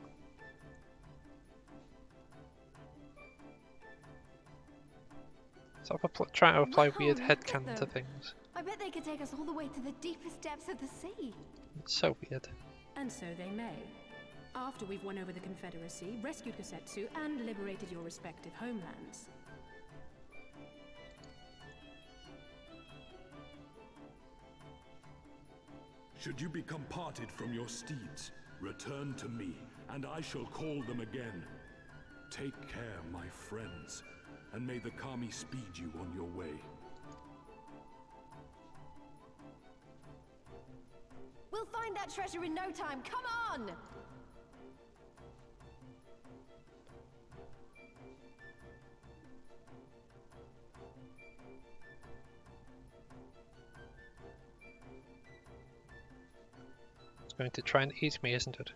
A: Stop trying to apply weird headcanon to things.
I: I bet they could take us all the way to the deepest depths of the sea.
A: It's so weird.
E: And so they may. After we've won over the Confederacy, rescued Gosetsu, and liberated your respective homelands.
K: Should you become parted from your steeds, return to me, and I shall call them again. Take care, my friends, and may the Kami speed you on your way.
I: We'll find that treasure in no time. Come on!
A: It's going to try and eat me, isn't it?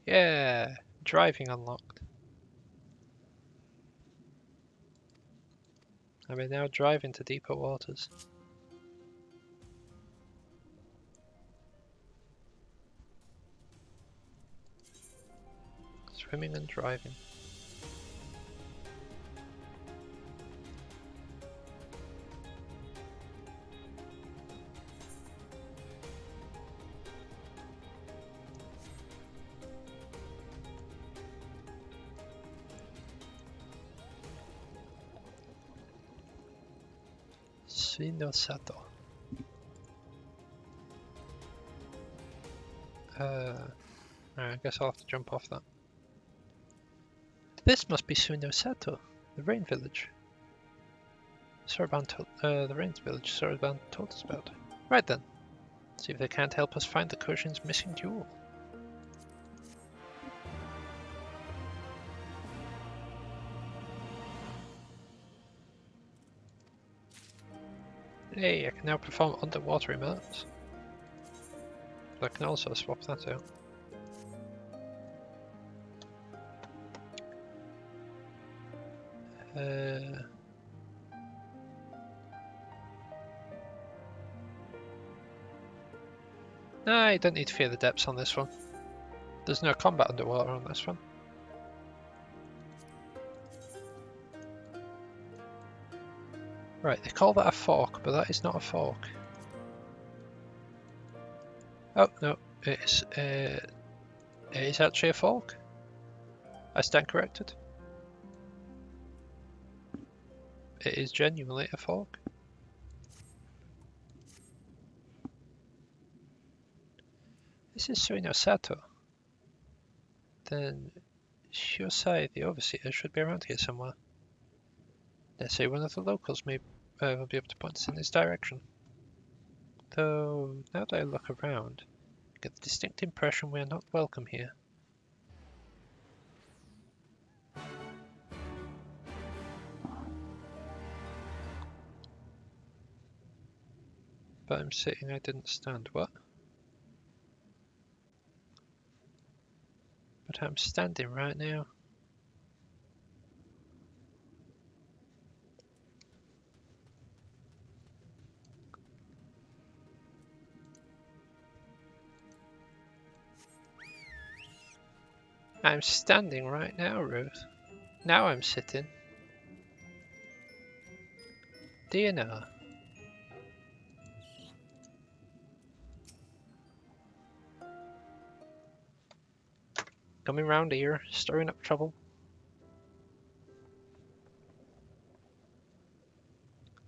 A: Yeah, driving unlocked. I may now drive into deeper waters. Swimming and driving. Suinosato. I guess I'll have to jump off that. This must be Suinosato, the rain village. The rain village Soroban told us about. Right then. See if they can't help us find the Kojin's missing jewel. Hey, I can now perform underwater immerse. I can also swap that out. No, you don't need to fear the depths on this one. There's no combat underwater on this one. Right, they call that a fork, but that is not a fork. Oh, no, it is actually a fork. I stand corrected. It is genuinely a fork. This is Suino Sato. Then Shiosai, the overseer, should be around here somewhere. Let's say one of the locals may will be able to point us in this direction. Though, now that I look around, I get the distinct impression we are not welcome here. But I'm sitting, I didn't stand. What? But I'm standing right now. I'm standing right now, Ruth. Now I'm sitting. Do you know? Coming round here, stirring up trouble.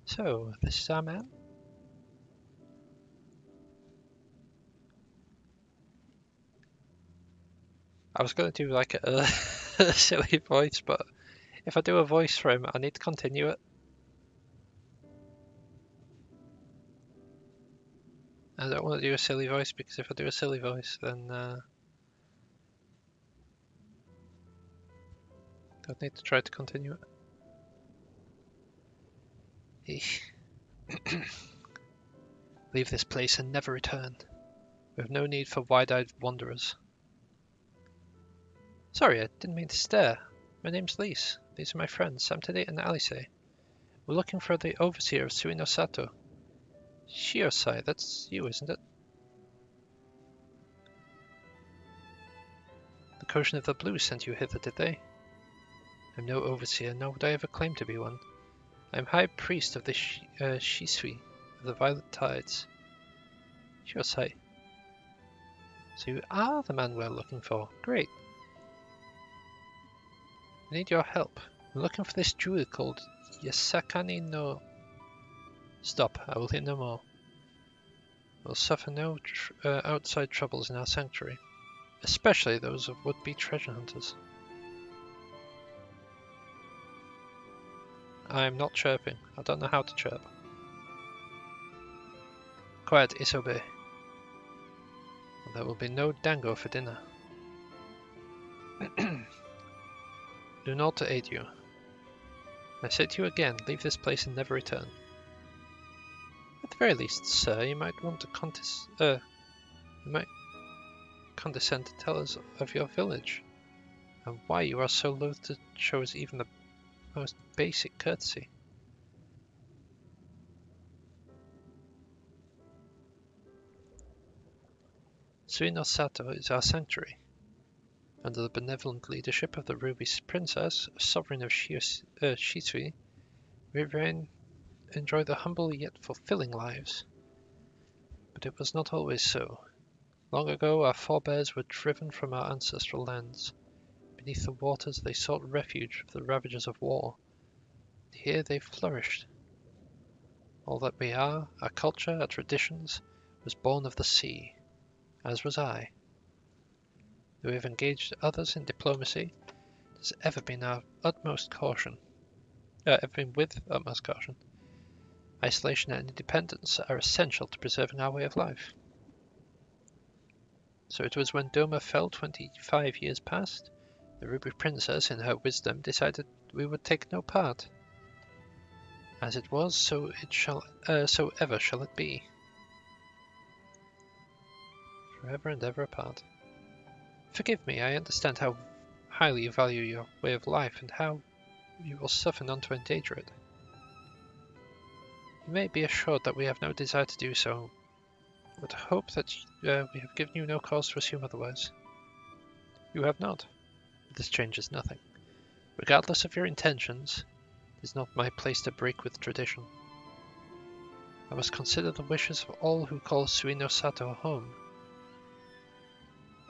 A: So, this is our man? I was going to do like a silly voice, but if I do a voice for him, I need to continue it. I don't want to do a silly voice because if I do a silly voice, then I'd need to try to continue it. Leave this place and never return. We have no need for wide-eyed wanderers. Sorry, I didn't mean to stare. My name's Lise. These are my friends, Samtide and Alice. We're looking for the overseer of Suino Sato. Shiosai, that's you, isn't it? The Koshin of the Blue sent you hither, did they? I'm no overseer, nor would I ever claim to be one. I am High Priest of the Shisui, of the Violet Tides. Shiosai. So you are the man we're looking for. Great. I need your help. I'm looking for this jewel called Yasakani no... Stop, I will hear no more. We'll suffer no outside troubles in our sanctuary, especially those of would-be treasure hunters. I am not chirping. I don't know how to chirp. Quiet, Isobe. There will be no dango for dinner. Do not to aid you. I say to you again, leave this place and never return. At the very least, sir, you might want to condescend to tell us of your village, and why you are so loath to show us even the most basic courtesy. Suino Sato is our sanctuary. Under the benevolent leadership of the Ruby Princess, sovereign of Shisui, we enjoy the humble yet fulfilling lives. But it was not always so. Long ago, our forebears were driven from our ancestral lands. Beneath the waters, they sought refuge from the ravages of war. Here they flourished. All that we are, our culture, our traditions, was born of the sea, as was I. Though we have engaged others in diplomacy, it has ever been with utmost caution. Isolation and independence are essential to preserving our way of life. So it was when Doma fell 25 years past, the Ruby Princess, in her wisdom, decided we would take no part. As it was, so ever shall it be. Forever and ever apart. Forgive me, I understand how highly you value your way of life and how you will suffer none to endanger it. You may be assured that we have no desire to do so. would hope that we have given you no cause to assume otherwise. You have not. But this changes nothing. Regardless of your intentions, it is not my place to break with tradition. I must consider the wishes of all who call Suino Sato home.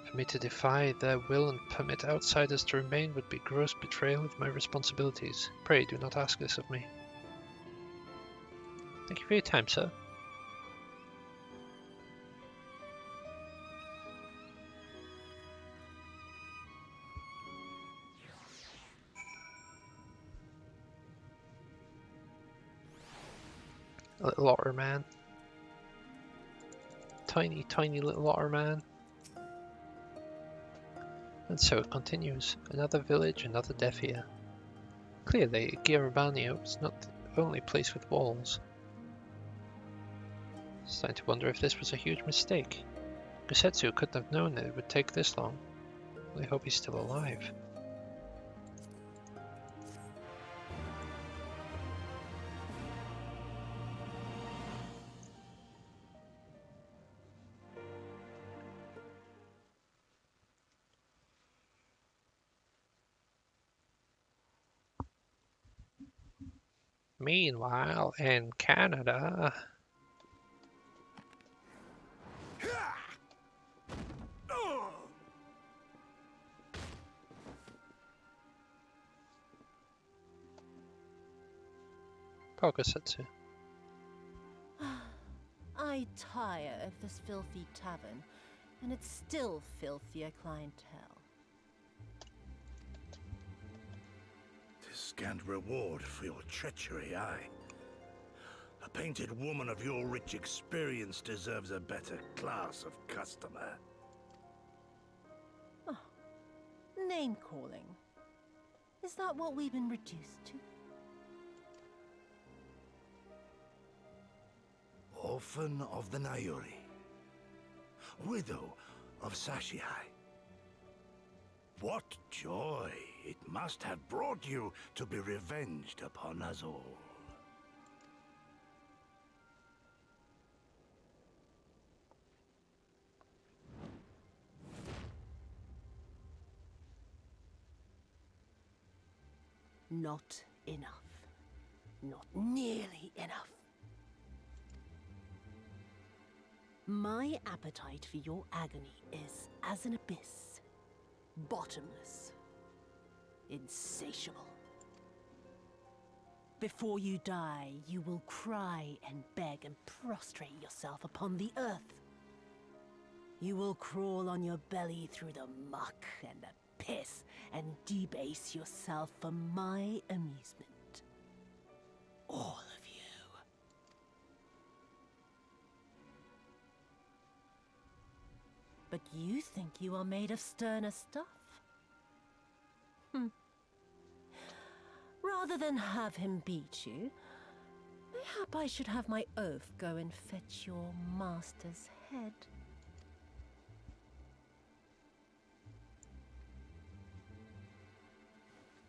A: For me to defy their will and permit outsiders to remain would be gross betrayal of my responsibilities. Pray do not ask this of me. Thank you for your time, sir. A little otter man. Tiny, tiny little otter man. And so it continues. Another village, another death here. Clearly, Girabanio is not the only place with walls. Starting to wonder if this was a huge mistake. Gosetsu couldn't have known that it would take this long. I hope he's still alive. Meanwhile, in Canada... Poor Gosetsu.
B: I tire of this filthy tavern, and its still filthier clientele.
F: Tis scant reward for your treachery, aye. A painted woman of your rich experience deserves a better class of customer.
B: Oh, name-calling. Is that what we've been reduced to?
F: Orphan of the Nayori. Widow of Sashihai. What joy it must have brought you to be revenged upon us all.
B: Not enough. Not nearly enough. My appetite for your agony is as an abyss. Bottomless. Insatiable. Before you die, you will cry and beg and prostrate yourself upon the earth. You will crawl on your belly through the muck and the piss and debase yourself for my amusement. All of you. But you think you are made of sterner stuff? Rather than have him beat you, mayhap I should have my oaf go and fetch your master's head.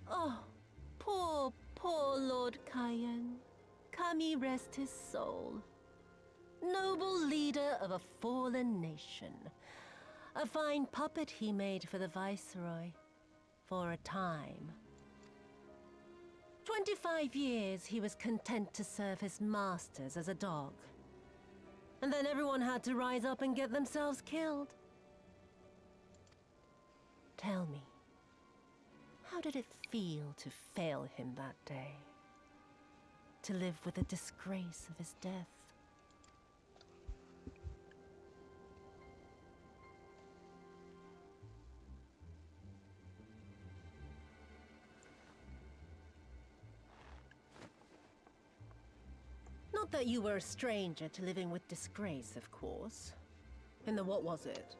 B: Oh, poor, poor Lord Cayenne. Kami rest his soul. Noble leader of a fallen nation. A fine puppet he made for the Viceroy. For a time. 25 years he was content to serve his masters as a dog. And then everyone had to rise up and get themselves killed. Tell me, how did it feel to fail him that day? To live with the disgrace of his death? Not that you were a stranger to living with disgrace, of course. In the what was it?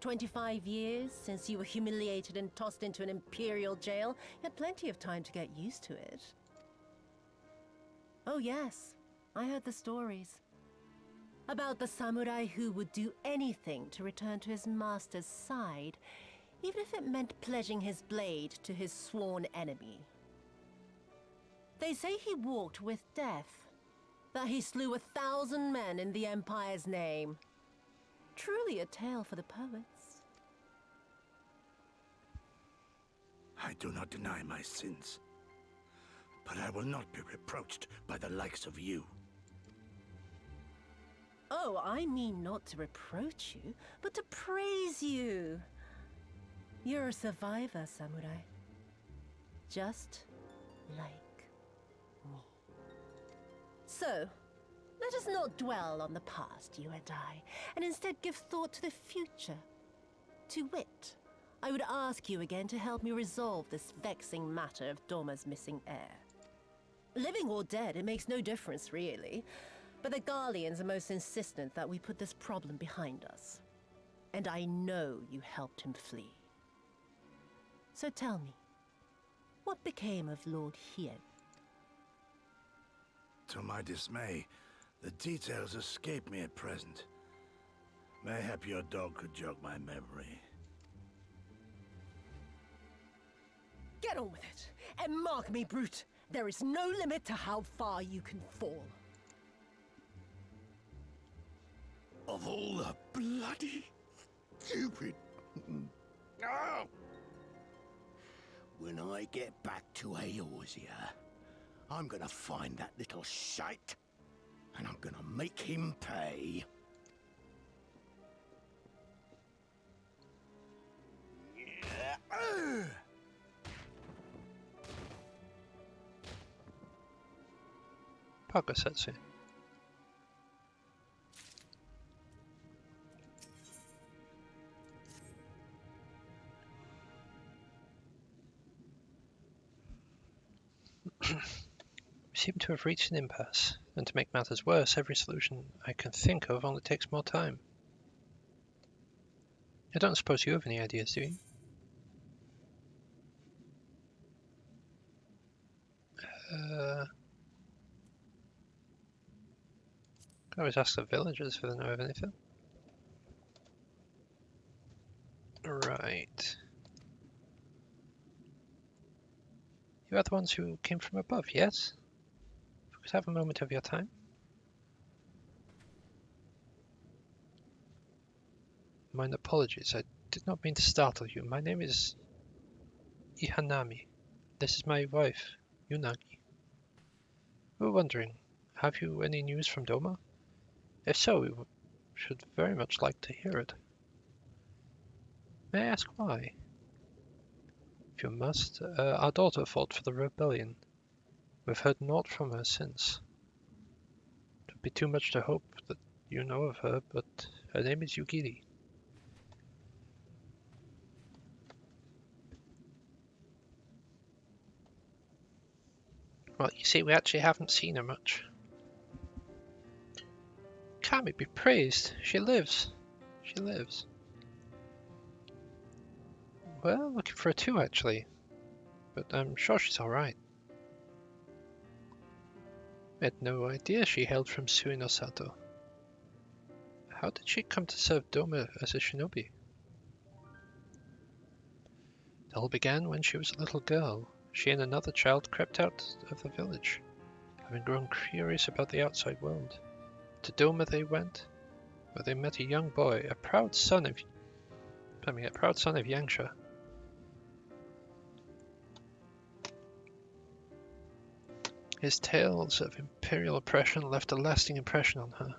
B: 25 years since you were humiliated and tossed into an imperial jail? You had plenty of time to get used to it. Oh yes, I heard the stories. About the samurai who would do anything to return to his master's side, even if it meant pledging his blade to his sworn enemy. They say he walked with death. That he slew 1,000 men in the Empire's name. Truly a tale for the poets.
F: I do not deny my sins, but I will not be reproached by the likes of you.
B: Oh, I mean not to reproach you, but to praise you. You're a survivor, Samurai. Just like me. So, let us not dwell on the past, you and I, and instead give thought to the future. To wit, I would ask you again to help me resolve this vexing matter of Doma's missing heir. Living or dead, it makes no difference, really. But the Garleans are most insistent that we put this problem behind us. And I know you helped him flee. So tell me, what became of Lord Hien?
F: To my dismay, the details escape me at present. Mayhap your dog could jog my memory.
G: Get on with it, and mark me, brute. There is no limit to how far you can fall.
J: Of all the bloody stupid... Oh! When I get back to Eorzea, I'm gonna find that little shite, and I'm gonna make him pay. Yeah.
A: Gosetsu. We seem to have reached an impasse, and to make matters worse, every solution I can think of only takes more time. I don't suppose you have any ideas, do you? I always ask the villagers if they know of anything. Right. You are the ones who came from above, yes? If we could have a moment of your time. Mine apologies, I did not mean to startle you. My name is Ihanami. This is my wife, Yunagi. We were wondering, have you any news from Doma? If so, we should very much like to hear it. May I ask why? If you must, our daughter fought for the rebellion. We've heard naught from her since. It would be too much to hope that you know of her, but her name is Yugiri. Well, you see, we actually haven't seen her much. Kami be praised. She lives. She lives. Well, looking for her too, actually. But I'm sure she's alright. I had no idea she hailed from Suinosato. How did she come to serve Doma as a shinobi? It all began when she was a little girl. She and another child crept out of the village, having grown curious about the outside world. To Doma they went, where they met a young boy, a proud son of Yangsha. His tales of imperial oppression left a lasting impression on her.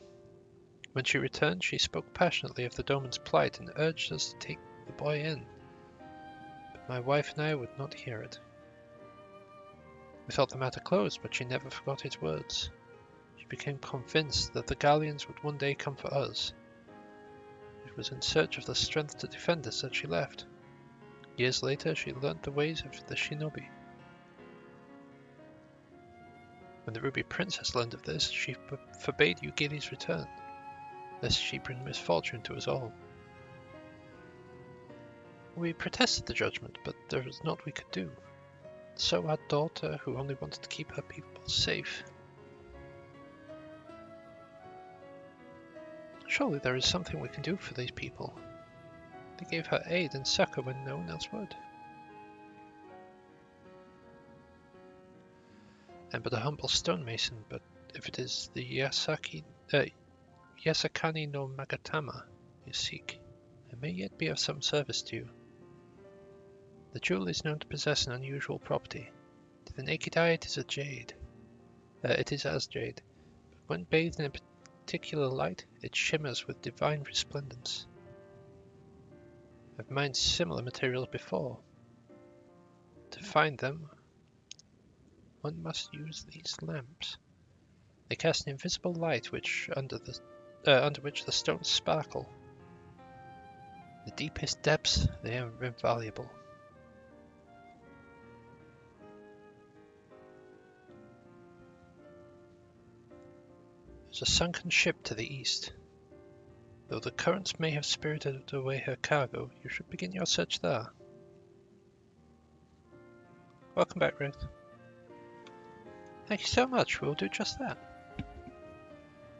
A: When she returned, she spoke passionately of the Doman's plight and urged us to take the boy in. But my wife and I would not hear it. We thought the matter closed, but she never forgot his words. She became convinced that the Galleons would one day come for us. It was in search of the strength to defend us that she left. Years later, she learnt the ways of the shinobi. When the Ruby Princess learned of this, she forbade Yugiri's return, lest she bring misfortune to us all. We protested the judgment, but there was naught we could do. So our daughter, who only wanted to keep her people safe. Surely there is something we can do for these people. They gave her aid and succor when no one else would. I'm but a humble stonemason, but if it is the Yasakani no Magatama, you seek. I may yet be of some service to you. The jewel is known to possess an unusual property. To the naked eye, it is a jade. It is as jade, but when bathed in a particular light, it shimmers with divine resplendence. I've mined similar materials before. To find them, one must use these lamps. They cast an invisible light under which the stones sparkle. The deepest depths, they are invaluable. There's a sunken ship to the east. Though the currents may have spirited away her cargo, you should begin your search there. Welcome back, Ruth. Thank you so much, we'll do just that.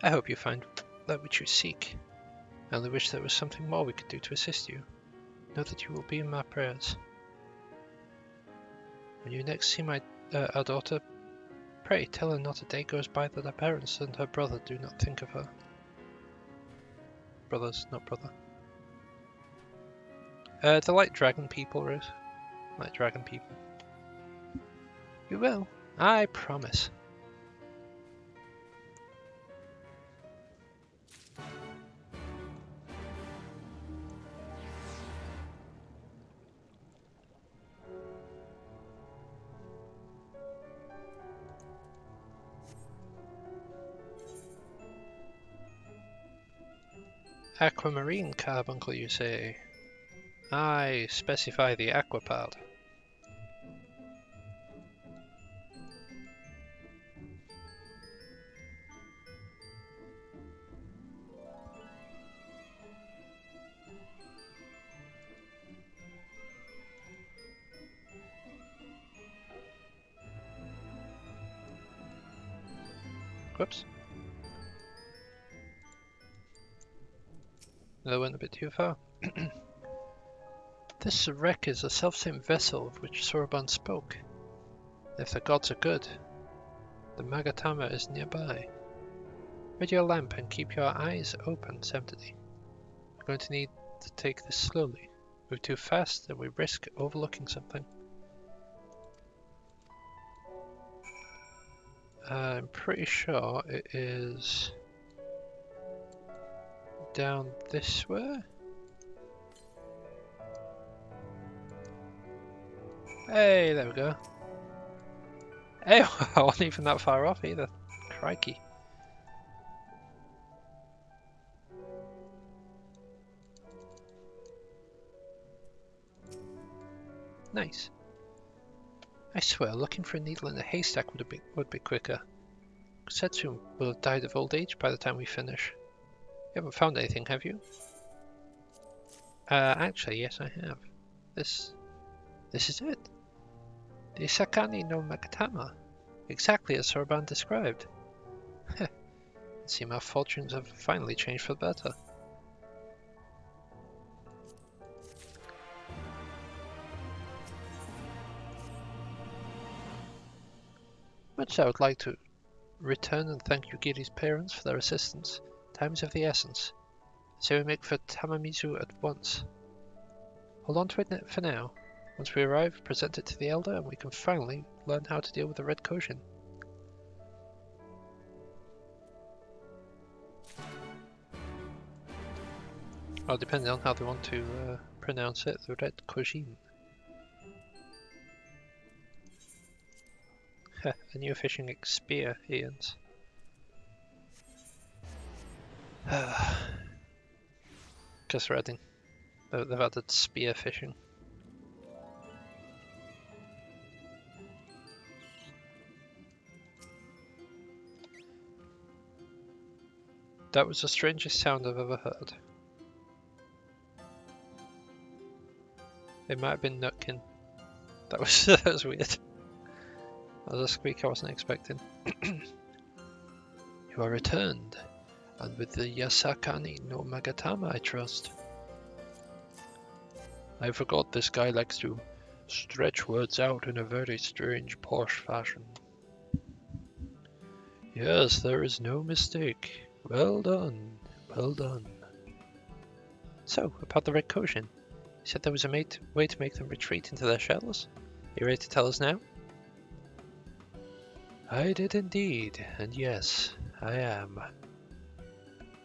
A: I hope you find that which you seek. I only wish there was something more we could do to assist you. Know that you will be in my prayers. When you next see our daughter, pray tell her not a day goes by that her parents and her brother do not think of her. Brothers, not brother. The Light Dragon people, Ruth. Light Dragon people. You will, I promise. Aquamarine carbuncle, you say? I specify the aqua part. Whoops. That went a bit too far. This wreck is a self-same vessel of which Soroban spoke. If the gods are good, the Magatama is nearby. Rid your lamp and keep your eyes open, Semtity. We're going to need to take this slowly. Move too fast and we risk overlooking something. I'm pretty sure it is down this way. Hey, there we go. Hey, I wasn't even that far off either. Crikey. Nice. I swear, looking for a needle in a haystack would be quicker. Gosetsu will have died of old age by the time we finish. You haven't found anything, have you? Actually, yes I have. This is it. The Sakani no Magatama. Exactly as Soroban described. It seems our fortunes have finally changed for the better. Much I would like to return and thank Yugiri's parents for their assistance. Time is of the essence. So we make for Tamamizu at once. Hold on to it for now. Once we arrive, present it to the Elder and we can finally learn how to deal with the Red Kojin. Well, depending on how they want to pronounce it, the Red Kojin. A new fishing experience. Just reading. They've added spear fishing. That was the strangest sound I've ever heard. It might have been Nutkin. That was weird. That was a squeak I wasn't expecting. You are returned, and with the Yasakani no Magatama, I trust. I forgot this guy likes to stretch words out in a very strange, posh fashion. Yes, there is no mistake. Well done, well done. So, about the Red Kojin. You said there was a way to make them retreat into their shells? Are you ready to tell us now? I did indeed, and yes, I am.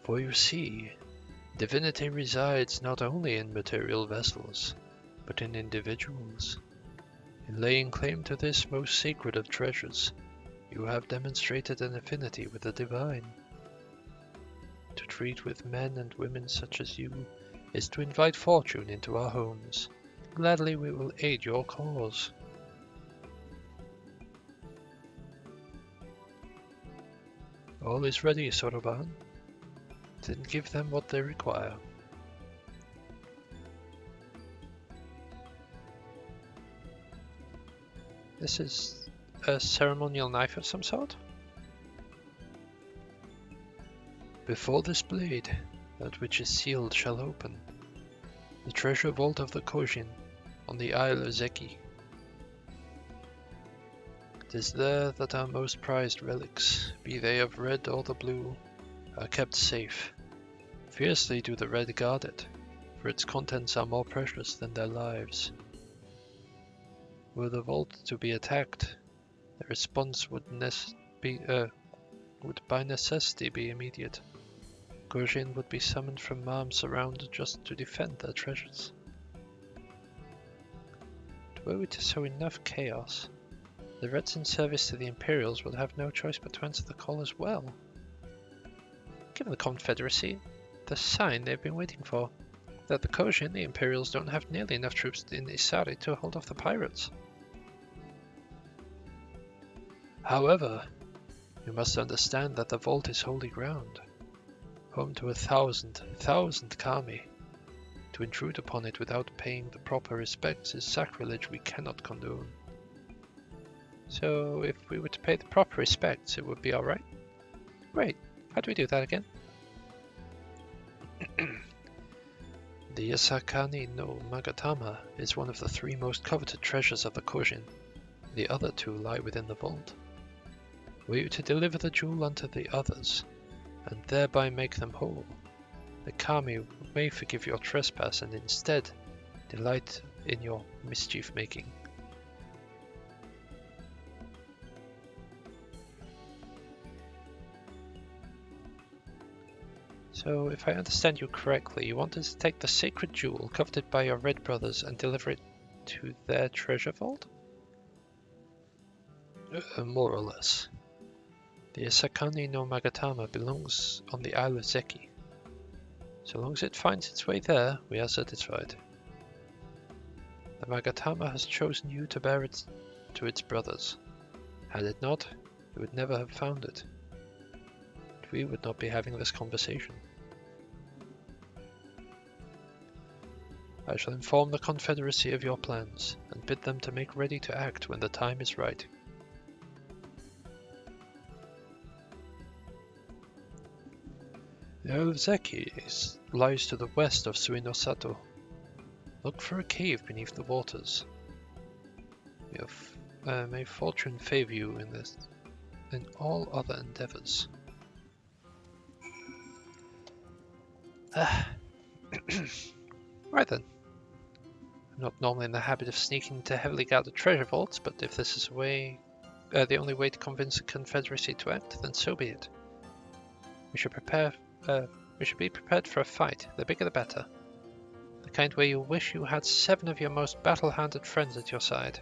A: For you see, divinity resides not only in material vessels, but in individuals. In laying claim to this most sacred of treasures, you have demonstrated an affinity with the divine. To treat with men and women such as you is to invite fortune into our homes. Gladly we will aid your cause. All is ready, Soroban. Then give them what they require. This is a ceremonial knife of some sort? Before this blade, that which is sealed shall open. The treasure vault of the Kojin, on the Isle of Zeki. It is there that our most prized relics, be they of red or the blue, are kept safe. Fiercely do the red guard it, for its contents are more precious than their lives. Were the vault to be attacked, the response would by necessity be immediate. Kojin would be summoned from Marm's around just to defend their treasures. Were we to sow enough chaos, the Reds in service to the Imperials would have no choice but to answer the call as well. Give the Confederacy the sign they've been waiting for, that the Kojin, the Imperials, don't have nearly enough troops in Isari to hold off the pirates. However, you must understand that the vault is holy ground, home to 1,000 kami. To intrude upon it without paying the proper respects is sacrilege we cannot condone. So if we were to pay the proper respects, it would be alright? Great. How do we do that again? The Yasakani no Magatama is one of the 3 most coveted treasures of the Kojin. The other 2 lie within the vault. Were you to deliver the jewel unto the others, and thereby make them whole, the Kami may forgive your trespass and instead delight in your mischief making. So, if I understand you correctly, you want us to take the sacred jewel coveted by your red brothers and deliver it to their treasure vault? More or less. The Asakani no Magatama belongs on the Isle of Zeki. So long as it finds its way there, we are satisfied. The Magatama has chosen you to bear it to its brothers. Had it not, it would never have found it. But we would not be having this conversation. I shall inform the Confederacy of your plans, and bid them to make ready to act when the time is right. The Isle of Zeki lies to the west of Suinosato. Look for a cave beneath the waters. May fortune favor you in this and all other endeavors. Right then. I'm not normally in the habit of sneaking into heavily guarded treasure vaults, but if this is the only way to convince the Confederacy to act, then so be it. We should be prepared for a fight. The bigger the better. The kind where you wish you had 7 of your most battle-handed friends at your side.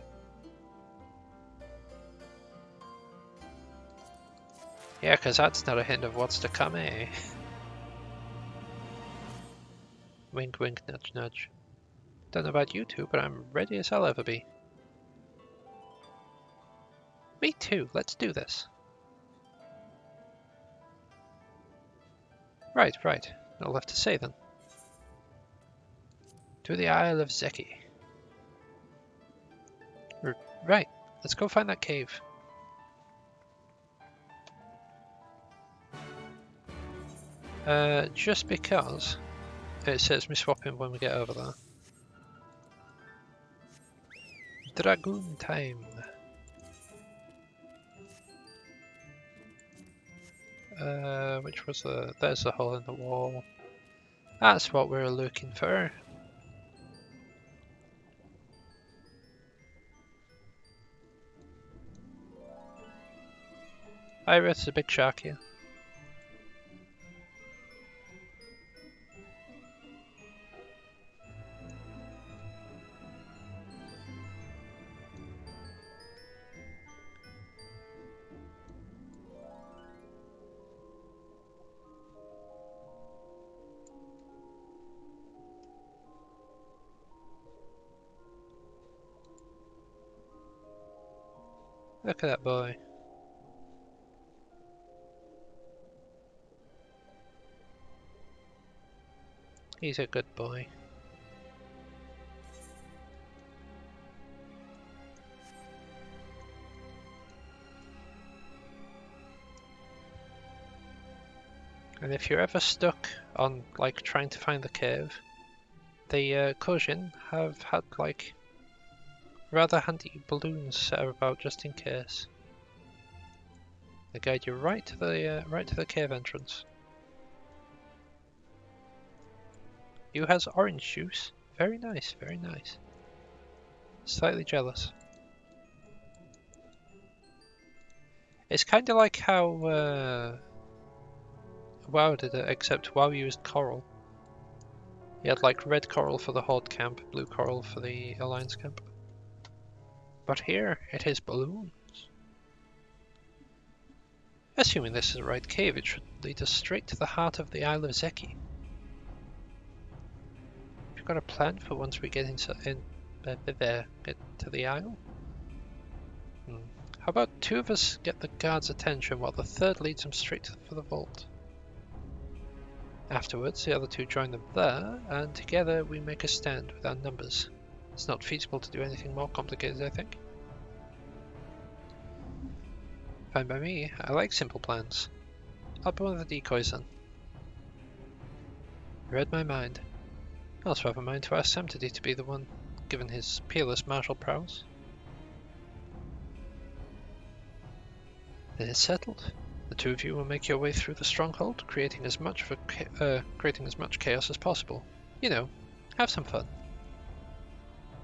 A: Yeah, 'cause that's not a hint of what's to come, eh? Wink, wink, nudge, nudge. Don't know about you two, but I'm ready as I'll ever be. Me too, let's do this. Right. All left to say then. To the Isle of Zeki. Right, let's go find that cave. Just because it says me swapping when we get over there. Dragoon time. Which was there's the hole in the wall. That's what we're looking for. There's a big shark here. Look at that boy. He's a good boy. And if you're ever stuck on like trying to find the cave, the Kojin have had like rather handy balloons set about just in case. They guide you right to the cave entrance. You has orange juice. Very nice, very nice. Slightly jealous. It's kind of like how WoW did it, except WoW used coral. You had like red coral for the Horde camp, blue coral for the Alliance camp. But here, it is balloons. Assuming this is the right cave, it should lead us straight to the heart of the Isle of Zeki. You've got a plan for once we get get to the Isle? How about two of us get the guard's attention while the third leads them straight for the vault? Afterwards, the other two join them there, and together we make a stand with our numbers. It's not feasible to do anything more complicated, I think. Fine by me. I like simple plans. I'll be one of the decoys then. You read my mind. I also have a mind to ask Samtidi to be the one, given his peerless martial prowess. Then it's settled. The two of you will make your way through the stronghold, creating as much chaos as possible. You know, have some fun.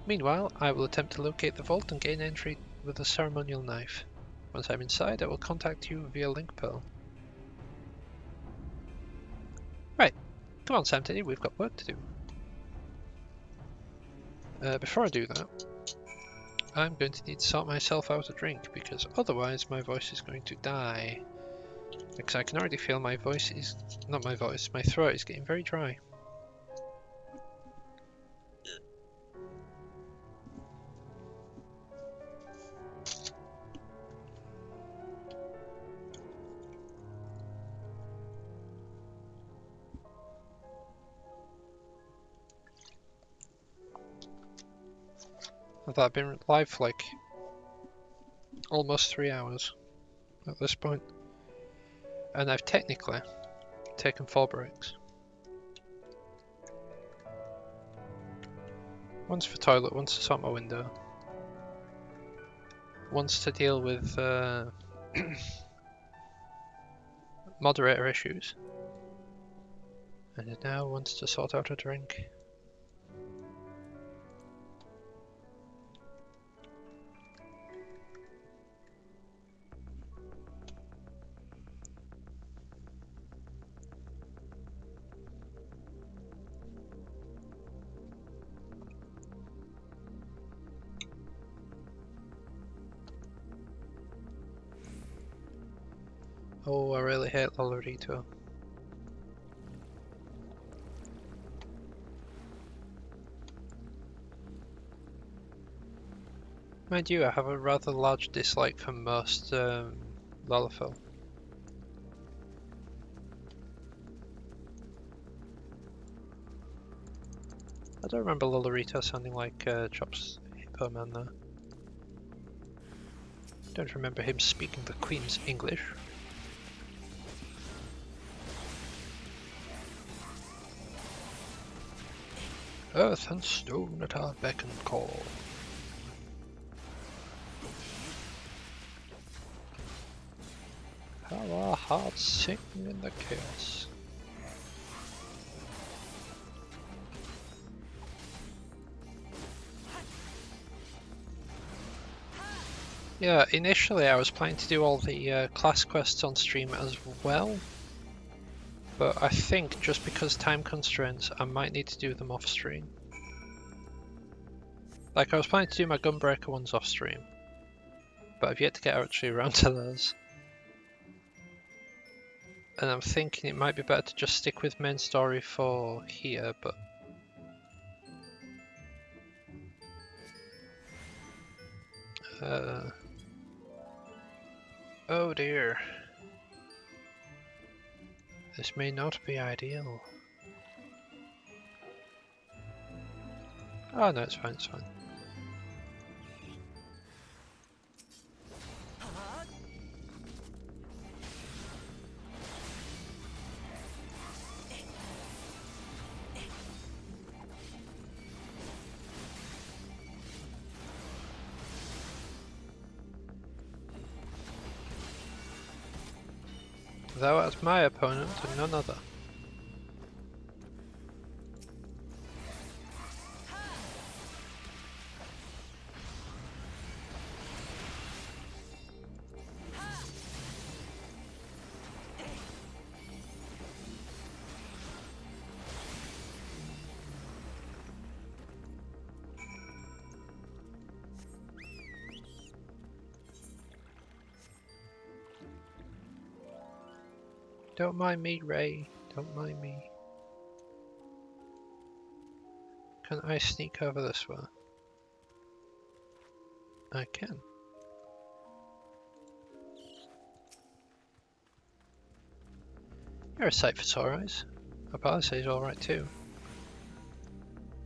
A: Meanwhile, I will attempt to locate the vault and gain entry with a ceremonial knife. Once I'm inside, I will contact you via link pearl. Right, come on Samtidi, we've got work to do. Before I do that, I'm going to need to sort myself out a drink, because otherwise my voice is going to die. Because I can already feel my throat is getting very dry. I've been live for like almost 3 hours at this point, and I've technically taken 4 breaks. One's for toilet, one's to sort my window, one's to deal with moderator issues, and now one's to sort out a drink. Oh, I really hate Lolorito. Mind you, I have a rather large dislike for most Lalafell. I don't remember Lolorito sounding like Chop's Hippo Man though. Don't remember him speaking the Queen's English. Earth and stone at our beck and call. How our hearts sing in the chaos. Yeah, initially I was planning to do all the class quests on stream as well, but I think just because time constraints, I might need to do them off stream. Like I was planning to do my Gunbreaker ones off stream, but I've yet to get actually around to those. And I'm thinking it might be better to just stick with main story for here, but... oh dear. This may not be ideal. Oh no, it's fine, it's fine. Thou art my opponent and none other. Don't mind me, Ray. Don't mind me. Can I sneak over this way? I can. You're a sight for sore eyes. My palisade is alright too.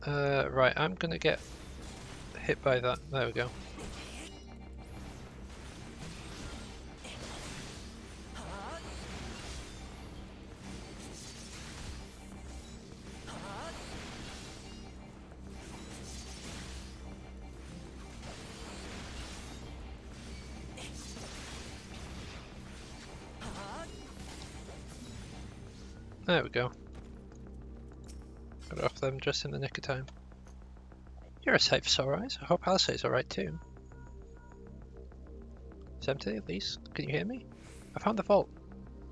A: Right, I'm gonna get hit by that. There we go. There we go. Got off them just in the nick of time. You're a sight for sore eyes. I hope Palisade's alright too. It's empty at least. Can you hear me? I found the vault.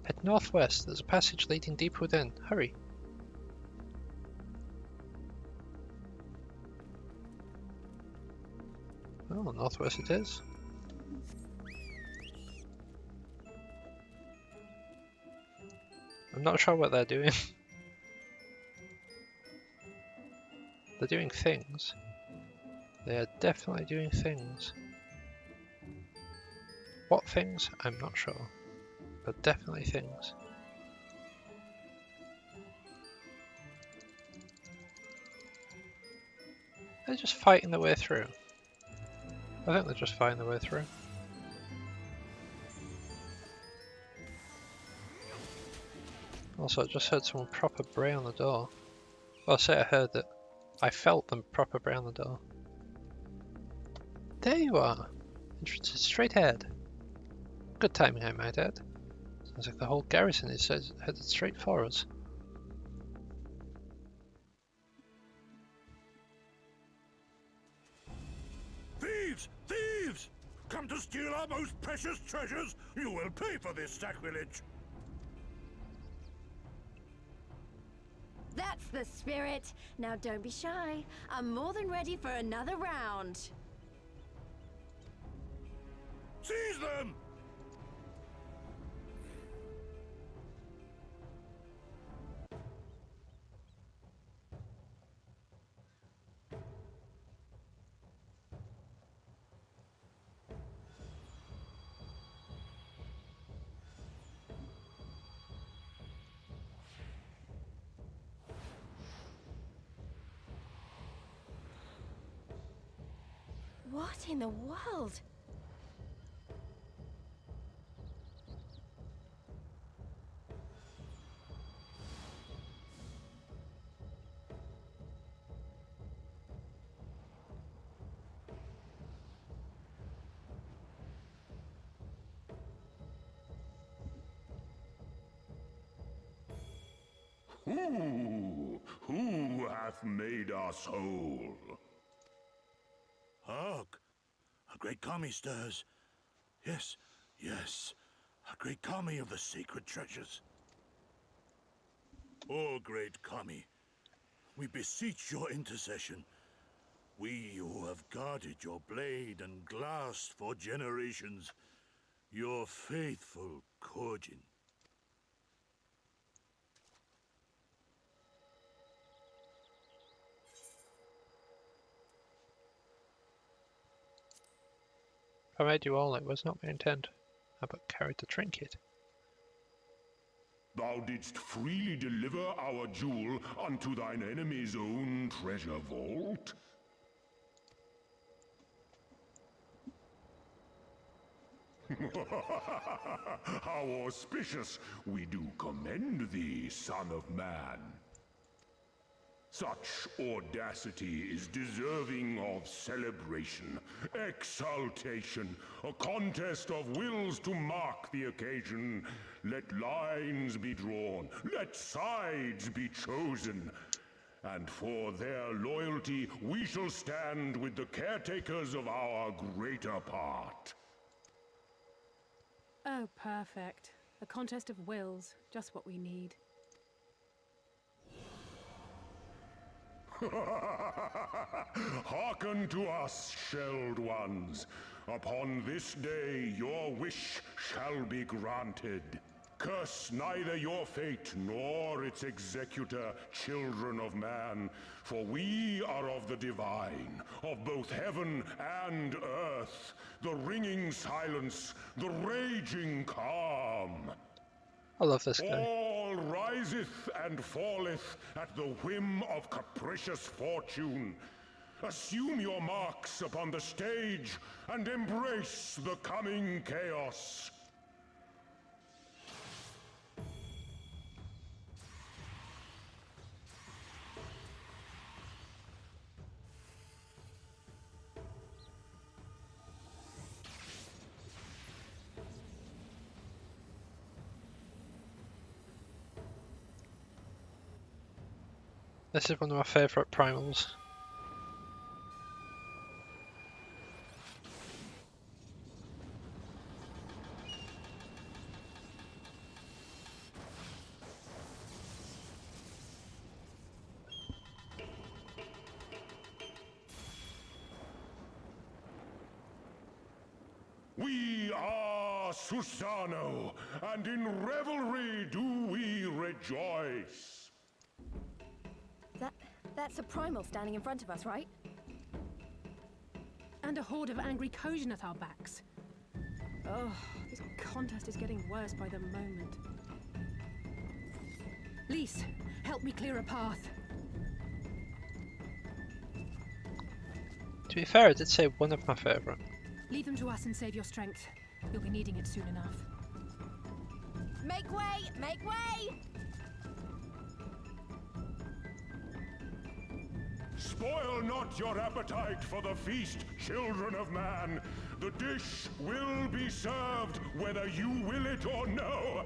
A: Head northwest. There's a passage leading deep within. Hurry. Oh, northwest it is. I'm not sure what they're doing. They're doing things. They are definitely doing things. What things? I'm not sure. But definitely things. They're just fighting their way through. I think they're just fighting their way through. Also, I just heard someone proper bray on the door. Well, I say I heard it. I felt them proper bray on the door. There you are! Entrance is straight ahead. Good timing, I might add. Sounds like the whole garrison is headed straight for us.
F: Thieves! Thieves! Come to steal our most precious treasures? You will pay for this sacrilege!
I: That's the spirit. Now don't be shy. I'm more than ready for another round.
F: Seize them!
I: What in the world?
K: Who hath made us whole?
F: Hark! A great kami stirs. Yes, yes. A great Kami of the sacred treasures. O great Kami, we beseech your intercession. We who have guarded your blade and glass for generations, your faithful Kojin.
A: If I made you all, it was not my intent. I but carried the trinket.
K: Thou didst freely deliver our jewel unto thine enemy's own treasure vault? How auspicious! We do commend thee, son of man. Such audacity is deserving of celebration, exaltation, a contest of wills to mark the occasion. Let lines be drawn, let sides be chosen, and for their loyalty we shall stand with the caretakers of our greater part.
E: Oh, perfect. A contest of wills. Just what we need.
K: Hearken to us, shelled ones. Upon this day your wish shall be granted. Curse neither your fate nor its executor, children of man, for we are of the divine, of both heaven and earth, the ringing silence, the raging calm.
A: I love this guy.
K: All riseth and falleth at the whim of capricious fortune. Assume your marks upon the stage and embrace the coming chaos.
A: This is one of my favourite primals.
K: We are Susano, and in revelry do we rejoice.
I: That's a primal standing in front of us, right?
E: And a horde of angry Kojin at our backs. Oh, this contest is getting worse by the moment. Lys, help me clear a path.
A: To be fair, I did say one of my favourite.
E: Leave them to us and save your strength. You'll be needing it soon enough.
I: Make way! Make way!
K: Spoil not your appetite for the feast, children of man. The dish will be served whether you will it or no.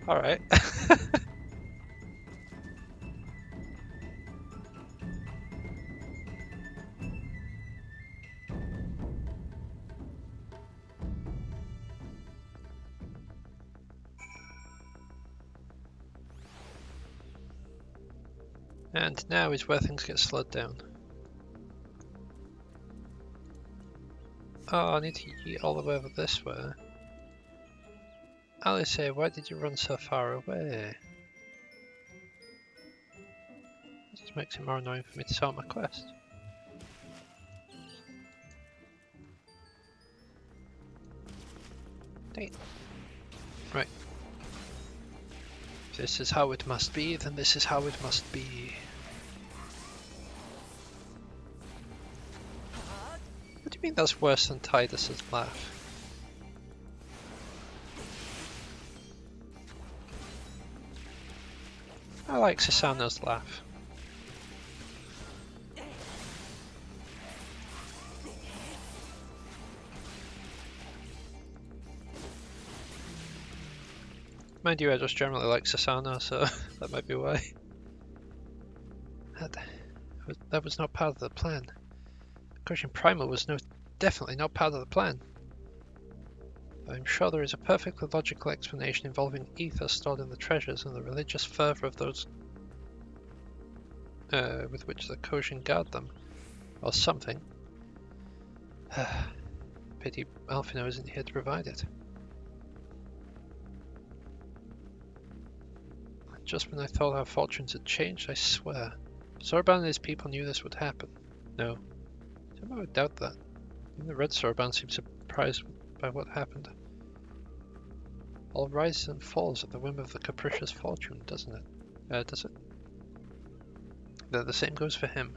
A: Alright. And now is where things get slowed down. Oh, I need to eat all the way over this way. Alice, why did you run so far away? It just makes it more annoying for me to sort my quest. Dang. Right. If this is how it must be, then this is how it must be. What do you mean that's worse than Tidus's laugh? I like Susanna's laugh. Mind you, I just generally like Susanna, so that might be why. I But that was not part of the plan. Crushing Primal was definitely not part of the plan. I'm sure there is a perfectly logical explanation involving ether stored in the treasures and the religious fervor of those with which the Kojin guard them, or something. Pity Alphino isn't here to provide it. Just when I thought our fortunes had changed, I swear. Sorban and his people knew this would happen. No. Somehow I doubt that. Even the Red Sorban seemed surprised by what happened. All rises and falls at the whim of the capricious fortune, doesn't it? Does it? The same goes for him.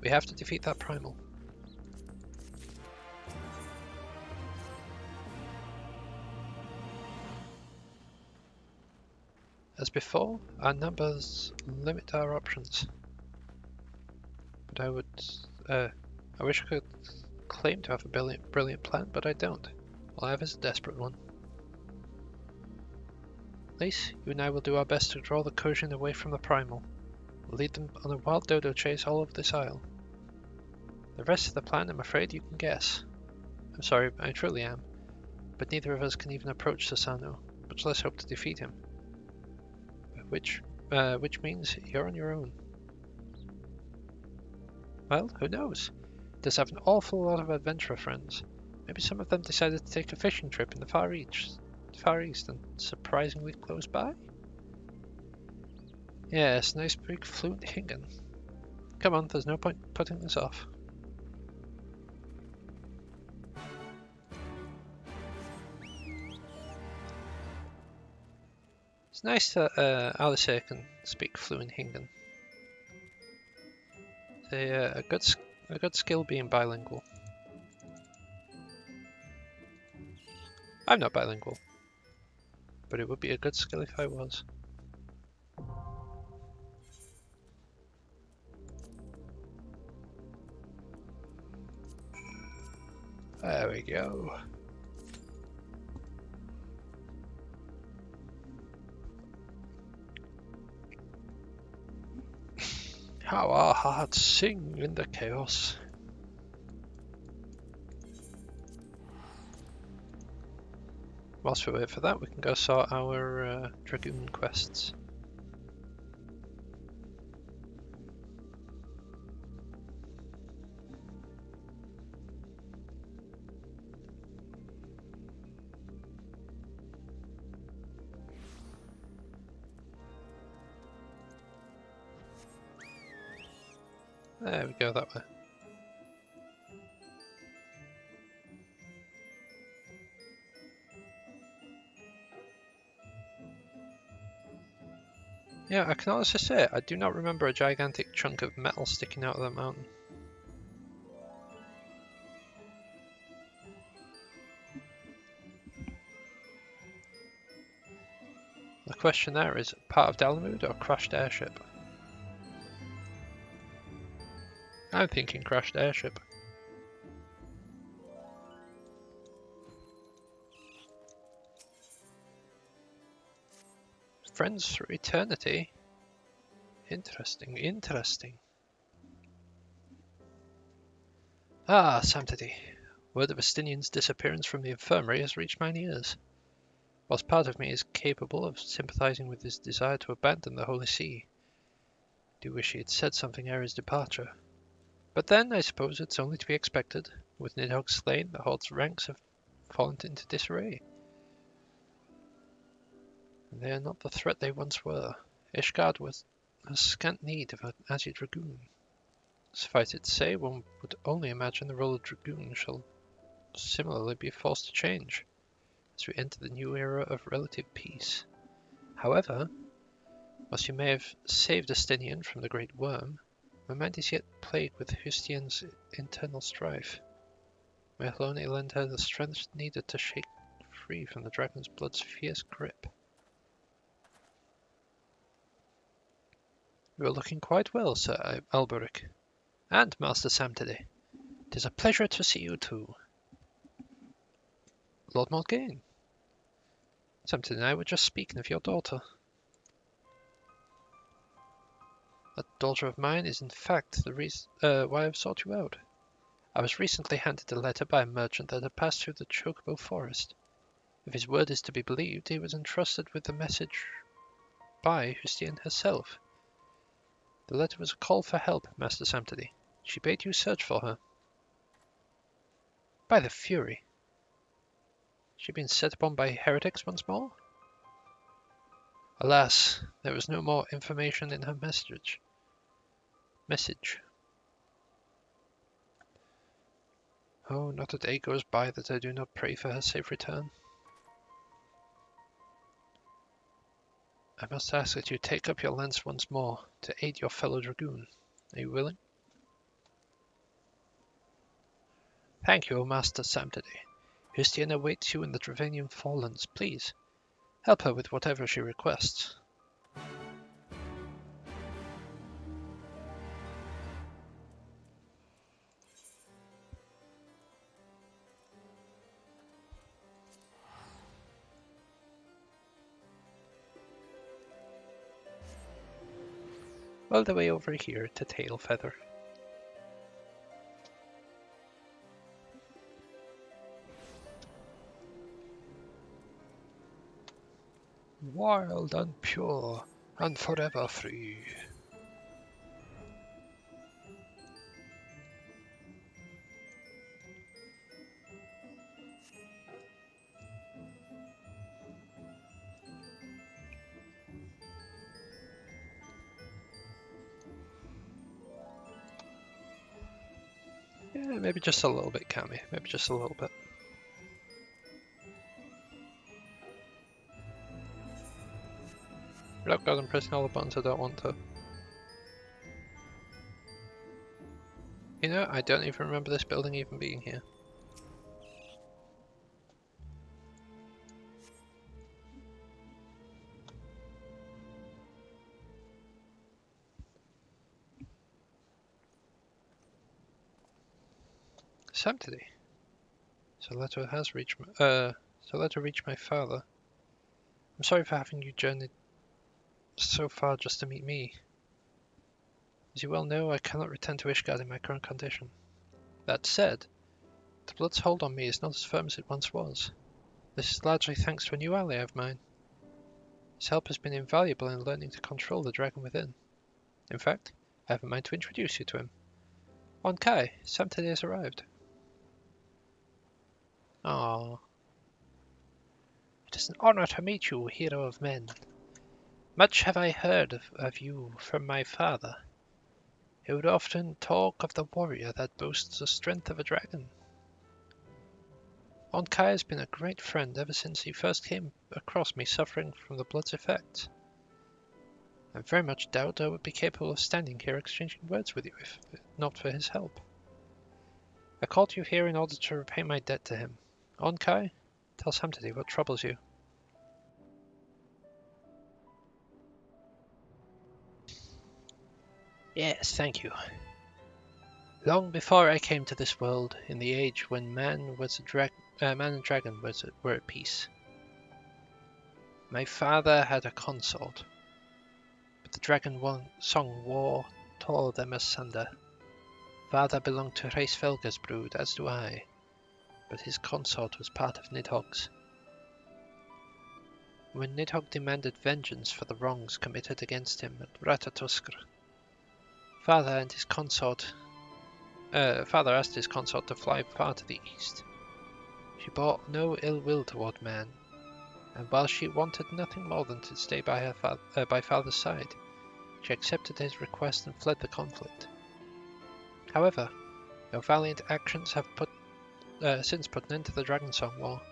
A: We have to defeat that primal. As before, our numbers limit our options. But I wish I could claim to have a brilliant plan, but I don't. All I have is a desperate one. Lace, you and I will do our best to draw the Kojin away from the primal. We'll lead them on a wild dodo chase all over this isle. The rest of the plan, I'm afraid you can guess. I'm sorry, I truly am. But neither of us can even approach Sasano, much less hope to defeat him. Which means you're on your own. Well, who knows? He does have an awful lot of adventurer friends. Maybe some of them decided to take a fishing trip in the Far East and surprisingly close by? Yes, nice big fluent Hingen. Come on, there's no point putting this off. It's nice that Alice here can speak fluent Hingen. A good skill being bilingual. I'm not bilingual, but it would be a good skill if I was. There we go. How our hearts sing in the chaos. Whilst we wait for that, we can go sort our Dragoon quests. There we go, that way. Yeah, I can honestly say, I do not remember a gigantic chunk of metal sticking out of that mountain. The question there is, part of Dalamud or crashed airship? I'm thinking crashed airship. Friends through eternity? Interesting, interesting. Ah, Samtidi. Word of Estinian's disappearance from the infirmary has reached mine ears. Whilst part of me is capable of sympathizing with his desire to abandon the Holy See, I do wish he had said something ere his departure. But then, I suppose it's only to be expected. With Nidhogg slain, the Horde's ranks have fallen into disarray. And they are not the threat they once were. Ishgard has scant need of an Azure Dragoon. Suffice it to say, one would only imagine the role of Dragoon shall similarly be forced to change as we enter the new era of relative peace. However, whilst you may have saved Estinian from the Great Worm, my mind is yet plagued with Hustien's internal strife. May alone lend her the strength needed to shake free from the dragon's blood's fierce grip. You are looking quite well, Sir Alberic, and Master Samtidi. 'Tis a pleasure to see you too. Lord Morgaine. Samtidi and I were just speaking of your daughter. That daughter of mine is in fact the reason why I've sought you out. I was recently handed a letter by a merchant that had passed through the Chocobo Forest. If his word is to be believed, he was entrusted with the message by Justine herself. The letter was a call for help, Master Samtedy. She bade you search for her. By the Fury! She been set upon by heretics once more? Alas, there was no more information in her message. Oh, not a day goes by that I do not pray for her safe return. I must ask that you take up your lance once more to aid your fellow Dragoon. Are you willing? Thank you, Master Samtedy. Justine awaits you in the Dravanian Forelands. Please, help her with whatever she requests. All the way over here to Tailfeather. Wild and pure and forever free. Yeah, maybe just a little bit, Cammy. Maybe just a little bit. Look, I'm pressing all the buttons I don't want to. You know, I don't even remember this building even being here. Samtedy. So letter has reached my father. I'm sorry for having you journeyed so far just to meet me. As you well know, I cannot return to Ishgard in my current condition. That said, the blood's hold on me is not as firm as it once was. This is largely thanks to a new ally of mine. His help has been invaluable in learning to control the dragon within. In fact, I have a mind to introduce you to him. On Kai, Samtedy has arrived. Ah, it is an honor to meet you, hero of men. Much have I heard of you from my father. He would often talk of the warrior that boasts the strength of a dragon. Onkai has been a great friend ever since he first came across me suffering from the blood's effects. I very much doubt I would be capable of standing here exchanging words with you if not for his help. I called you here in order to repay my debt to him. Onkai, tell Samtedy what troubles you. Yes, thank you. Long before I came to this world, in the age when man and dragon were at peace, my father had a consort, but the dragon song war tore them asunder. Father belonged to Hraesvelga's brood, as do I, but his consort was part of Nidhogg's. When Nidhogg demanded vengeance for the wrongs committed against him at Ratatoskr, Father asked his consort to fly far to the east. She bore no ill will toward man, and while she wanted nothing more than to stay by her father's side, she accepted his request and fled the conflict. However, your valiant actions have since put an end to the Dragonsong War.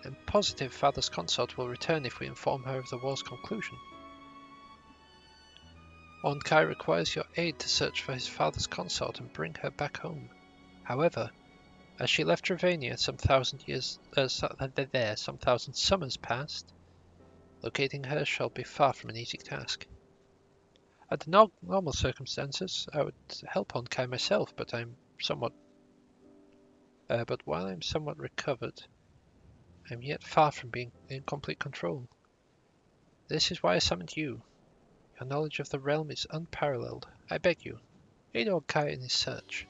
A: I'm positive Father's consort will return if we inform her of the war's conclusion. Onkai requires your aid to search for his father's consort and bring her back home. However, as she left Dravania some thousand summers past, locating her shall be far from an easy task. Under normal circumstances, I would help Onkai myself, but while I'm somewhat recovered, I'm yet far from being in complete control. This is why I summoned you. Your knowledge of the realm is unparalleled. I beg you, aid Orkai in his search.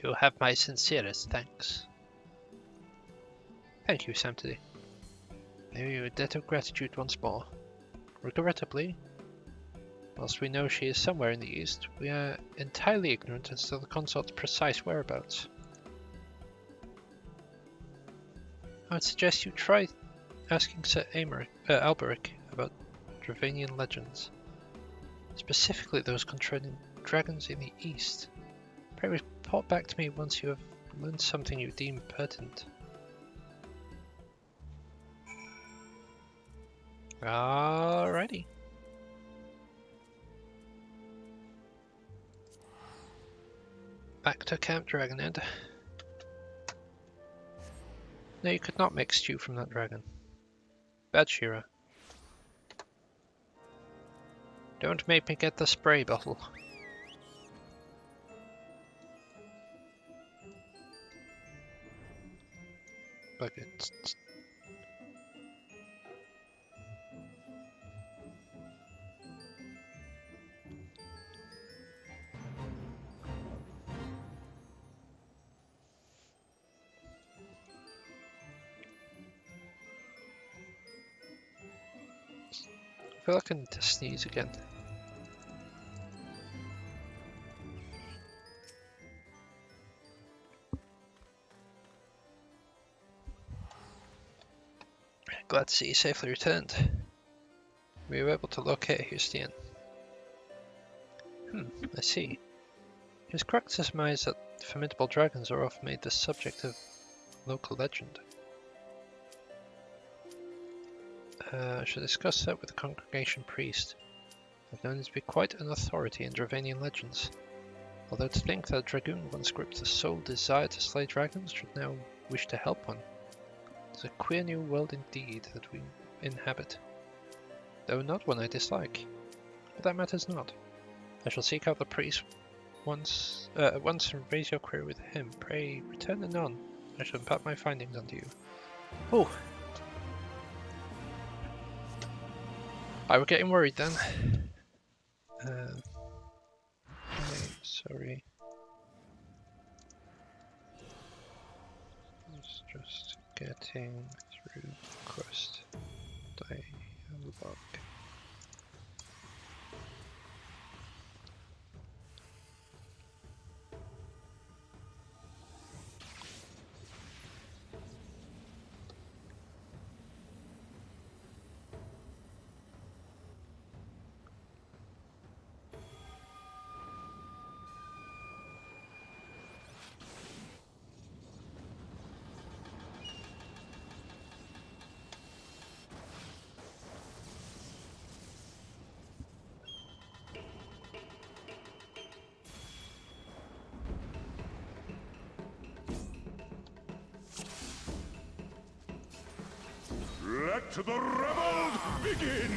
A: You have my sincerest thanks. Thank you, Samtidi. I owe you a debt of gratitude once more. Regrettably, whilst we know she is somewhere in the east, we are entirely ignorant as to the consort's precise whereabouts. I would suggest you try asking Sir Alberic about Dravanian legends, specifically those concerning dragons in the east. Pray report back to me once you have learned something you deem pertinent. Alrighty. Back to Camp Dragonhead. No, you could not make stew from that dragon. Bad Shira. Don't make me get the spray bottle. Buckets. I feel like I need to sneeze again. Glad to see you safely returned. We were able to locate Hustian. I see. It is correct to surmise that formidable dragons are often made the subject of local legend. I should discuss that with the congregation priest. I've known him to be quite an authority in Dravanian legends. Although to think that a Dragoon once gripped the sole desire to slay dragons should now wish to help one. It's a queer new world indeed that we inhabit. Though not one I dislike. But that matters not. I shall seek out the priest once and raise your query with him. Pray return anon. I shall impart my findings unto you. Oh! I was getting worried then. Okay, sorry. It's just getting through quest dialogue.
K: Let the rebels begin!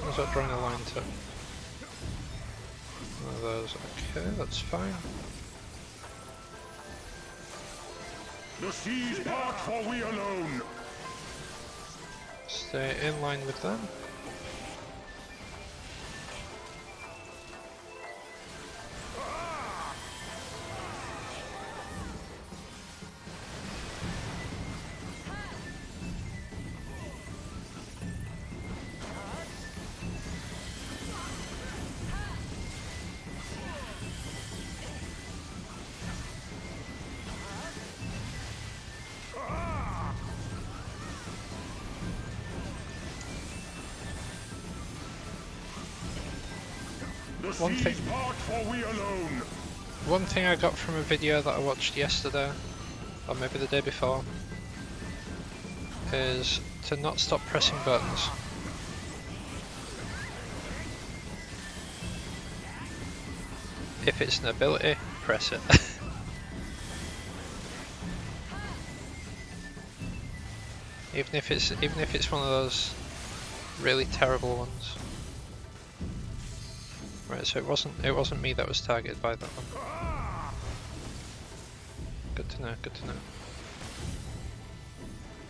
K: How's that drawing a line to? One of those. Okay, that's fine. The seas part for we alone!
A: Stay in line with them. One thing.
K: Part for we alone.
A: One thing I got from a video that I watched yesterday, or maybe the day before, is to not stop pressing buttons. If it's an ability, press it. even if it's one of those really terrible ones. Right, so it wasn't me that was targeted by that one. Good to know, good to know.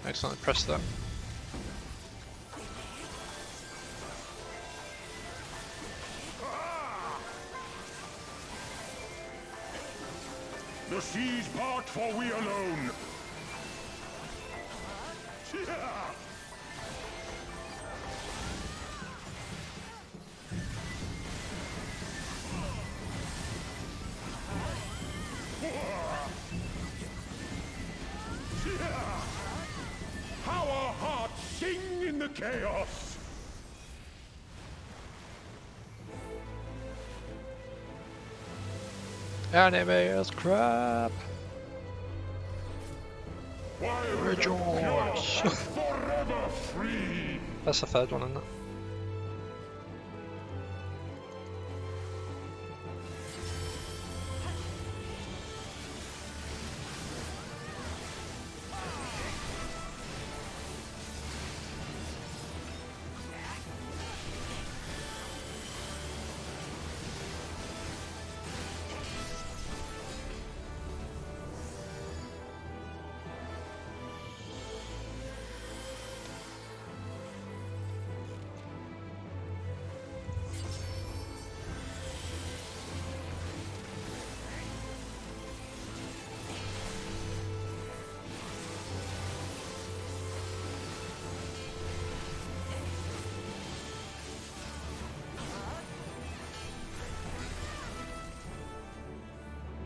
A: Excellent, press that.
K: The seas part for we alone. How our hearts sing in the chaos.
A: Anime is crap. Rejoice.
K: Forever free.
A: That's the third one, isn't it?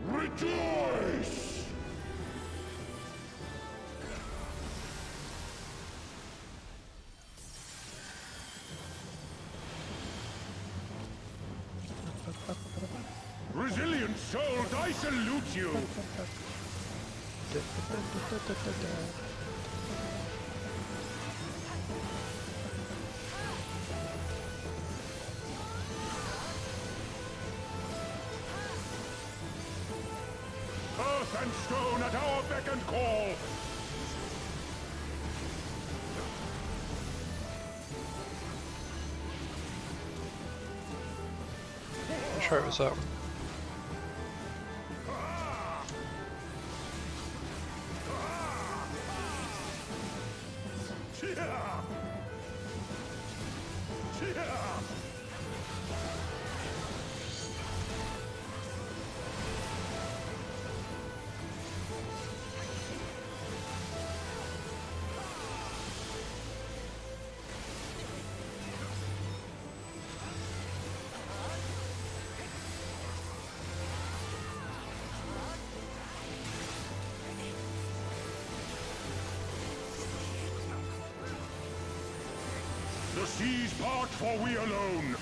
K: Rejoice! Resilient souls, I salute you! Earth and stone at our beck and call!
A: I'm sure it was that one.
K: The seas part for we alone.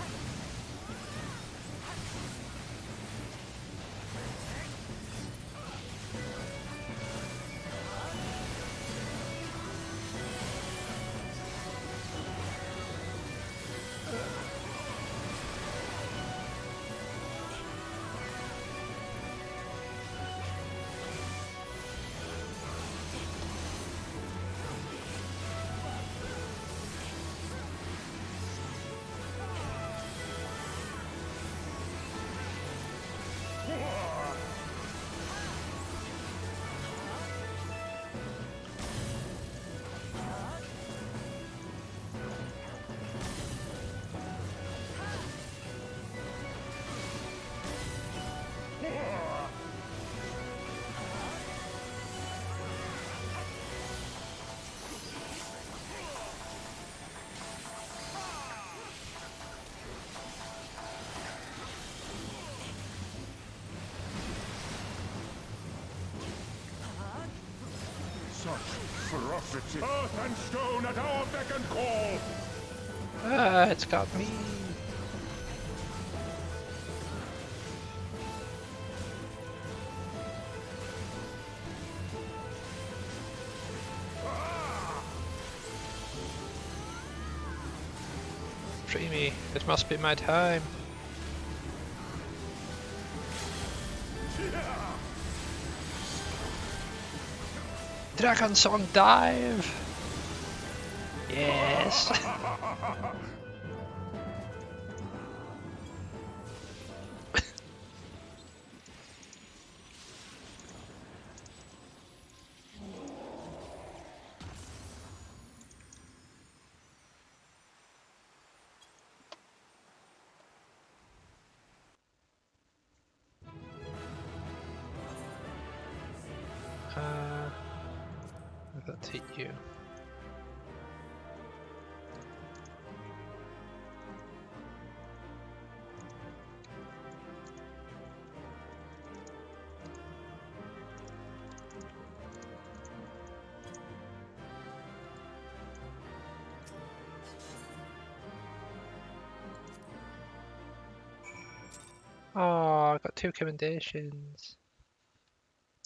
K: Such ferocity. Earth and stone at our beck and call.
A: Ah, it's got me. Dreamy, it must be my time. Dragon Song dive! Yes! That hit you. Oh, I got 2 commendations.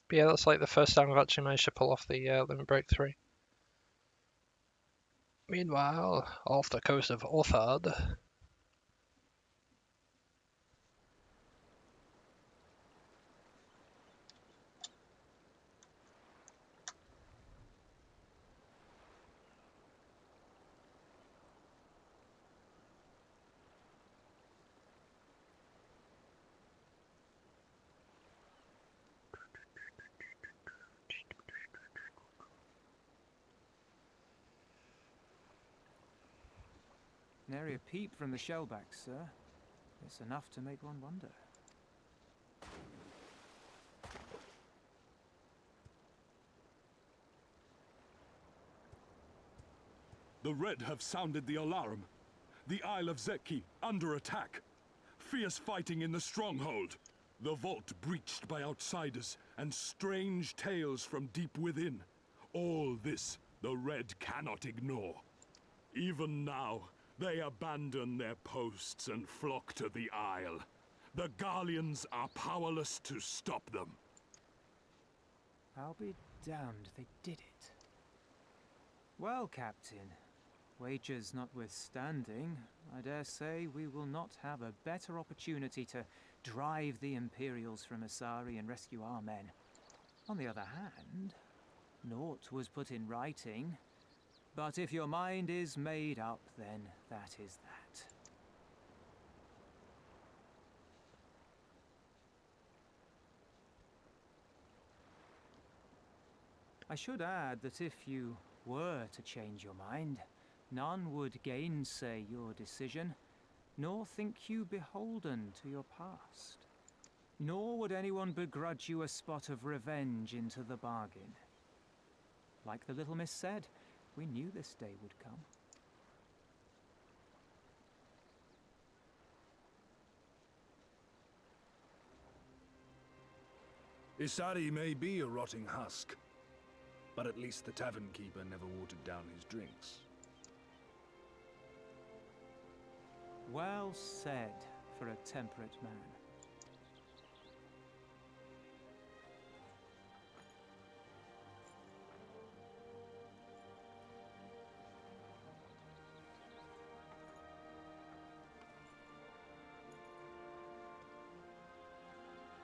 A: But yeah, that's like the first time I've actually managed to pull off the Limit Break 3. Meanwhile, off the coast of Orthard.
C: Nary a peep from the shellbacks, sir. It's enough to make one wonder.
K: The Red have sounded the alarm. The Isle of Zeki under attack. Fierce fighting in the stronghold. The vault breached by outsiders and strange tales from deep within. All this the Red cannot ignore. Even now, they abandon their posts and flock to the Isle. The Garleans are powerless to stop them.
C: I'll be damned they did it. Well, Captain, wagers notwithstanding, I dare say we will not have a better opportunity to drive the Imperials from Asari and rescue our men. On the other hand, naught was put in writing. But if your mind is made up, then that is that. I should add that if you were to change your mind, none would gainsay your decision, nor think you beholden to your past. Nor would anyone begrudge you a spot of revenge into the bargain. Like the little miss said, we knew this day would come.
H: Isari may be a rotting husk, but at least the tavern keeper never watered down his drinks.
C: Well said for a temperate man.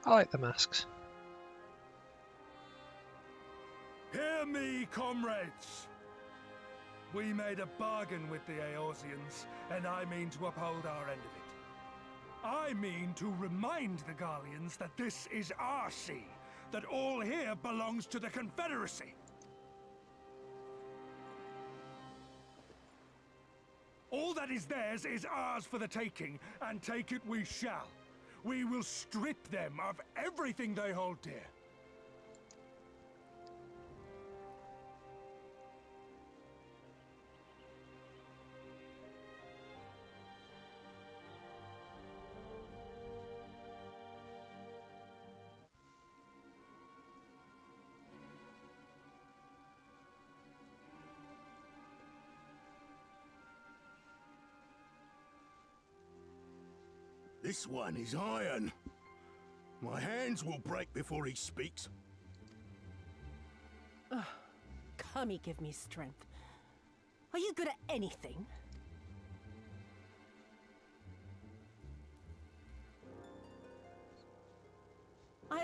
A: I like the masks.
H: Hear me, comrades! We made a bargain with the Eorzeans, and I mean to uphold our end of it. I mean to remind the Garleans that this is our sea, that all here belongs to the Confederacy. All that is theirs is ours for the taking, and take it we shall. We will strip them of everything they hold dear.
J: This one is iron. My hands will break before he speaks.
G: Kami, give me strength. Are you good at anything?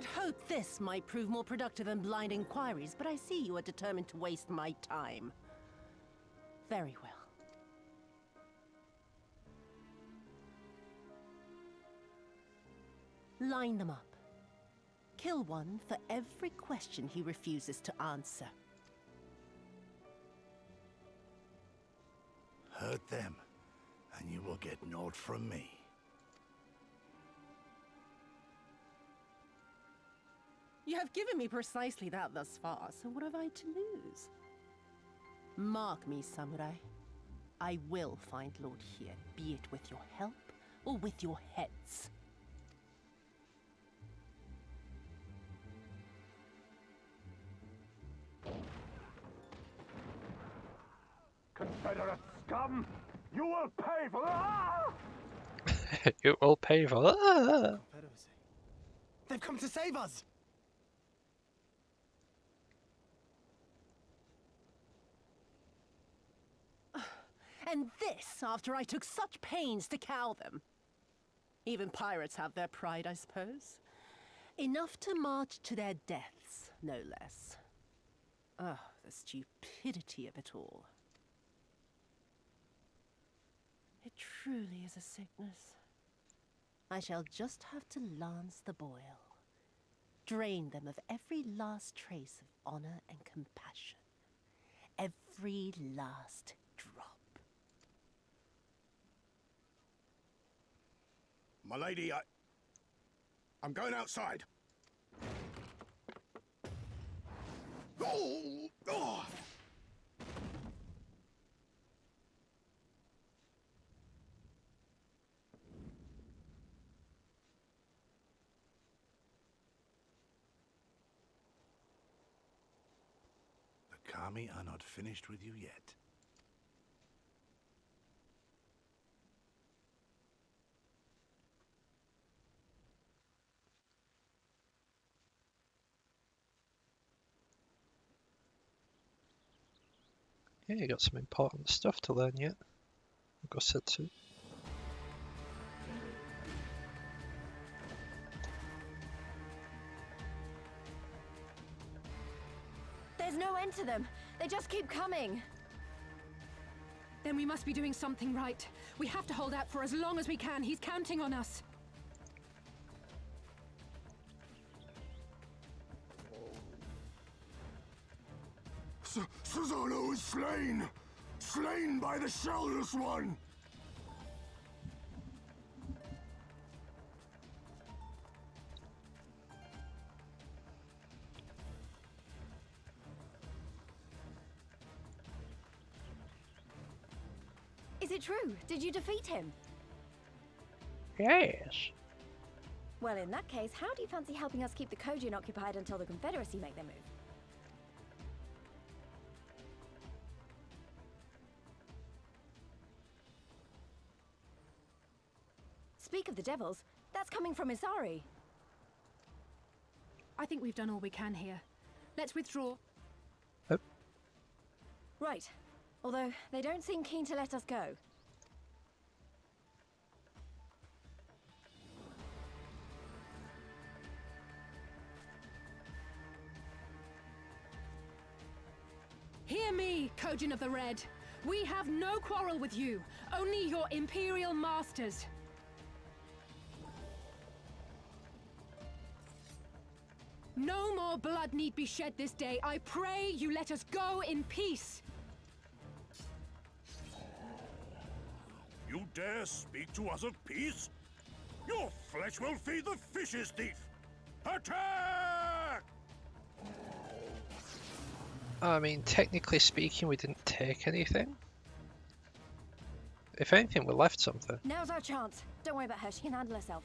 G: I'd hoped this might prove more productive than blind inquiries, but I see you are determined to waste my time. Very well. Line them up. Kill one for every question he refuses to answer.
F: Hurt them, and you will get naught from me.
G: You have given me precisely that thus far, so what have I to lose? Mark me, samurai. I will find Lord Hien, be it with your help or with your heads.
D: Confederate scum! You will pay for
A: You will pay for that.
L: They've come to save us!
G: And this after I took such pains to cow them. Even pirates have their pride, I suppose. Enough to march to their deaths, no less. Oh, the stupidity of it all. It truly is a sickness. I shall just have to lance the boil. Drain them of every last trace of honor and compassion. Every last drop.
J: My lady, I'm going outside. Oh! Oh!
F: The Kami are not finished with you yet.
A: Yeah, you got some important stuff to learn yet. Gosetsu.
I: There's no end to them. They just keep coming.
E: Then we must be doing something right. We have to hold out for as long as we can. He's counting on us.
J: Susanoo is slain! Slain by the Shellless One!
I: Is it true? Did you defeat him?
A: Yes.
I: Well, in that case, how do you fancy helping us keep the Kojin occupied until the Confederacy make their move? Speak of the devils, that's coming from Isari.
E: I think we've done all we can here. Let's withdraw.
I: Right. Although, they don't seem keen to let us go.
E: Hear me, Kojin of the Red. We have no quarrel with you, only your Imperial masters. No more blood need be shed this day. I pray you let us go in peace.
K: You dare speak to us of peace? Your flesh will feed the fishes, thief! Attack!
A: I mean, technically speaking, we didn't take anything. If anything, we left something.
I: Now's our chance. Don't worry about her, she can handle herself.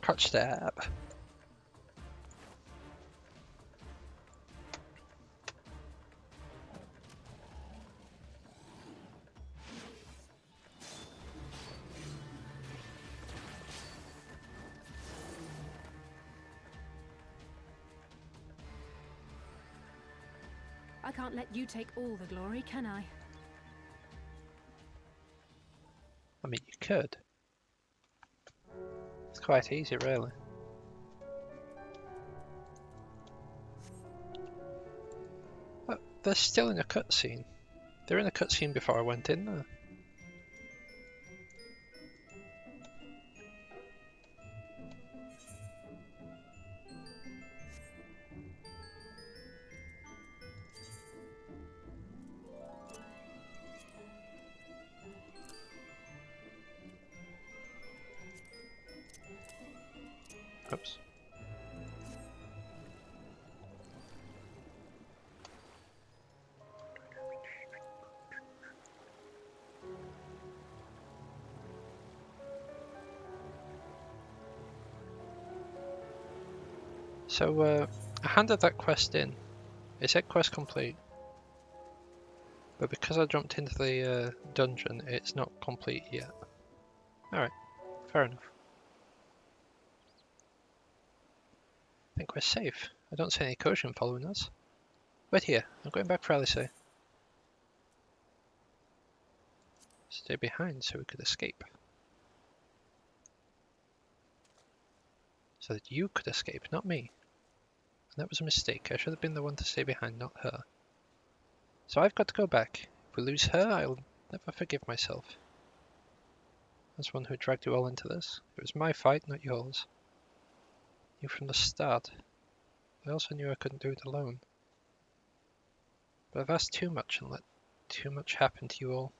A: Crutch stab.
E: I can't let you take all the glory, can I?
A: I mean, you could. It's quite easy, really. But they're still in a cutscene. They're in a cutscene before I went in there. Oops. So, I handed that quest in. It said quest complete. But because I jumped into the dungeon, it's not complete yet. Alright, fair enough. I think we're safe. I don't see any Kojin following us. Wait here, I'm going back for Alice. Stay behind so we could escape. So that you could escape, not me. And that was a mistake. I should have been the one to stay behind, not her. So I've got to go back. If we lose her, I'll never forgive myself. As one who dragged you all into this. It was my fight, not yours. You from the start. I also knew I couldn't do it alone. But I've asked too much and let too much happen to you all.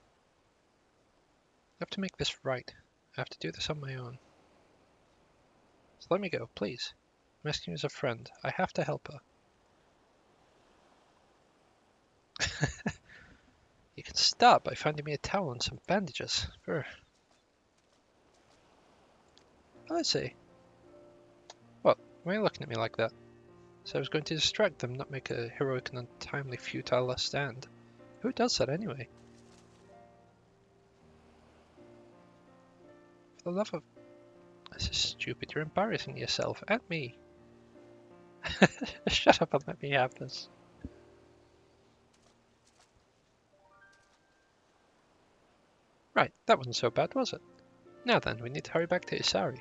A: I have to make this right. I have to do this on my own. So let me go, please. I'm asking you as a friend. I have to help her. You can start by finding me a towel and some bandages. Brr. I see. What? Why are you looking at me like that? So I was going to distract them, not make a heroic and untimely futile last stand. Who does that anyway? For the love of... This is stupid. You're embarrassing yourself and me. Shut up and let me have this. Right, that wasn't so bad, was it? Now then, we need to hurry back to Isari.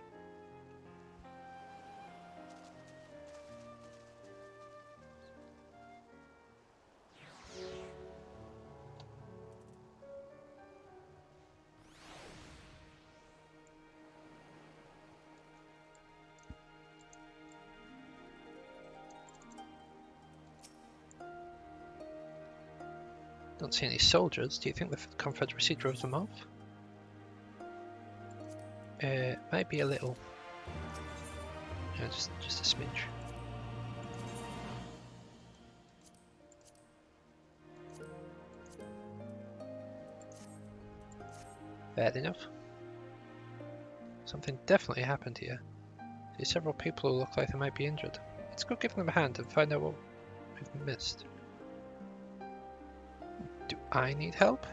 A: Don't see any soldiers. Do you think the Confederacy drove them off? Maybe a little. Yeah, just a smidge. Bad enough. Something definitely happened here. See several people who look like they might be injured. Let's go give them a hand and find out what we've missed. Do I need help?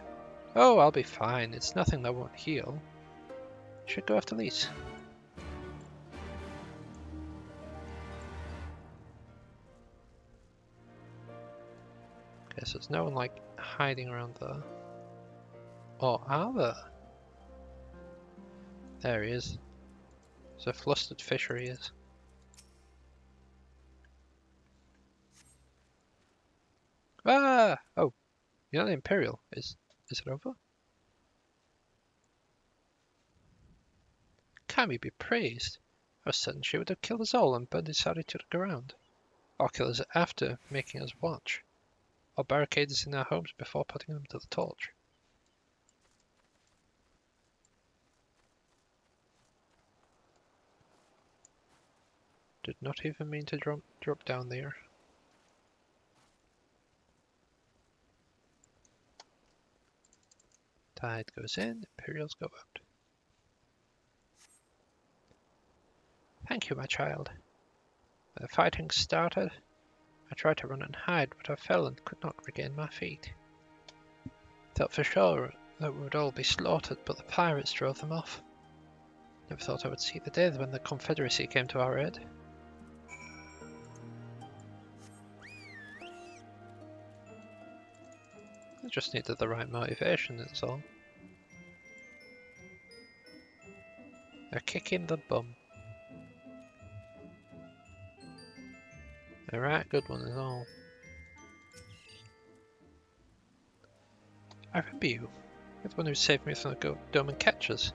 A: Oh, I'll be fine. It's nothing that won't heal. Should go after Lise. Okay, so there's no one like hiding around there. Or are there? There he is. There's a flustered fisher he is. Ah! Oh, you're not the Imperial. Is it over? Kami be praised. I was certain she would have killed us all and burned Isari to the ground. Or kill us after making us watch. Or barricade us in our homes before putting them to the torch. Did not even mean to drop down there. Tide goes in, Imperials go out. Thank you, my child. When the fighting started, I tried to run and hide, but I fell and could not regain my feet. Thought for sure that we would all be slaughtered, but the pirates drove them off. Never thought I would see the day when the Confederacy came to our aid. just needed the right motivation, that's all. A kick in the bum. A right good one as all. I remember you. You're the one who saved me from the Doman catchers.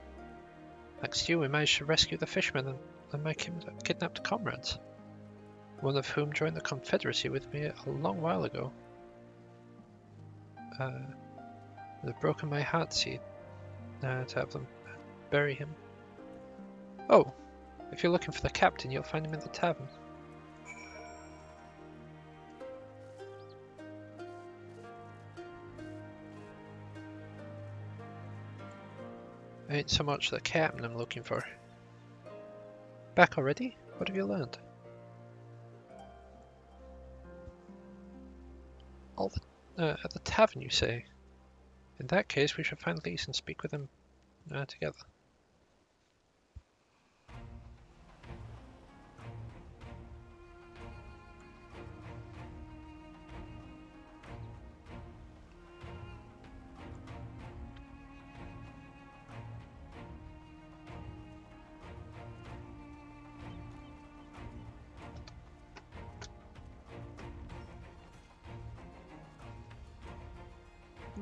A: Thanks to you, we managed to rescue the fishermen and my kidnapped comrades. One of whom joined the Confederacy with me a long while ago. It would have broken my heart to have them bury him. Oh, if you're looking for the captain, you'll find him in the tavern. It ain't so much the captain I'm looking for. Back already? What have you learned? At the tavern, you say? In that case, we should find Lise and speak with him together.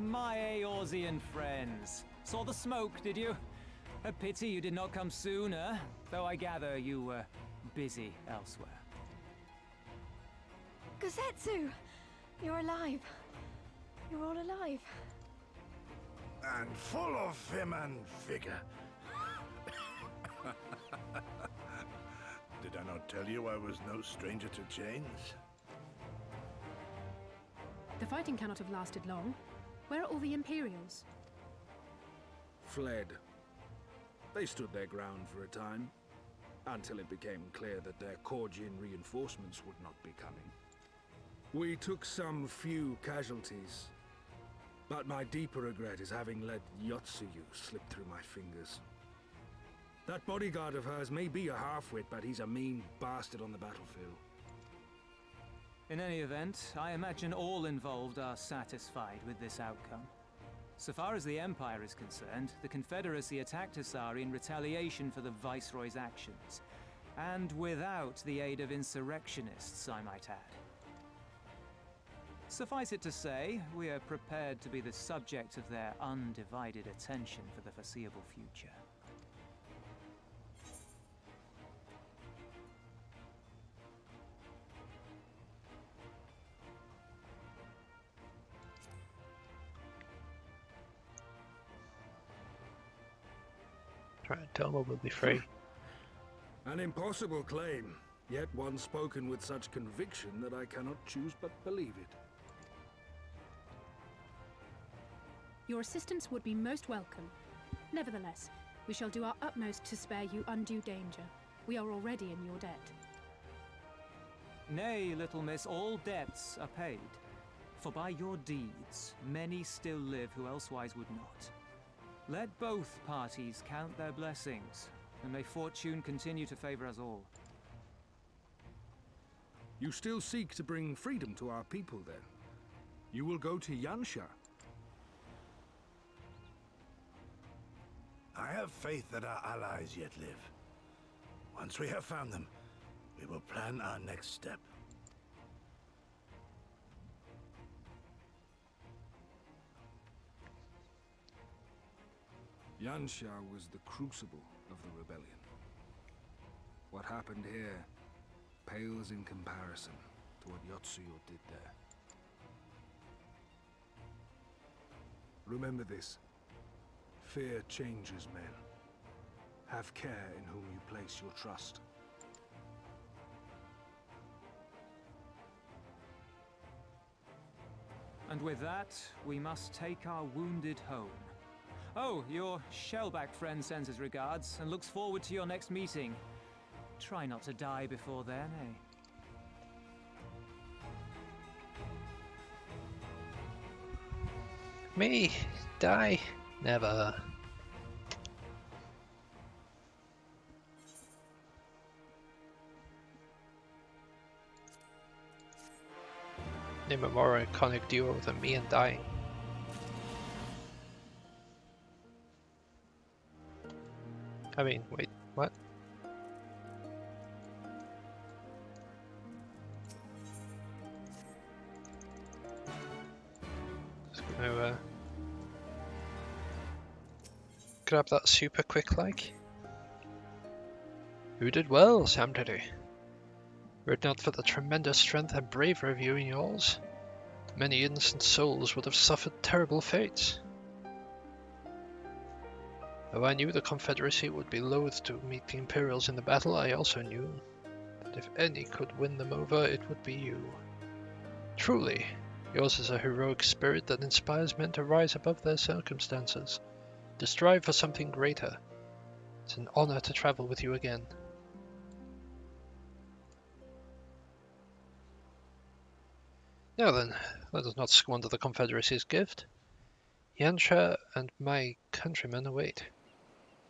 C: My Eorzean friends. Saw the smoke, did you? A pity you did not come sooner, though I gather you were busy elsewhere.
I: Gosetsu! You're alive. You're all alive.
F: And full of vim and vigor. Did I not tell you I was no stranger to chains?
E: The fighting cannot have lasted long. Where are all the Imperials?
H: Fled. They stood their ground for a time, until it became clear that their Korgian reinforcements would not be coming. We took some few casualties, but my deeper regret is having let Yotsuyu slip through my fingers. That bodyguard of hers may be a half-wit, but he's a mean bastard on the battlefield.
C: In any event, I imagine all involved are satisfied with this outcome. So far as the Empire is concerned, the Confederacy attacked Asari in retaliation for the Viceroy's actions, and without the aid of insurrectionists, I might add. Suffice it to say, we are prepared to be the subject of their undivided attention for the foreseeable future.
A: Right, Doma will be free.
H: An impossible claim, yet one spoken with such conviction that I cannot choose but believe it.
E: Your assistance would be most welcome. Nevertheless, we shall do our utmost to spare you undue danger. We are already in your debt.
C: Nay, little miss, all debts are paid. For by your deeds, many still live who elsewise would not. Let both parties count their blessings, and may fortune continue to favor us all.
H: You still seek to bring freedom to our people, then? You will go to Yansha.
F: I have faith that our allies yet live. Once we have found them, we will plan our next step.
H: Yansha was the crucible of the rebellion. What happened here pales in comparison to what Yotsuyu did there. Remember this. Fear changes men. Have care in whom you place your trust.
C: And with that, we must take our wounded home. Oh, your Shellback friend sends his regards and looks forward to your next meeting. Try not to die before then, eh?
A: Me? Die? Never. Name a more iconic duo than me and dying. I mean, wait, what? Just gonna grab that super quick like. You did well, Samteri. Were it not for the tremendous strength and bravery of you and yours, many innocent souls would have suffered terrible fates. Though I knew the Confederacy would be loath to meet the Imperials in the battle, I also knew that if any could win them over, it would be you. Truly, yours is a heroic spirit that inspires men to rise above their circumstances, to strive for something greater. It's an honor to travel with you again. Now then, let us not squander the Confederacy's gift. Yansha and my countrymen await.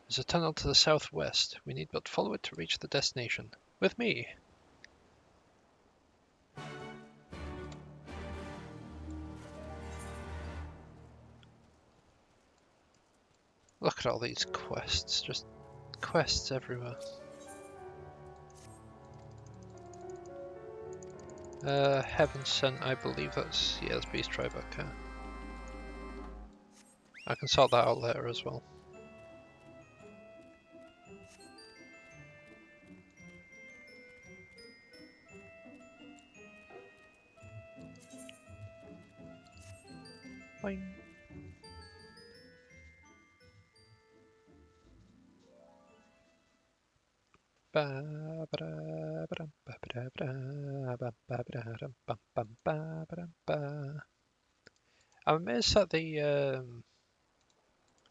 A: There's a tunnel to the southwest. We need but follow it to reach the destination. With me. Look at all these quests. Just quests everywhere. Heaven Sent, I believe that's Beast Tribe, okay. I can sort that out later as well. Boing. I'm amazed that the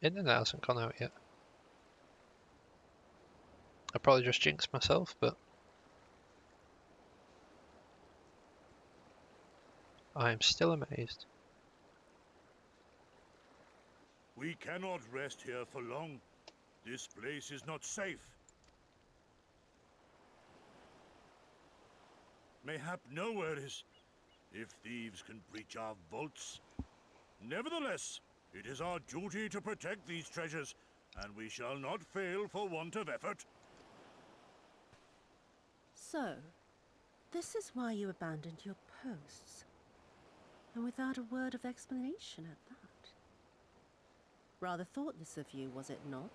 A: internet hasn't gone out yet. I probably just jinxed myself, but I am still amazed.
F: We cannot rest here for long. This place is not safe. Mayhap nowhere is, if thieves can breach our vaults. Nevertheless, it is our duty to protect these treasures, and we shall not fail for want of effort.
B: So, this is why you abandoned your posts. And without a word of explanation at that. Rather thoughtless of you, was it not?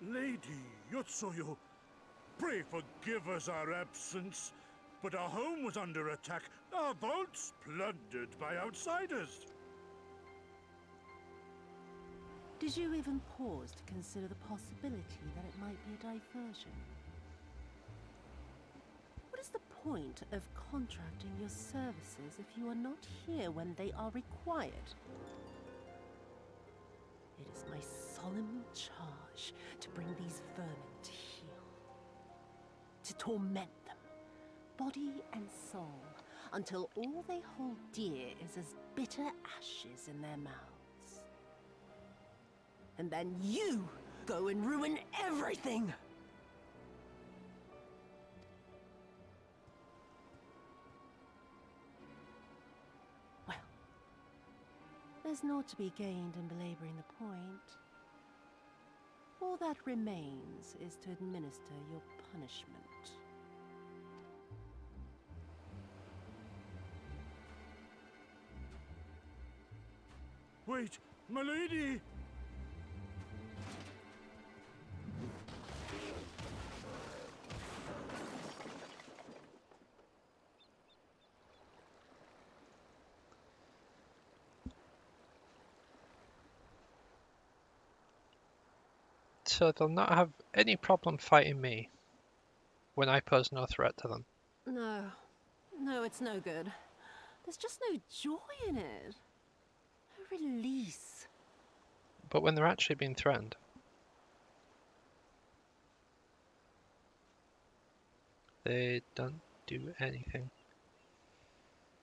F: Lady Yotsuyu, pray forgive us our absence, but our home was under attack, our vaults plundered by outsiders.
B: Did you even pause to consider the possibility that it might be a diversion? What is the point of contracting your services if you are not here when they are required? It is my solemn charge to bring these vermin to heel, to torment them, body and soul, until all they hold dear is as bitter ashes in their mouths. And then you go and ruin everything! Well, there's naught to be gained in belaboring the point. All that remains is to administer your punishment.
F: Wait, my lady!
A: So they'll not have any problem fighting me when I pose no threat to them.
B: No, it's no good. There's just no joy in it. No release.
A: But when they're actually being threatened, they don't do anything.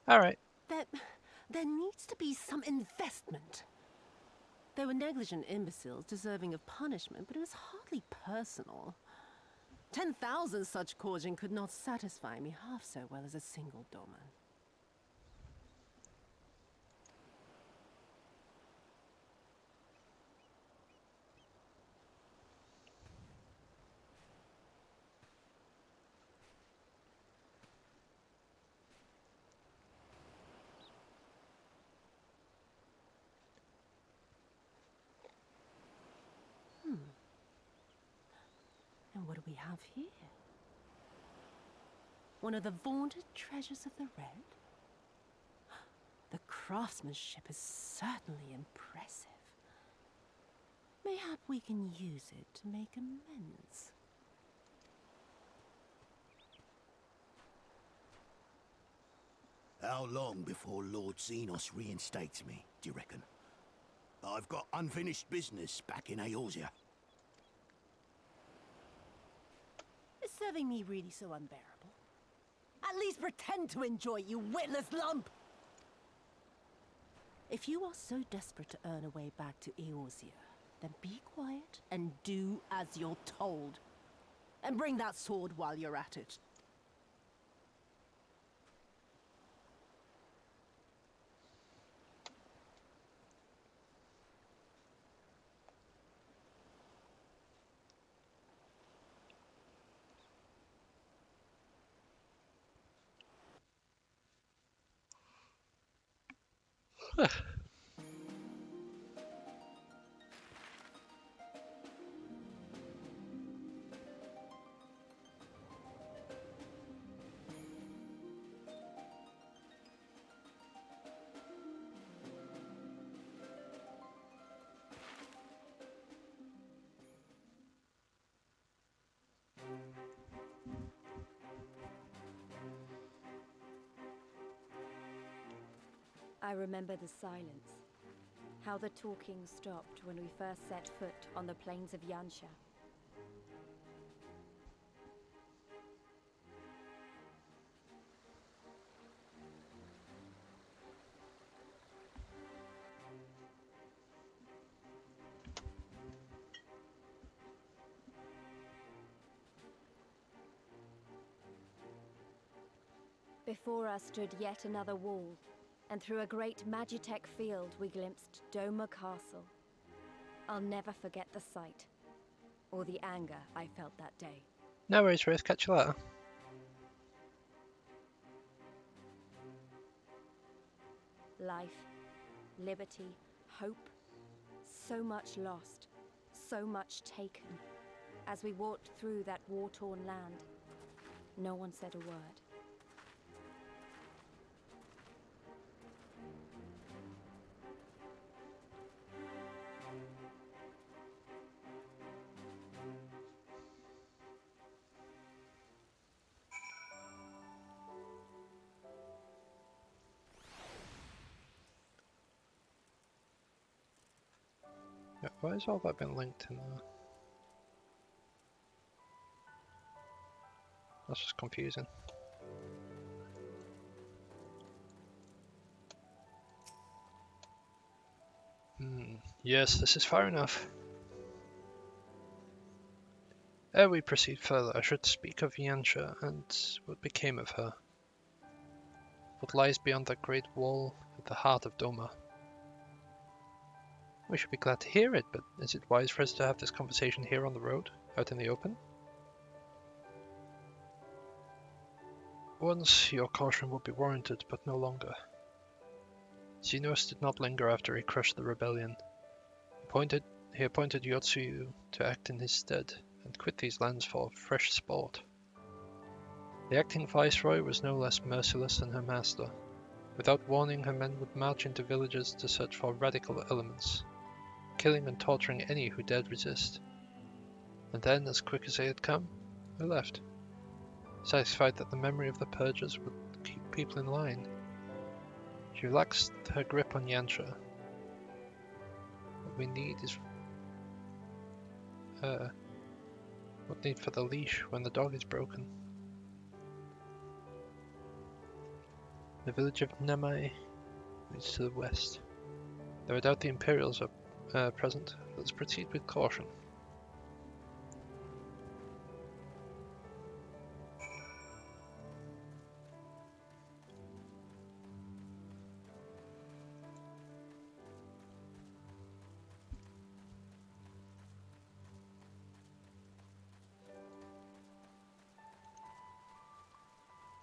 A: Alright.
B: There needs to be some investment. They were negligent imbeciles deserving of punishment, but it was hardly personal. 10,000 such Korjin could not satisfy me half so well as a single Doman. what do we have here? One of the vaunted treasures of the Red? The craftsmanship is certainly impressive. Mayhap we can use it to make amends.
F: How long before Lord Xenos reinstates me, do you reckon? I've got unfinished business back in Eorzea.
B: Is serving me really so unbearable? At least pretend to enjoy, you witless lump! If you are so desperate to earn a way back to Eorzea, then be quiet and do as you're told. And bring that sword while you're at it.
I: I remember the silence. How the talking stopped when we first set foot on the plains of Yansha. Before us stood yet another wall, and through a great Magitech field we glimpsed Doma Castle. I'll never forget the sight, or the anger I felt that day.
A: No worries, Ruth. Catch you later.
I: Life, liberty, hope, so much lost, so much taken. As we walked through that war-torn land, no one said a word.
A: Yeah, why has all that been linked in there? That's just confusing. Yes, this is far enough. Ere we proceed further, I should speak of Yansha and what became of her. What lies beyond that great wall at the heart of Doma. We should be glad to hear it, but is it wise for us to have this conversation here on the road, out in the open? Once your caution would be warranted, but no longer. Xenos did not linger after he crushed the rebellion. He appointed Yotsuyu to act in his stead, and quit these lands for fresh sport. The acting viceroy was no less merciless than her master. Without warning, her men would march into villages to search for radical elements, killing and torturing any who dared resist. And then, as quick as they had come, they left, satisfied that the memory of the purges would keep people in line. She relaxed her grip on Yansha. What we need is what need for the leash when the dog is broken. The village of Namai leads to the west. Though I doubt the Imperials are present, let's proceed with caution.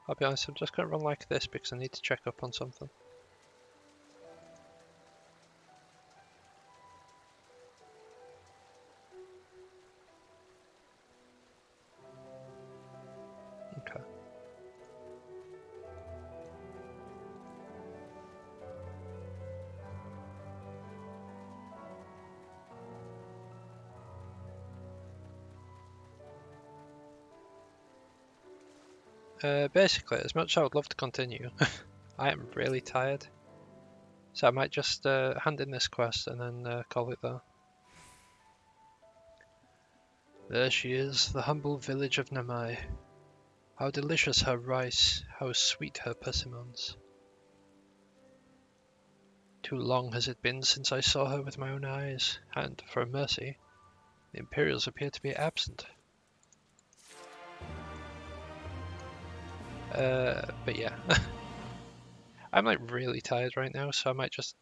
A: I'll be honest, I'm just going to run like this because I need to check up on something. Basically, as much as I would love to continue, I am really tired. So I might just hand in this quest and then call it there. There she is, the humble village of Namai. How delicious her rice, how sweet her persimmons. Too long has it been since I saw her with my own eyes, and, for a mercy, the Imperials appear to be absent. But yeah. I'm like really tired right now, so I might just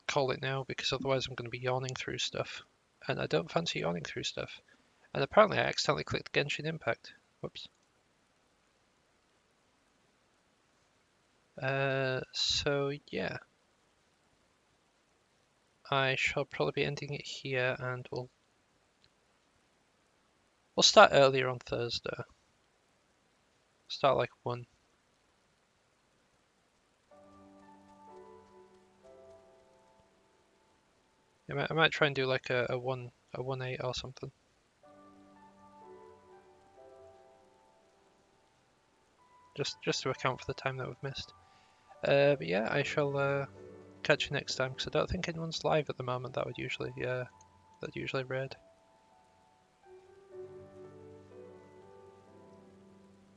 A: call it now, because otherwise I'm going to be yawning through stuff. And I don't fancy yawning through stuff. And apparently I accidentally clicked Genshin Impact. Whoops. So yeah. I shall probably be ending it here, and we'll start earlier on Thursday. Start like 1. I might try and do like a 1-8 or something. Just to account for the time that we've missed. But yeah, I shall catch you next time, because I don't think anyone's live at the moment. That would usually raid.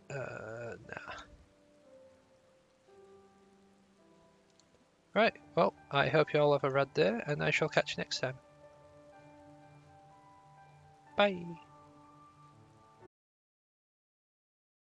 A: Nah. Right, well, I hope you all have a rad day, and I shall catch you next time. Bye!